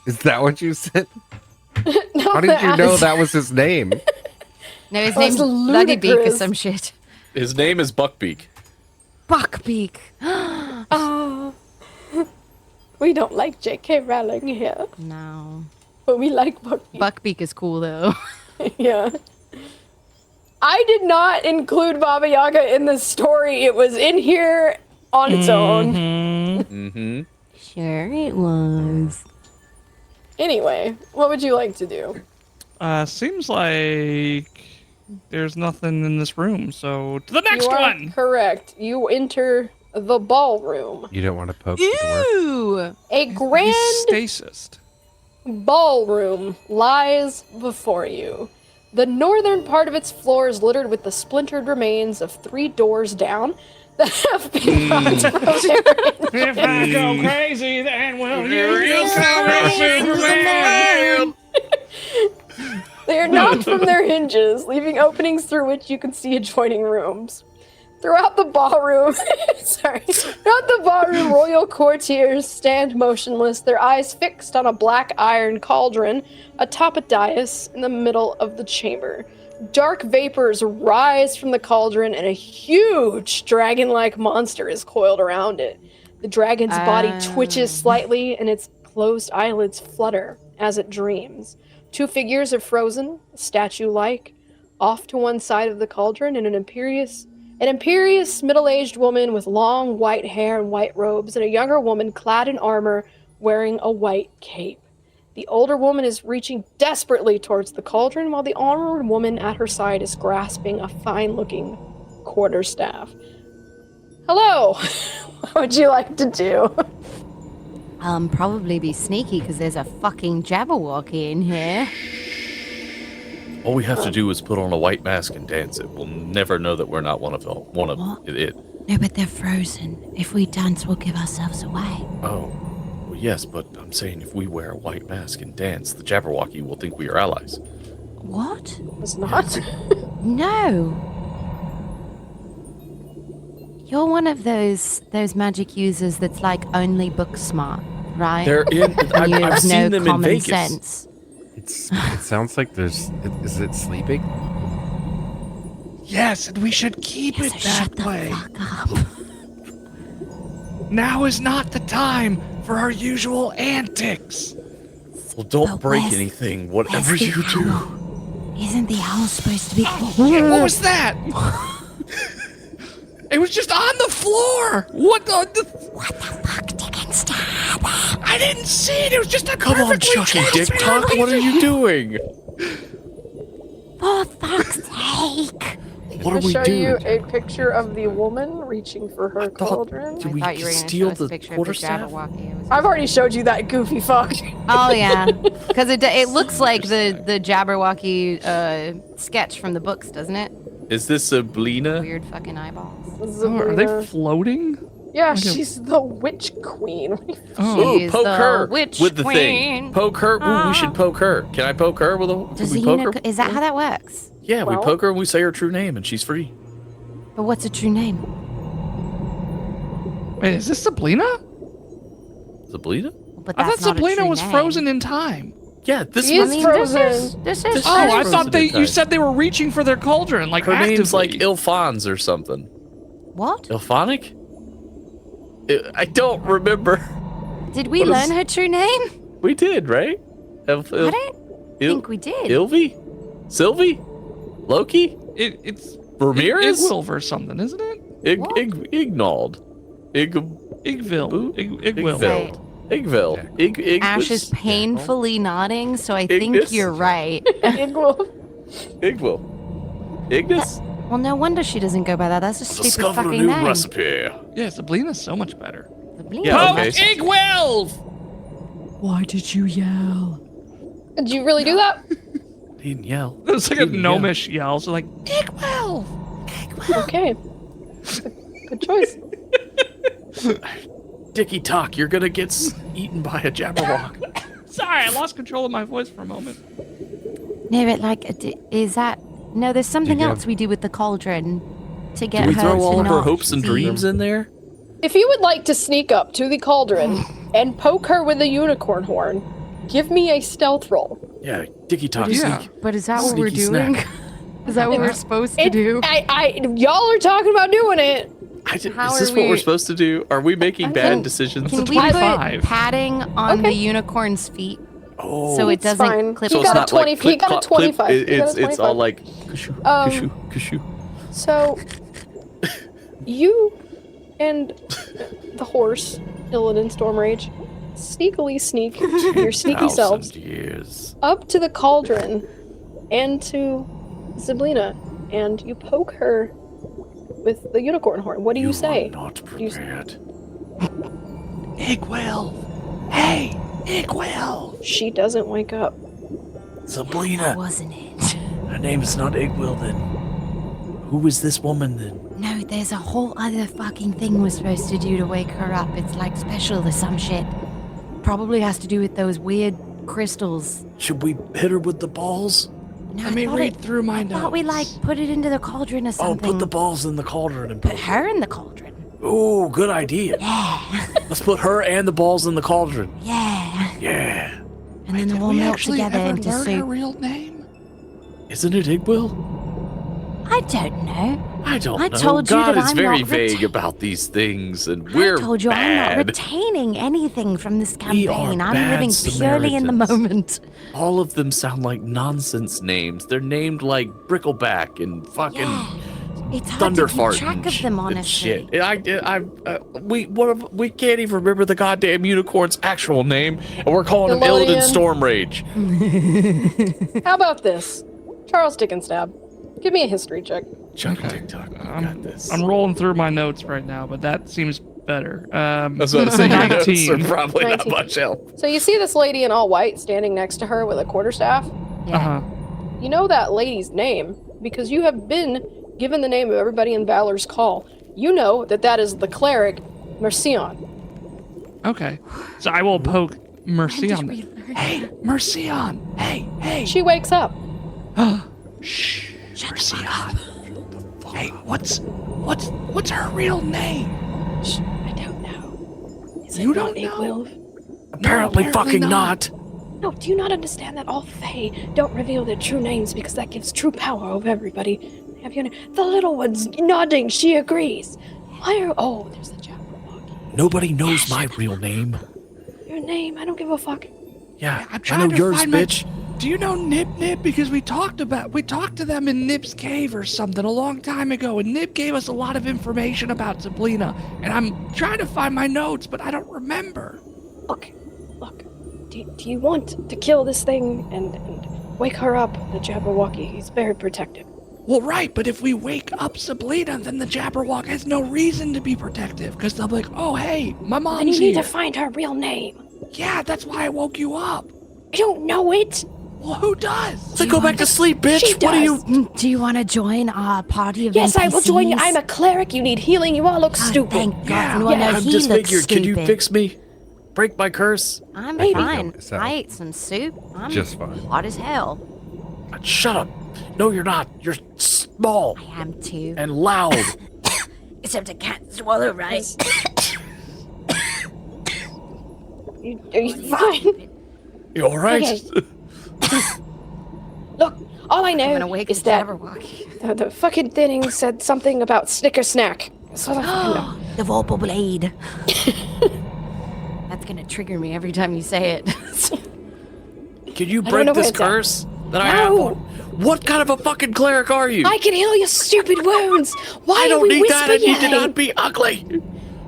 Is that what you said? No, How did you know that was his name? No, his That's name's Bloody Beak or ludicrous. some shit. His name is Buckbeak. Buckbeak. Oh, we don't like J.K. Rowling here, No. but we like Bucky. Buckbeak is cool, though. Yeah. I did not include Baba Yaga in this story. It was in here on its own. Mm-hmm. Sure it was. Anyway, what would you like to do? Seems like there's nothing in this room, so to the next You are one! correct. You enter the ballroom. You don't want to poke the dwarf? Ew! A He's grand stasis. ballroom lies before you. The northern part of its floor is littered with the splintered remains of 3 doors down that have been brought from their If I go crazy, then will you call me Superman? They are knocked from their hinges, leaving openings through which you can see adjoining rooms. Throughout the ballroom, royal courtiers stand motionless, their eyes fixed on a black iron cauldron atop a dais in the middle of the chamber. Dark vapors rise from the cauldron, and a huge dragon-like monster is coiled around it. The dragon's body twitches slightly, and its closed eyelids flutter as it dreams. 2 figures are frozen, statue-like, off to one side of the cauldron, and an imperious middle-aged woman with long white hair and white robes, and a younger woman clad in armor wearing a white cape. The older woman is reaching desperately towards the cauldron, while the armored woman at her side is grasping a fine-looking quarterstaff. Hello! What would you like to do? Probably be sneaky because there's a fucking Jabberwocky in here. All we have to do is put on a white mask and dance it. We'll never know that we're not one of it. No, but they're frozen. If we dance, we'll give ourselves away. Oh, well, yes, but I'm saying if we wear a white mask and dance, the Jabberwocky will think we are allies. What? It's not. No. You're one of those magic users that's like only book smart, right? They're in. And you I've have seen no them in common Vegas. sense. It sounds like there's... Is it sleeping? Yes, and we should keep it So that shut the way. fuck up. Now is not the time for our usual antics. Well, don't But break where's- anything, whatever where's the you do. owl? Isn't the owl supposed to be? Yeah, what was that? It was just on the floor. What the? What the fuck, Dickinson? I didn't see it. It was just a Come on, perfectly Chucky Dick Talk. transparent What are you doing? For fuck's sake. What are I'll we show doing? you a picture of the woman reaching for her cauldron. Did I we thought you were going to steal show us the a picture of the quarterstaff? Jabberwocky. I've already showed you that goofy fuck. Oh yeah, because it looks like the Jabberwocky sketch from the books, doesn't it? Is this Sabrina? Weird fucking eyeballs. Oh, are they Sabrina. floating? Yeah, Okay. she's the witch queen. Oh. Ooh, She's poke the her witch with the queen. thing. Poke her. Ooh, we should poke her. Can I poke her with a? Does Can we the poke her? is that how that works? Yeah, we Well- poke her and we say her true name, and she's free. But what's a true name? Wait, is this Sabrina? Sabrina? But I thought that's not a Sabrina true was name. frozen in time. Yeah, this He was. is frozen. This is This Oh, I frozen thought in you time. said they were reaching for their cauldron, like Her name's like actively. Ilfons or something. What? Ilphonic? I don't remember. Did we What learn is- her true name? We did, right? I don't think we did. Ilvi? Sylvie? Loki? It's Ramirez? Igwilv or something, isn't it? What? Ignald. Igville. Who? Igwilv. Right. Igville. Ash is painfully nodding, so I Ignis? think you're right. Igwil. Ignis? Well, no wonder she doesn't go by that. That's a stupid fucking name. recipe. Yeah, Sabrina's so much better. Yeah, Poke okay. Igwilv! Why did you yell? Did you really do that? He didn't yell. It was like a Didn't gnomish yell, so like, Igwilv! Okay. Good choice. Dicky Talk, you're gonna get eaten by a Jabberwock. Sorry, I lost control of my voice for a moment. No, but like, is that... No, there's something Did you else we do with the cauldron to get Do we her throw to all of her not hopes and see- dreams in there? If you would like to sneak up to the cauldron and poke her with a unicorn horn, give me a stealth roll. Yeah, Dicky Talk. Yeah. sneak. But is that what we're Sneaky doing? snack. Is that what we're supposed to do? Y'all are talking about doing it. How Is this are what we're we- supposed to do? Are we making bad Can- decisions? Can It's a we put 25. padding on the Okay. unicorn's feet Oh, so it It's doesn't fine. clip? He so got it's a not 20 like clip, he got a clop, clip. 25. He got a It's all 25. like kushu, Um, kushu, kushu. So, you and the horse, Illidan Stormrage, sneakily sneak your sneaky selves 1,000 years. up to the cauldron and to Sabrina, and you poke her with the unicorn horn. What do you say? Are not You- prepared. Igwilv! Hey, Igwilv! She doesn't wake up. Sabrina, Wasn't it? her name is not Igwil then. Who is this woman then? No, there's a whole other fucking thing we're supposed to do to wake her up. It's like special or some shit. Probably has to do with those weird crystals. Should we hit her with the balls? No, Let I me thought read through my I notes. thought we like put it into the cauldron or Oh, something. put the balls in the cauldron and Put her in the cauldron. Ooh, good idea. Yeah, Let's put her and the balls in the cauldron. yeah. Yeah. And then Did we'll we melt actually together ever into learn her soup. real name? Isn't it Igwil? I don't know. I don't I know. told you God that is I'm very not vague reta- about these things, and we're I told you bad. I'm not retaining anything from this We are campaign. I'm bad living purely in the Samaritans. moment. All of them sound like nonsense names. They're named like Brickleback and fucking Yeah. It's hard to keep Thunderfart track of them, and honestly. shit. We can't even remember the goddamn unicorn's actual name, and we're calling him Illidan Illidan. Stormrage. How about this? Charles Dickenstab. Give me a history check. Chuck Okay. TikTok, I got this. I'm rolling through my notes right now, but that seems better. That's what I'm saying. Your notes are 19. probably not 19. much help. So you see this lady in all white standing next to her with a quarterstaff? Yeah. Uh-huh. You know that lady's name because you have been given the name of everybody in Valor's Call. You know that that is the cleric, Mercion. Okay. So I will poke Mercy did on we them. learn Hey, Mercion! Hey, hey! She wakes up. Shh, Mercion. Hey, what's her real name? Shh, I don't know. Is You it not don't know? Igwilv? Apparently fucking not. No, do you not understand that all Fae don't reveal their true names because that gives true power over everybody? Have you? The little one's nodding. She agrees. Why are? Oh, there's the Jabberwocky. Nobody knows my real name. Your name? I don't give a fuck. Yeah, I'm I trying know to yours, find my- bitch. Do you know Nip Nip? Because we talked to them in Nip's cave or something a long time ago, and Nip gave us a lot of information about Sabrina, and I'm trying to find my notes, but I don't remember. Look, do you want to kill this thing and wake her up? The Jabberwocky, he's very protective. Well, right, but if we wake up Sabrina, then the Jabberwock has no reason to be protective, because they'll be like, oh, hey, my mom's Then you need here. to find her real name. Yeah, that's why I woke you up. I don't know it. Well, who does? So go back to sleep, bitch. She What are you? Do you want to join our party of Yes, I will join you. NPCs? I'm a cleric. You need healing. You all look God, stupid. Thank God. Yeah. No, no, I'm he just looks figured. Can you stupid. fix me? Break my curse? I'm Maybe. fine. So- I ate some soup. I'm Just fine. hot as hell. Shut up. No, you're not. You're small I am too. and loud. Except I can't swallow right. Are you fine? You all right? Okay. Look, all I I'm gonna know wake is the that Jabberwocky. the fucking thing said something about Snicker Snack. That's all I fucking know. The Vorpal Blade. That's gonna trigger me every time you say it. Can you don't break know this where it's at. curse that I have? No. What kind of a fucking cleric are you? I can heal your stupid wounds. Why I do don't we need whisper that. I need to yay? not be ugly.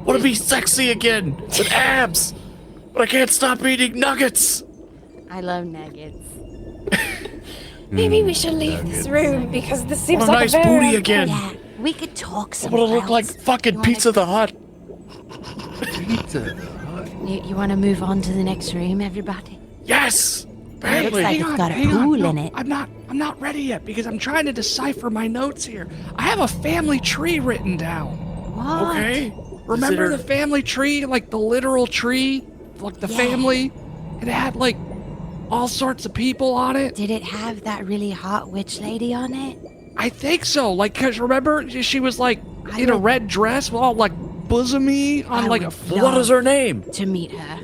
Want to be sexy again with abs, but I can't stop eating nuggets. I love nuggets. Maybe we should leave this room because this seems Want a like nice a very booty again. Yeah, we could talk I somewhere want to look like else. fucking You wanna- Pizza the Hut. You want to move on to the next room, everybody? Yes. Looks Badly. like it's got a pool in it. I'm not ready yet because I'm trying to decipher my notes here. I have a family tree written down. What? Okay. Remember Consider- the family tree, like the literal tree, like the Yeah. family? It had like all sorts of people on it. Did it have that really hot witch lady on it? I think so. Like, cause remember she was like I in a would- red dress, all like bosomy on I like a. would What is her name? To meet her.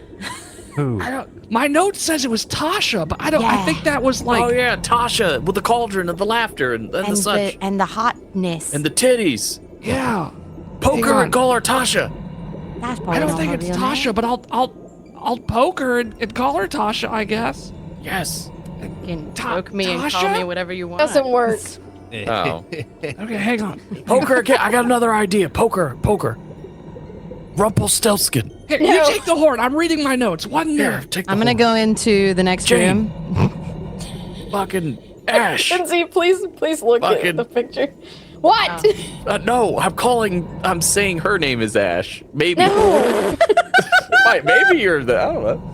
Who? I don't. My note says it was Tasha, but I don't. I Yeah. think that was like. Oh yeah, Tasha with the cauldron and the laughter and the And such and the hotness. and the titties. Yeah. Poke Hang her on. and call her Tasha. That's probably I don't not think her it's real Tasha, name. but I'll poke her and call her Tasha, I guess. Yes. You can Ta- poke me and call Tasha? me whatever you want. Doesn't work. Oh. Okay, hang on. Poke her again. I got another idea. Poke her. Poke her. Rumpelstiltskin. Here, No. you take the horn. I'm reading my notes. One Here, there. take the I'm gonna horn. go into the next Jane. room. Fucking Ash. Lindsay, please look Fucking- at the picture. What? No, I'm saying her name is Ash. Maybe. No. Maybe you're the. I don't know.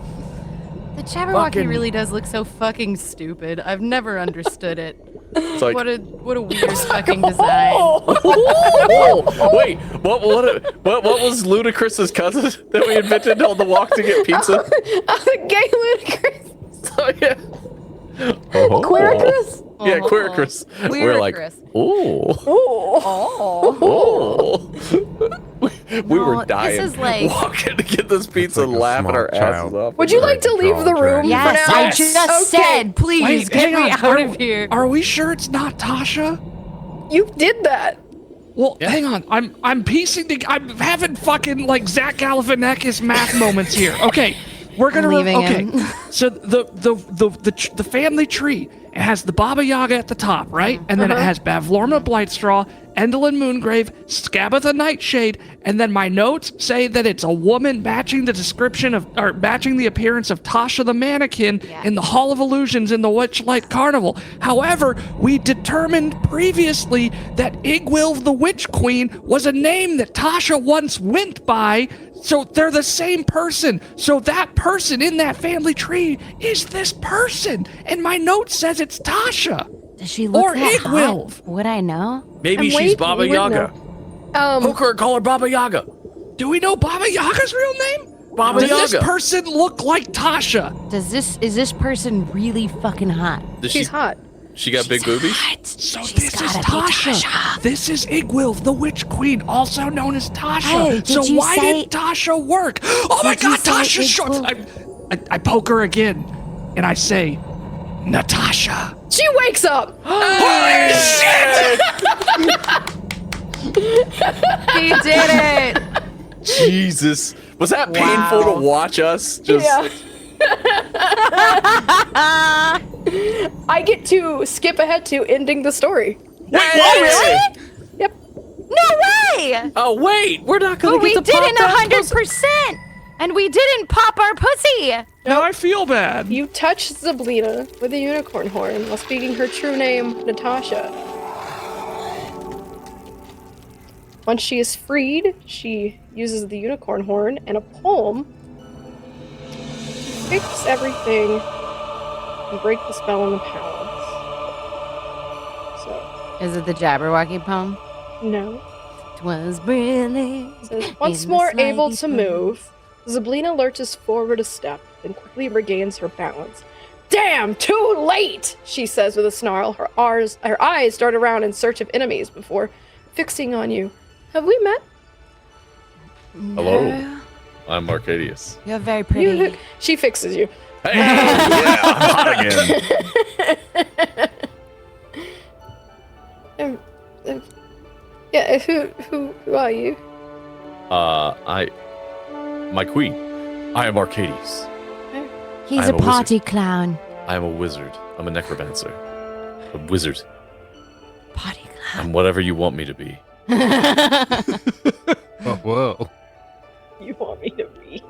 The Jabberwocky Fucking- really does look so fucking stupid. I've never understood it. It's like. What a weird fucking design. Oh, wait. What was Ludacris's cousin that we invented on the walk to get pizza? Gay ludicrous. Oh yeah. Oh. Queericus? Yeah, Queericris. We're like, Queericris. ooh. Oh. Oh. We were No, dying. this is like- walking to get this pizza, like a laughing small our asses child. off. Would you like to leave the room Yes, for now? I just said, please Wait, get hang me on. out of here. Are we sure it's not Tasha? You did that. Well, hang on. I'm piecing I'm having fucking like Zach Galifianakis math moments here. Okay, we're gonna Leaving okay. him. So the family tree, it has the Baba Yaga at the top, right? And then it has Bavlorna Blightstraw, Endelyn Moongrave, Scabatha Nightshade, and then my notes say that it's a woman matching the description of, or matching the appearance of Tasha the mannequin in the Hall of Illusions in the Witchlight Carnival. However, we determined previously that Igwilv the Witch Queen was a name that Tasha once went by, so they're the same person. So that person in that family tree is this person, and my note says it's Tasha. Does she look Or that Igwilv. hot? Would I know? Maybe I'm she's waiting, Baba you would Yaga. Poke her and call her Baba Yaga. Do we know Baba Yaga's real name? Baba Does this Yaga. person look like Tasha? Is this person really fucking hot? She's hot. She got big boobies? So She's this is gotta be Tasha. This is Igwilv, the Witch Queen, also known as Tasha. Hey, did so you why say- did Tasha work? Oh my Did you God, say Tasha's short. Igwilv? I poke her again, and I say, Natasha. She wakes up. Holy shit! He did it! Jesus. Was that painful to watch us? Just Yeah. I get to skip ahead to ending the story. Hey! Yep. No way! Oh wait, we're not gonna But we get did the it 100%! And we didn't pop our pussy! Now I feel bad. You touch Zablina with a unicorn horn while speaking her true name, Natasha. Once she is freed, she uses the unicorn horn and a poem to fix everything and break the spell in the palace. So, Is it the Jabberwocky poem? no. 'Twas brilliant. It says, once in the more able slimy to foam. move, Zablina lurches forward a step and quickly regains her balance. Damn, too late, she says with a snarl. Her eyes dart around in search of enemies before fixing on you. Have we met? Hello. No. I'm Arcadius. You're very pretty. She fixes you. Hey, yeah, I'm hot again. Yeah, who are you? My queen. I am Arcadius. He's I'm a a party clown. I am a wizard. I'm a necromancer. A wizard. Party clown. I'm whatever you want me to be. Oh, whoa. You want me to be?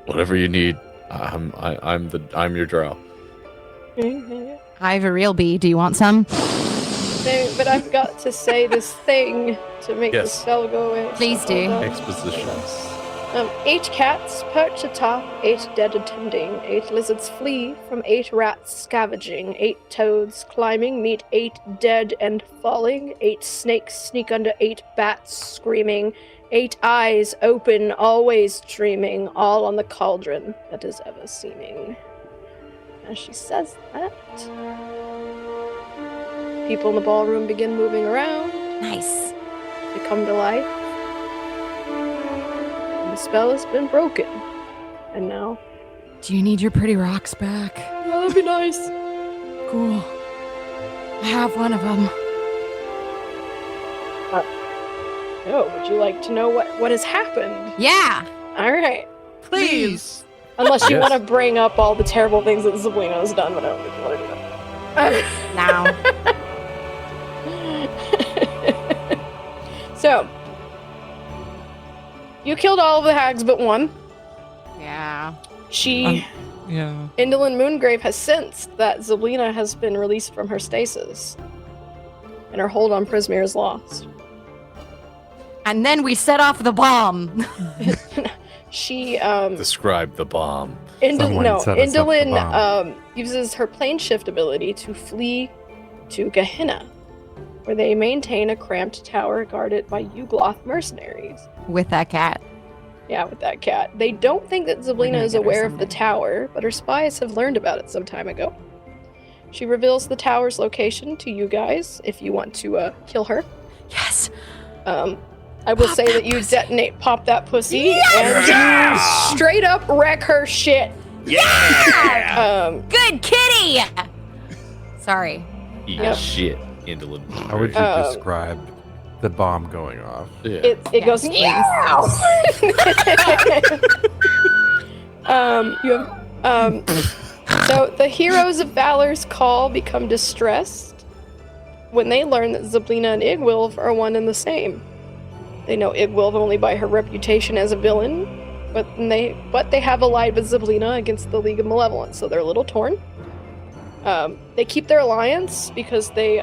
Whatever you need. I'm your drow. I have a real bee. Do you want some? No, but I've got to say this thing to make the Yes. spell go away. Please do. Hold on. Expositions. 8 cats perch atop, 8 dead attending, 8 lizards flee from 8 rats scavenging, 8 toads climbing meet 8 dead and falling, 8 snakes sneak under 8 bats screaming, 8 eyes open, always dreaming, all on the cauldron that is ever seeming. As she says that, people in the ballroom begin moving around. Nice. They come to life. And the spell has been broken. And now, Do you need your pretty rocks back? oh, that'd be nice. Cool. I have one of them. Oh, would you like to know what has happened? Yeah. All right. Please. Unless you Yes. want to bring up all the terrible things that Zablina has done, but I don't think you want to do that. Now. So, you killed all of the hags but one. Yeah. She, Yeah. Indolin Moongrave, has sensed that Zablina has been released from her stasis. And her hold on Prismere is lost. And then we set off the bomb. She, Describe the bomb. Someone set us up the Indolin bomb. uses her plane shift ability to flee to Gehenna, where they maintain a cramped tower guarded by Ugloth mercenaries. With that cat. Yeah, with that cat. They don't think that We're Zablina gonna is get her aware of the someday. tower, but her spies have learned about it some time ago. She reveals the tower's location to you guys if you want to kill her. Yes. I will Pop say that that you pussy. detonate, pop that pussy, and you straight up wreck her shit. Yeah! Good kitty. Sorry. Eat Yep. shit, Indolin. How would you Oh. describe the bomb going off? Yeah. It Yes, goes please. meow. You have so the heroes of Valor's call become distressed when they learn that Zablina and Igwilv are one and the same. They know Igwilv only by her reputation as a villain, but they have allied with Zablina against the League of Malevolence, so they're a little torn. They keep their alliance because they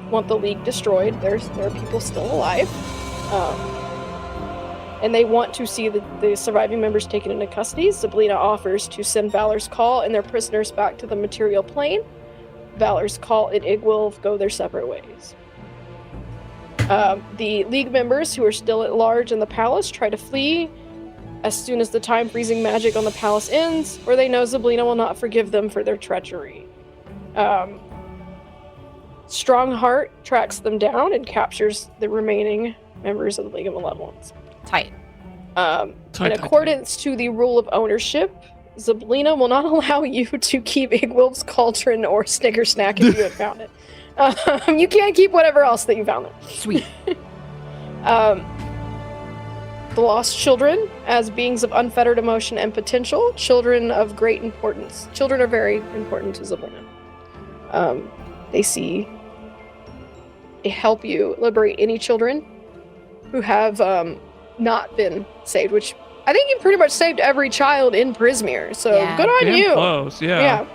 want the League destroyed. There are people still alive. And they want to see the surviving members taken into custody. Zablina offers to send Valor's Call and their prisoners back to the material plane. Valor's Call and Igwilv go their separate ways. The League members who are still at large in the palace try to flee as soon as the time-freezing magic on the palace ends, or they know Zablina will not forgive them for their treachery. Strongheart tracks them down and captures the remaining members of the League of Malevolence. Tight. In accordance to the rule of ownership, Zablina will not allow you to keep Igwilv's cauldron or Snicker Snack if you had found it. You can't keep whatever else that you found there. Sweet. The lost children, as beings of unfettered emotion and potential, children of great importance. Children are very important to Zablina. They help you liberate any children who have not been saved, which I think you pretty much saved every child in Prismere, so Yeah. good on Damn you. close, yeah. Yeah.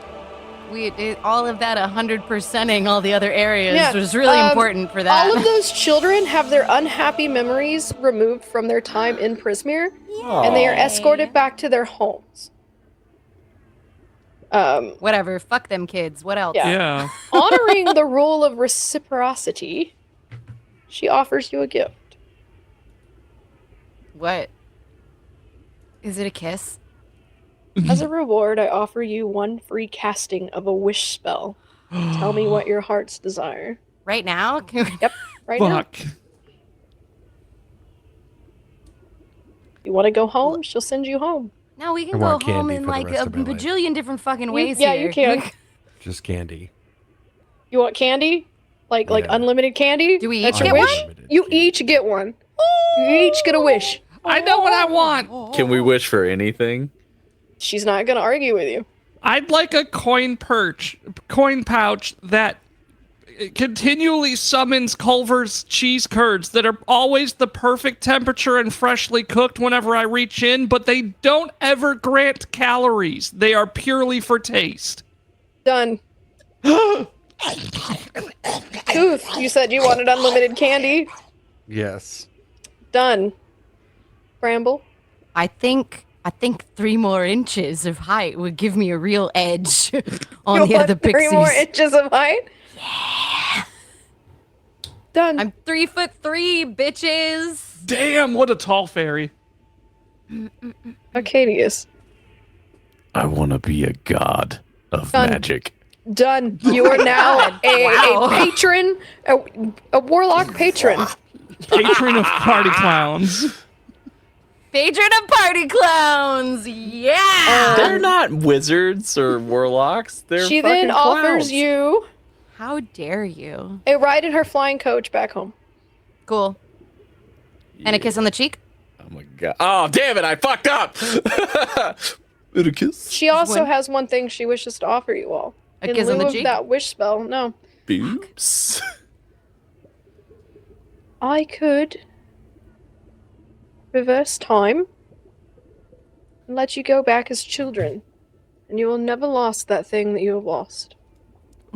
We did all of that 100%ing all the other areas Yeah, was really important for that. All of those children have their unhappy memories removed from their time in Prismere, and they are escorted back to their homes. Whatever. Fuck them kids. What else? Yeah. Yeah. Honoring the rule of reciprocity, she offers you a gift. What? Is it a kiss? As a reward, I offer you 1 free casting of a wish spell. Tell me what your heart's desire. Right now? Yep, right now. Fuck. You want to go home? She'll send you home. No, we I can go want home candy in for the like rest a of my life. bajillion different fucking ways Yeah, here. you can. Just candy. You want candy? Like Yeah. unlimited candy? Do we That's each your get wish? one? You each get one. You each get a wish. I know what I want. Can we wish for anything? She's not gonna argue with you. I'd like a coin pouch that continually summons Culver's cheese curds that are always the perfect temperature and freshly cooked whenever I reach in, but they don't ever grant calories. They are purely for taste. Done. Tooth, you said you wanted unlimited candy. Yes. Done. Bramble. I think 3 more inches of height would give me a real edge on You the want other 3 pixies. more inches of height? Yeah. Done. I'm 3'3", bitches. Damn, what a tall fairy. Arcadius. I want to be a god of Done. magic. Done. You are now Wow. a patron, a warlock patron. Patron of party clowns. Patron of party clowns. Yeah. They're not wizards or warlocks. They're She fucking then offers clowns. you How dare you? a ride in her flying coach back home. Cool. And a kiss on the cheek? Oh my god! Oh damn it! I fucked up. With a kiss. She also one. has one thing she wishes to offer you all. A in kiss lieu on the of cheek? that wish spell, no. Boobs. I could reverse time and let you go back as children, and you will never lost that thing that you have lost.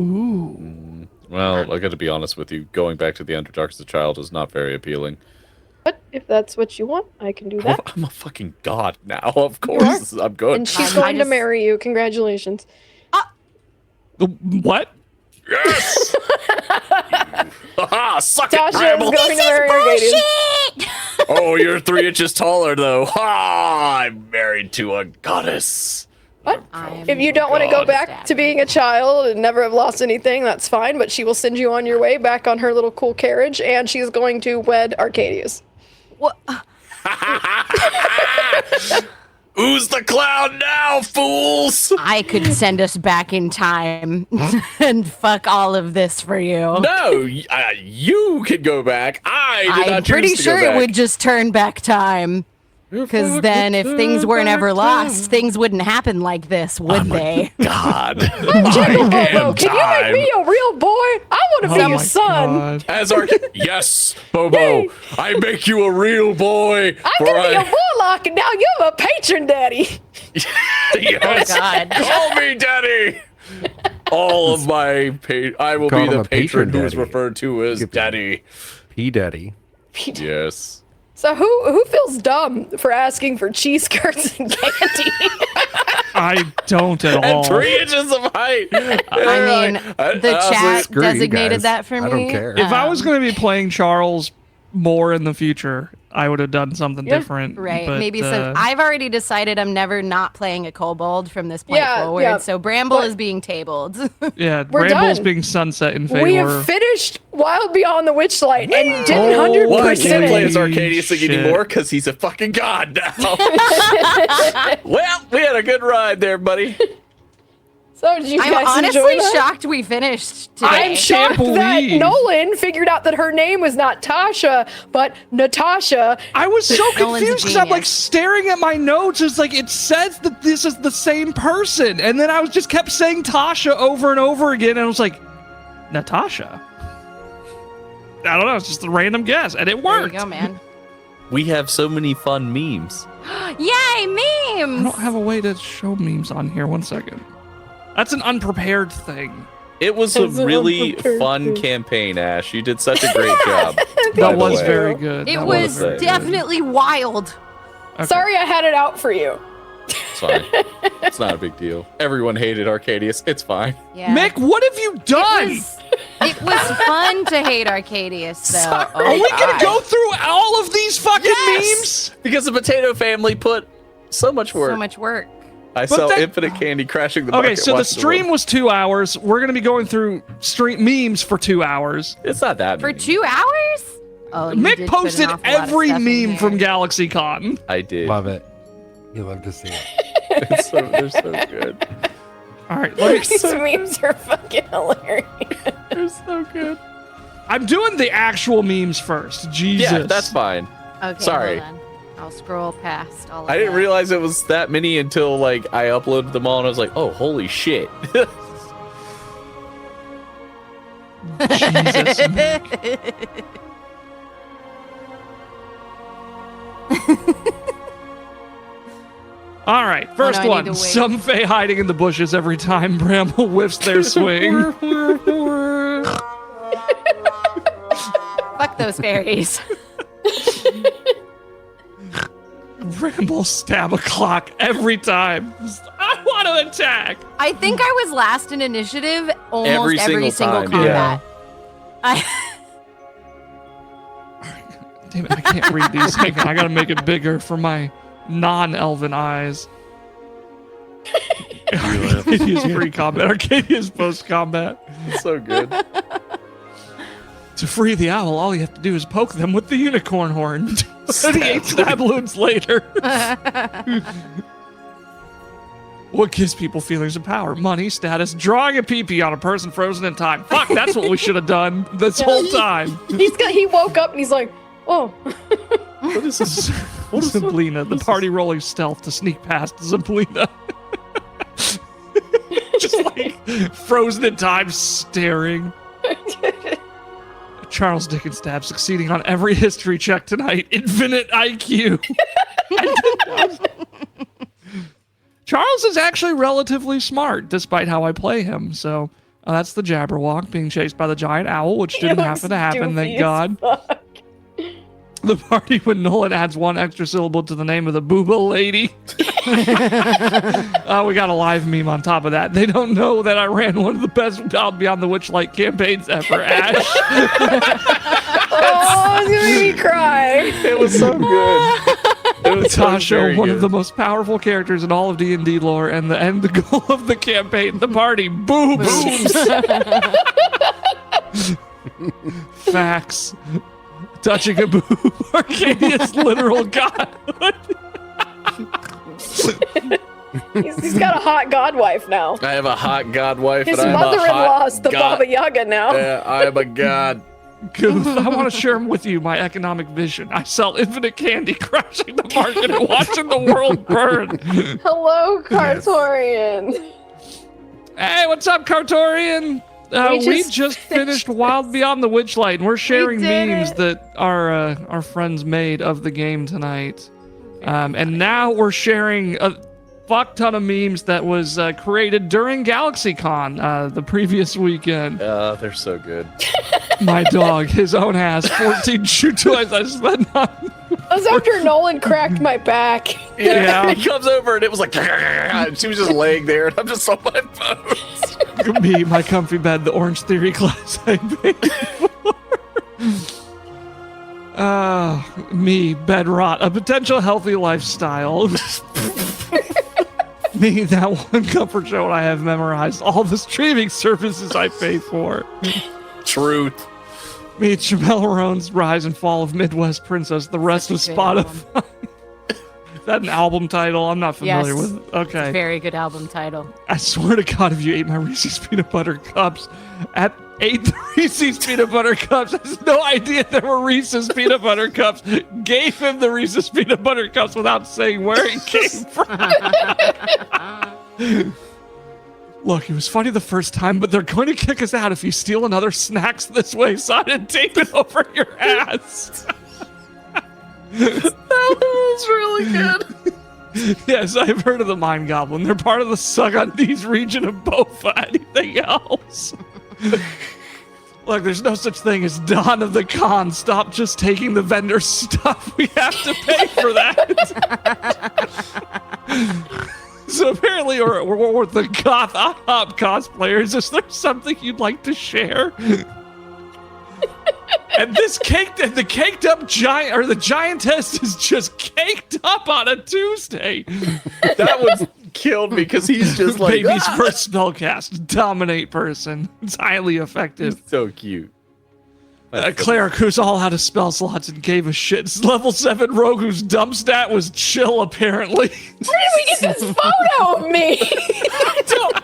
Ooh. Well, I got to be honest with you. Going back to the Underdark as a child is not very appealing. But if that's what you want, I can do that. I'm a fucking god now. Of course, I'm good. And she's I going to just- marry you. Congratulations. What? Yes. Haha! Suck it, Tasha is Bramble. going to marry Arcadius. Oh, you're 3 inches taller though. Ha! I'm married to a goddess. What? I'm If you don't want to go God. back to being a child and never have lost anything, that's fine, but she will send you on your way back on her little cool carriage, and she's going to wed Arcadius. What? Who's the clown now, fools? I could send us back in time and fuck all of this for you. No, you can go back. I did I'm not choose pretty to sure go it back. would just turn back time. Because then if things weren't ever lost, things wouldn't happen like this, would they? God. Jingle I am Bobo, can you make me a real boy? I want to be Oh your my son. God. As our yes, Bobo, I make you a real boy. I'm going to be a warlock, and now you're a patron daddy. Yes. Oh, God. Call me daddy. All of my I will Call be him the a patron patron who is daddy. referred to as Give me- daddy. P Daddy. Yes. So who feels dumb for asking for cheese curds and candy? I don't at all. And 3 inches of height. I mean, the chat Screw you designated guys. that for me. I don't care. If I was going to be playing Charles more in the future, I would have done something Yeah, different. Right, but, maybe so. I've already decided I'm never not playing a kobold from this point Yeah, forward. yeah. So Bramble But- is being tabled. Yeah, We're Bramble's done. being sunset in favor. We have finished Wild Beyond the Witchlight and did Oh, 100% Well, I can't play it. as Arcadius Shit. anymore because he's a fucking god now. Well, we had a good ride there, buddy. So did you I'm guys enjoy honestly that? shocked we finished today. I'm shocked that believe. Nolan figured out that her name was not Tasha, but Natasha. I was so Nolan's a confused because I'm like genius. staring at my notes. It's like it says that this is the same person, and then I was just kept saying Tasha over and over again, and I was like, Natasha. I don't know. It's just a random guess, and it There you worked. go, man. We have so many fun memes. Yay, I memes! don't have a way to show memes on here. 1 second. That's an unprepared thing. It was a That's an really unprepared fun thing. campaign, Ash. You did such a great job. by That the was way. very good. It That was very good. definitely wild. Okay. Sorry I had it out for you. It's fine. It's not a big deal. Everyone hated Arcadius. It's fine. Yeah. Mick, what have you done? It was fun to hate Arcadius, though. Sorry. Oh, Are we gonna God. go through all of these fucking memes? Because the Potato Family put so much work. So much work. I sell that- infinite candy, crashing the Okay, bucket. so the watch stream world. was 2 hours. We're gonna be going through stream memes for 2 hours. It's not that For many. 2 hours? Oh, you Mick did put an posted awful lot of every stuff in meme here. from GalaxyCon. I did. Love it. You love to see it. They're so good. All right, let me. These memes are fucking hilarious. They're so good. I'm doing the actual memes first. Jesus. Yeah, that's fine. Okay, Sorry. hold on. I'll scroll past all of I didn't that. realize it was that many until like I uploaded them all and I was like, oh, holy shit. Jesus. All right, first I need one. to wait. Some Fae hiding in the bushes every time Bramble whiffs their swing. Fuck those fairies. Bramble stab a clock every time. I want to attack. I think I was last in initiative almost Every every single single time, combat. Damn it, I can't read these. Hang on, I gotta make it bigger for my non-elven eyes. Arcadia's pre-combat, Arcadia's post-combat. So good. To free the owl, all you have to do is poke them with the unicorn horn. 38 stabloons later. What gives people feelings of power? Money, status, drawing a pee-pee on a person frozen in time. Fuck, that's what we should have done this whole time. He woke up and he's like, oh. What is this? Zablina, the party rolling stealth to sneak past Zablina. Just like frozen in time, staring. Charles Dickens stab succeeding on every history check tonight. Infinite IQ. Charles is actually relatively smart, despite how I play him. So that's the Jabberwock being chased by the giant owl, which didn't happen to happen, thank God. The party when Nolan adds one extra syllable to the name of the booba lady. We got a live meme on top of that. They don't know that I ran one of the best Wild Beyond the Witchlight campaigns ever, Ash. Oh, it's gonna make me cry. It was so good. It was so Natasha, very one good. of the most powerful characters in all of D&D lore, and the goal of the campaign, the party, boobs. Facts. Touching a boob, Arcadia's literal godhood. He's got a hot godwife now. I have a hot god wife His and I'm a mother-in-law's hot the god. Baba Yaga now. Yeah, I am a god. Goof, I want to share with you my economic vision. I sell infinite candy, crashing the market and watching the world burn. Hello, Cartorian. Hey, what's up, Cartorian? We just finished Wild Beyond the Witchlight, and we're sharing did memes it. that our friends made of the game tonight. And now we're sharing a fuck ton of memes that was created during GalaxyCon the previous weekend. They're so good. My dog, his own ass, 14 shoe toys I spent on. That was after Nolan cracked my back. Yeah. He comes over and it was like, and she was just laying there and I'm just on my phone. Me, my comfy bed, the Orange Theory class I paid for. Me, bed rot, a potential healthy lifestyle. Me, that one comfort show I have memorized, all the streaming services I pay for. Truth. Me, Jamel Roan's Rise and Fall of Midwest Princess, the rest was Such a good Spotify. Is that an album title? I'm not familiar Yes. with it. Okay. Very good album title. I swear to God, if you ate my Reese's peanut butter cups, ate the Reese's peanut butter cups, has no idea there were Reese's peanut butter cups, gave him the Reese's peanut butter cups without saying where it came from. Look, it was funny the first time, but they're going to kick us out if you steal another snacks this way, son, and tape it over your ass. That was really good. Yes, I've heard of the Mind Goblin. They're part of the Sugandese region of Bofa. Anything else? Look, there's no such thing as Don of the Con. Stop just taking the vendor's stuff. We have to pay for that. So apparently, or the goth hop cosplayers, is there something you'd like to share? And this the caked up giant, or the giantess is just caked up on a Tuesday. That was killed me because he's just like Baby's first spellcast, dominate person. It's highly effective. so cute. A cleric who's all out of spell slots and gave a shit. It's level 7 rogue whose dump stat was chill, apparently. Where did we get this photo of me?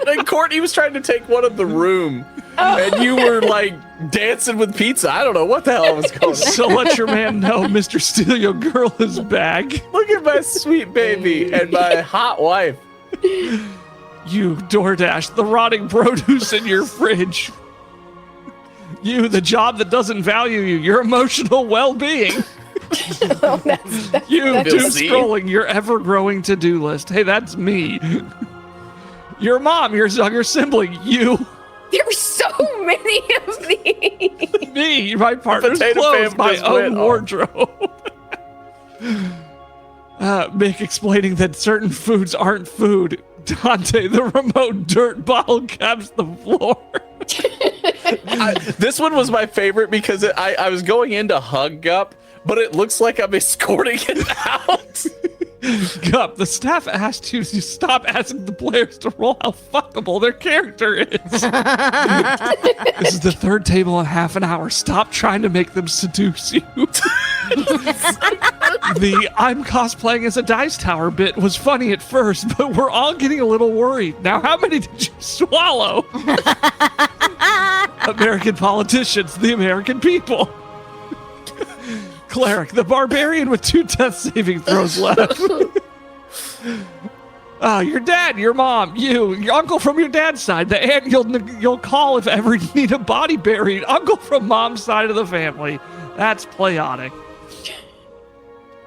And Courtney was trying to take one of the room, and you were like dancing with pizza. I don't know what the hell was going on. So let your man know Mr. Steal Your Girl is back. Look at my sweet baby and my hot wife. You, DoorDash, the rotting produce in your fridge. You, the job that doesn't value you, your emotional well-being. You, doom scrolling your ever-growing to-do list. Hey, that's me. Your mom, your younger sibling, you. There's so many of these. Me, my partner's Potato clothes, Fam my just own went on. wardrobe. Mick explaining that certain foods aren't food. Dante, the remote dirt bottle caps the floor. This one was my favorite because I was going in to hug Gup, but it looks like I'm escorting it out. Gup, the staff asked you to stop asking the players to roll how fuckable their character is. This is the third table in half an hour. Stop trying to make them seduce you. The I'm cosplaying as a dice tower bit was funny at first, but we're all getting a little worried. Now, how many did you swallow? American politicians, the American people. Cleric, the barbarian with 2 death saving throws left. Your dad, your mom, your uncle from your dad's side, the aunt you'll call if ever you need a body buried, uncle from mom's side of the family. That's Playotic.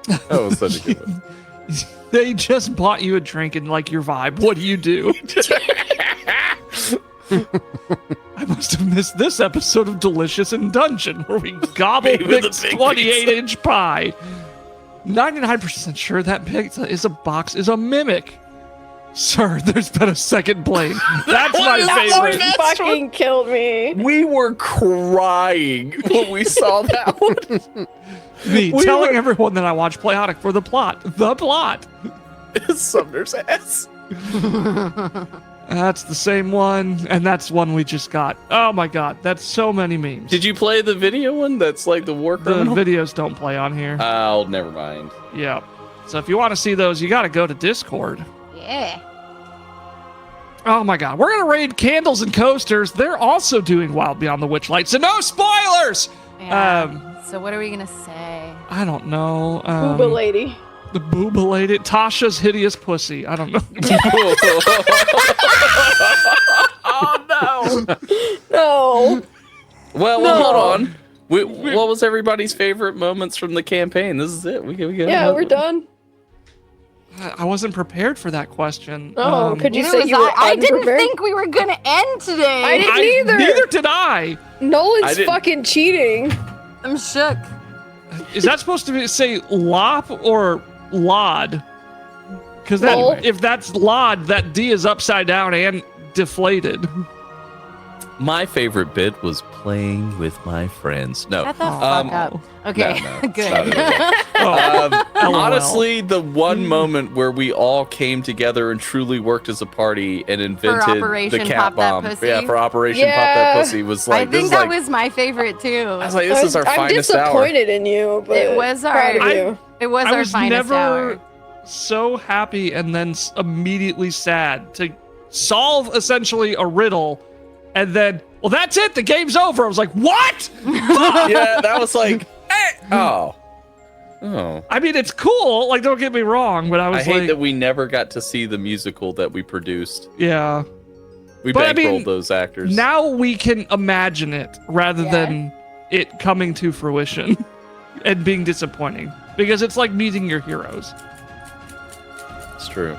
That was such a good one. They just bought you a drink and like your vibe. What do you do? I must have missed this episode of Delicious in Dungeon where we gobble Mick's 28-inch pie. 99% sure that pizza is a mimic. Sir, there's been a second blame. That's my favorite. That fucking killed me. We were crying when we saw that one. Me telling everyone that I watch Playotic for the plot. The plot. It's Sumner's ass. That's the same one, and that's one we just got. Oh my god, that's so many memes. Did you play the video one that's like the war The criminal? videos don't play on here. Oh, never mind. Yeah. So if you want to see those, you got to go to Discord. Yeah. Oh my god, we're going to raid Candles and Coasters. They're also doing Wild Beyond the Witchlight, so no spoilers! Yeah. So what are we gonna say? I don't know. Booba lady. The booba lady. Tasha's hideous pussy. I don't know. Oh, no. No. Well, hold on. What was everybody's favorite moments from the campaign? This is it. We go. Yeah, we're done. I wasn't prepared for that question. Oh, could you Neither say was you were I didn't unprepared? think we were gonna end today. I didn't either. Neither did I. Nolan's didn't- fucking cheating. I'm shook. Is that supposed to say lop or lod? Because Lol. if that's lod, that D is upside down and deflated. My favorite bit was playing with my friends. No. Shut the fuck up. Okay, no, it's good. not LOL. Honestly, the one moment where we all came together and truly worked as a party and invented Operation the cat Pop That bomb. Pussy? Yeah, for Operation Pop That Yeah. Pussy was I like this think is that like was my favorite too. I was like this is our I'm finest hour. disappointed in you, but It was proud of our- you. It was I our was finest never hour. so happy and then immediately sad to solve essentially a riddle and then, well, that's it. The game's over. I was like, what? Yeah, that was like oh. I mean, it's cool. Like, don't get me wrong, but I was I hate like, that we never got to see the musical that we produced. yeah. We But I bankrolled mean, those actors. Now we can imagine it rather Yeah. than it coming to fruition and being disappointing because it's like meeting your heroes. It's true.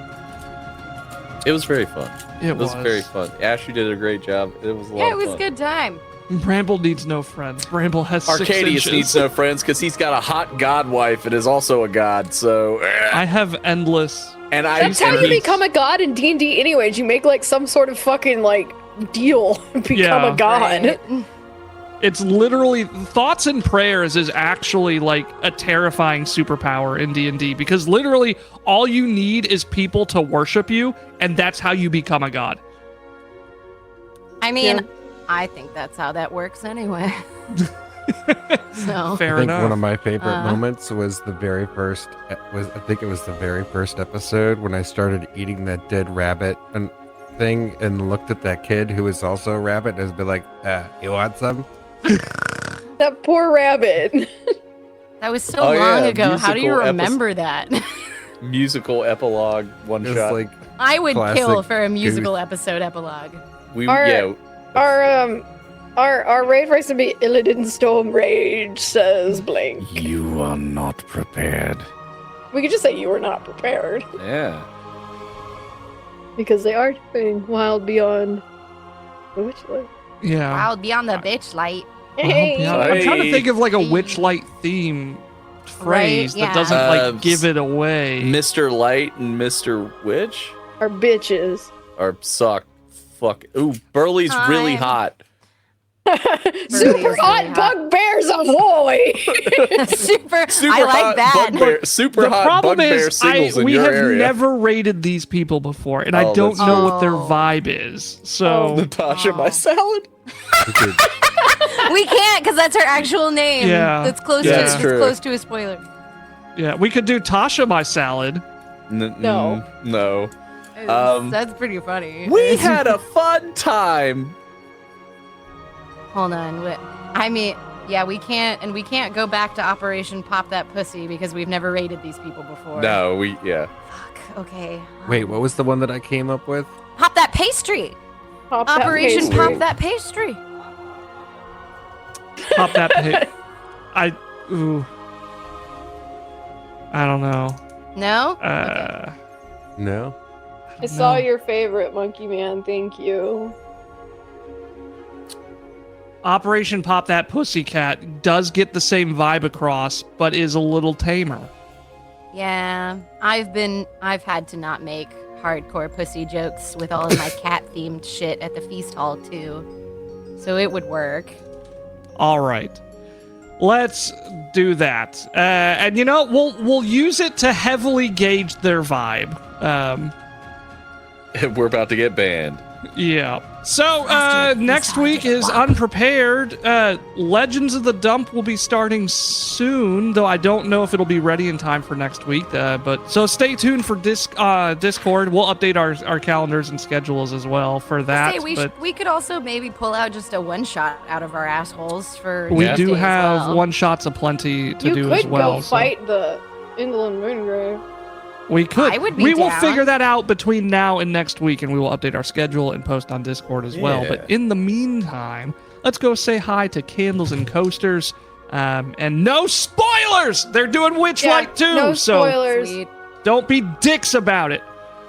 It was very fun. It was very fun. Ash, you did a great job. It was a lot Yeah, of it was fun. a good time. Bramble needs no friends. Bramble has 6 Arcadius inches. needs no friends because he's got a hot god wife and is also a god. So I have endless. and That's how you become a god in D&D anyways. You make like some sort of fucking like deal and become Yeah. a god. Right. It's literally thoughts and prayers is actually like a terrifying superpower in D&D because literally all you need is people to worship you, and that's how you become a god. I mean, Yeah. I think that's how that works anyway. So Fair I think enough. one of my favorite moments was the very first. I think it was the very first episode when I started eating that dead rabbit and thing, and looked at that kid who was also a rabbit, and has been like, "You want some?" That poor rabbit. that was so Oh, long yeah, ago. How do you musical remember that? musical epilogue one It's shot. like I would kill Classic for a musical episode epilogue. we Our- yeah. Our rage race would be Illidan Storm Rage, says Blink. You are not prepared. We could just say you were not prepared. Yeah. Because they are doing Wild Beyond the Witchlight. Yeah. I'll be on the bitch light. Yeah, I'm trying to Hey. think of like a Witchlight theme phrase Right, that doesn't yeah. like give it away. Mr. Light and Mr. Witch Our bitches. are suck. Fuck. Ooh, Burley's really I'm- hot. Super hot bugbears ahoy! Super. Super I like hot that. bugbear. Super The hot problem bugbear is singles in we your have area. never rated these people before, and I Oh, don't that's know true. what their Oh. vibe is. So Natasha, my salad. We can't because that's her actual name. Yeah. That's close Yeah, to. that's It's true. close to a spoiler. yeah, we could do Tasha my salad. No. No. That's pretty funny. We had a fun time. Hold on. I mean, yeah, we can't go back to Operation Pop That Pussy because we've never rated these people before. No, yeah. Fuck. Okay. Wait, what was the one that I came up with? Pop that pastry. Pop that Operation pastry. Pop That Pastry. Pop that pig. Ooh. I don't know. No. No. I saw No. your favorite, Monkey Man. Thank you. Operation Pop That Pussycat does get the same vibe across, but is a little tamer. Yeah, I've had to not make hardcore pussy jokes with all of my cat themed shit at the feast hall too. So it would work. All right. Let's do that. And you know, we'll use it to heavily gauge their vibe. We're about to get banned. Yeah. So Faster, next faster, week is wop. Unprepared. Legends of the Dump will be starting soon, though I don't know if it'll be ready in time for next week. But so stay tuned for Discord. We'll update our calendars and schedules as well for that. Say but we could also maybe pull out just a one shot out of our assholes for. we Yeah. do Tuesday as have well. one shots aplenty to You do could as well. go so fight the England Moongrave. we could. I would be we will down. figure that out between now and next week, and we will update our schedule and post on Discord as well. But Yeah. in the meantime, let's go say hi to Candles and Coasters. And no spoilers! They're doing Witchlight too, no so spoilers. Sweet. don't be dicks about it.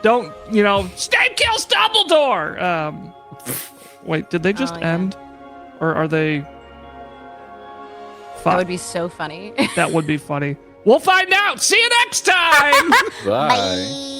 Don't, Snape kills Dumbledore! Wait, did they just Oh, yeah. end? Or are they... That Fuck, would be so funny. that would be funny. We'll find out! See you next time! Bye. Bye.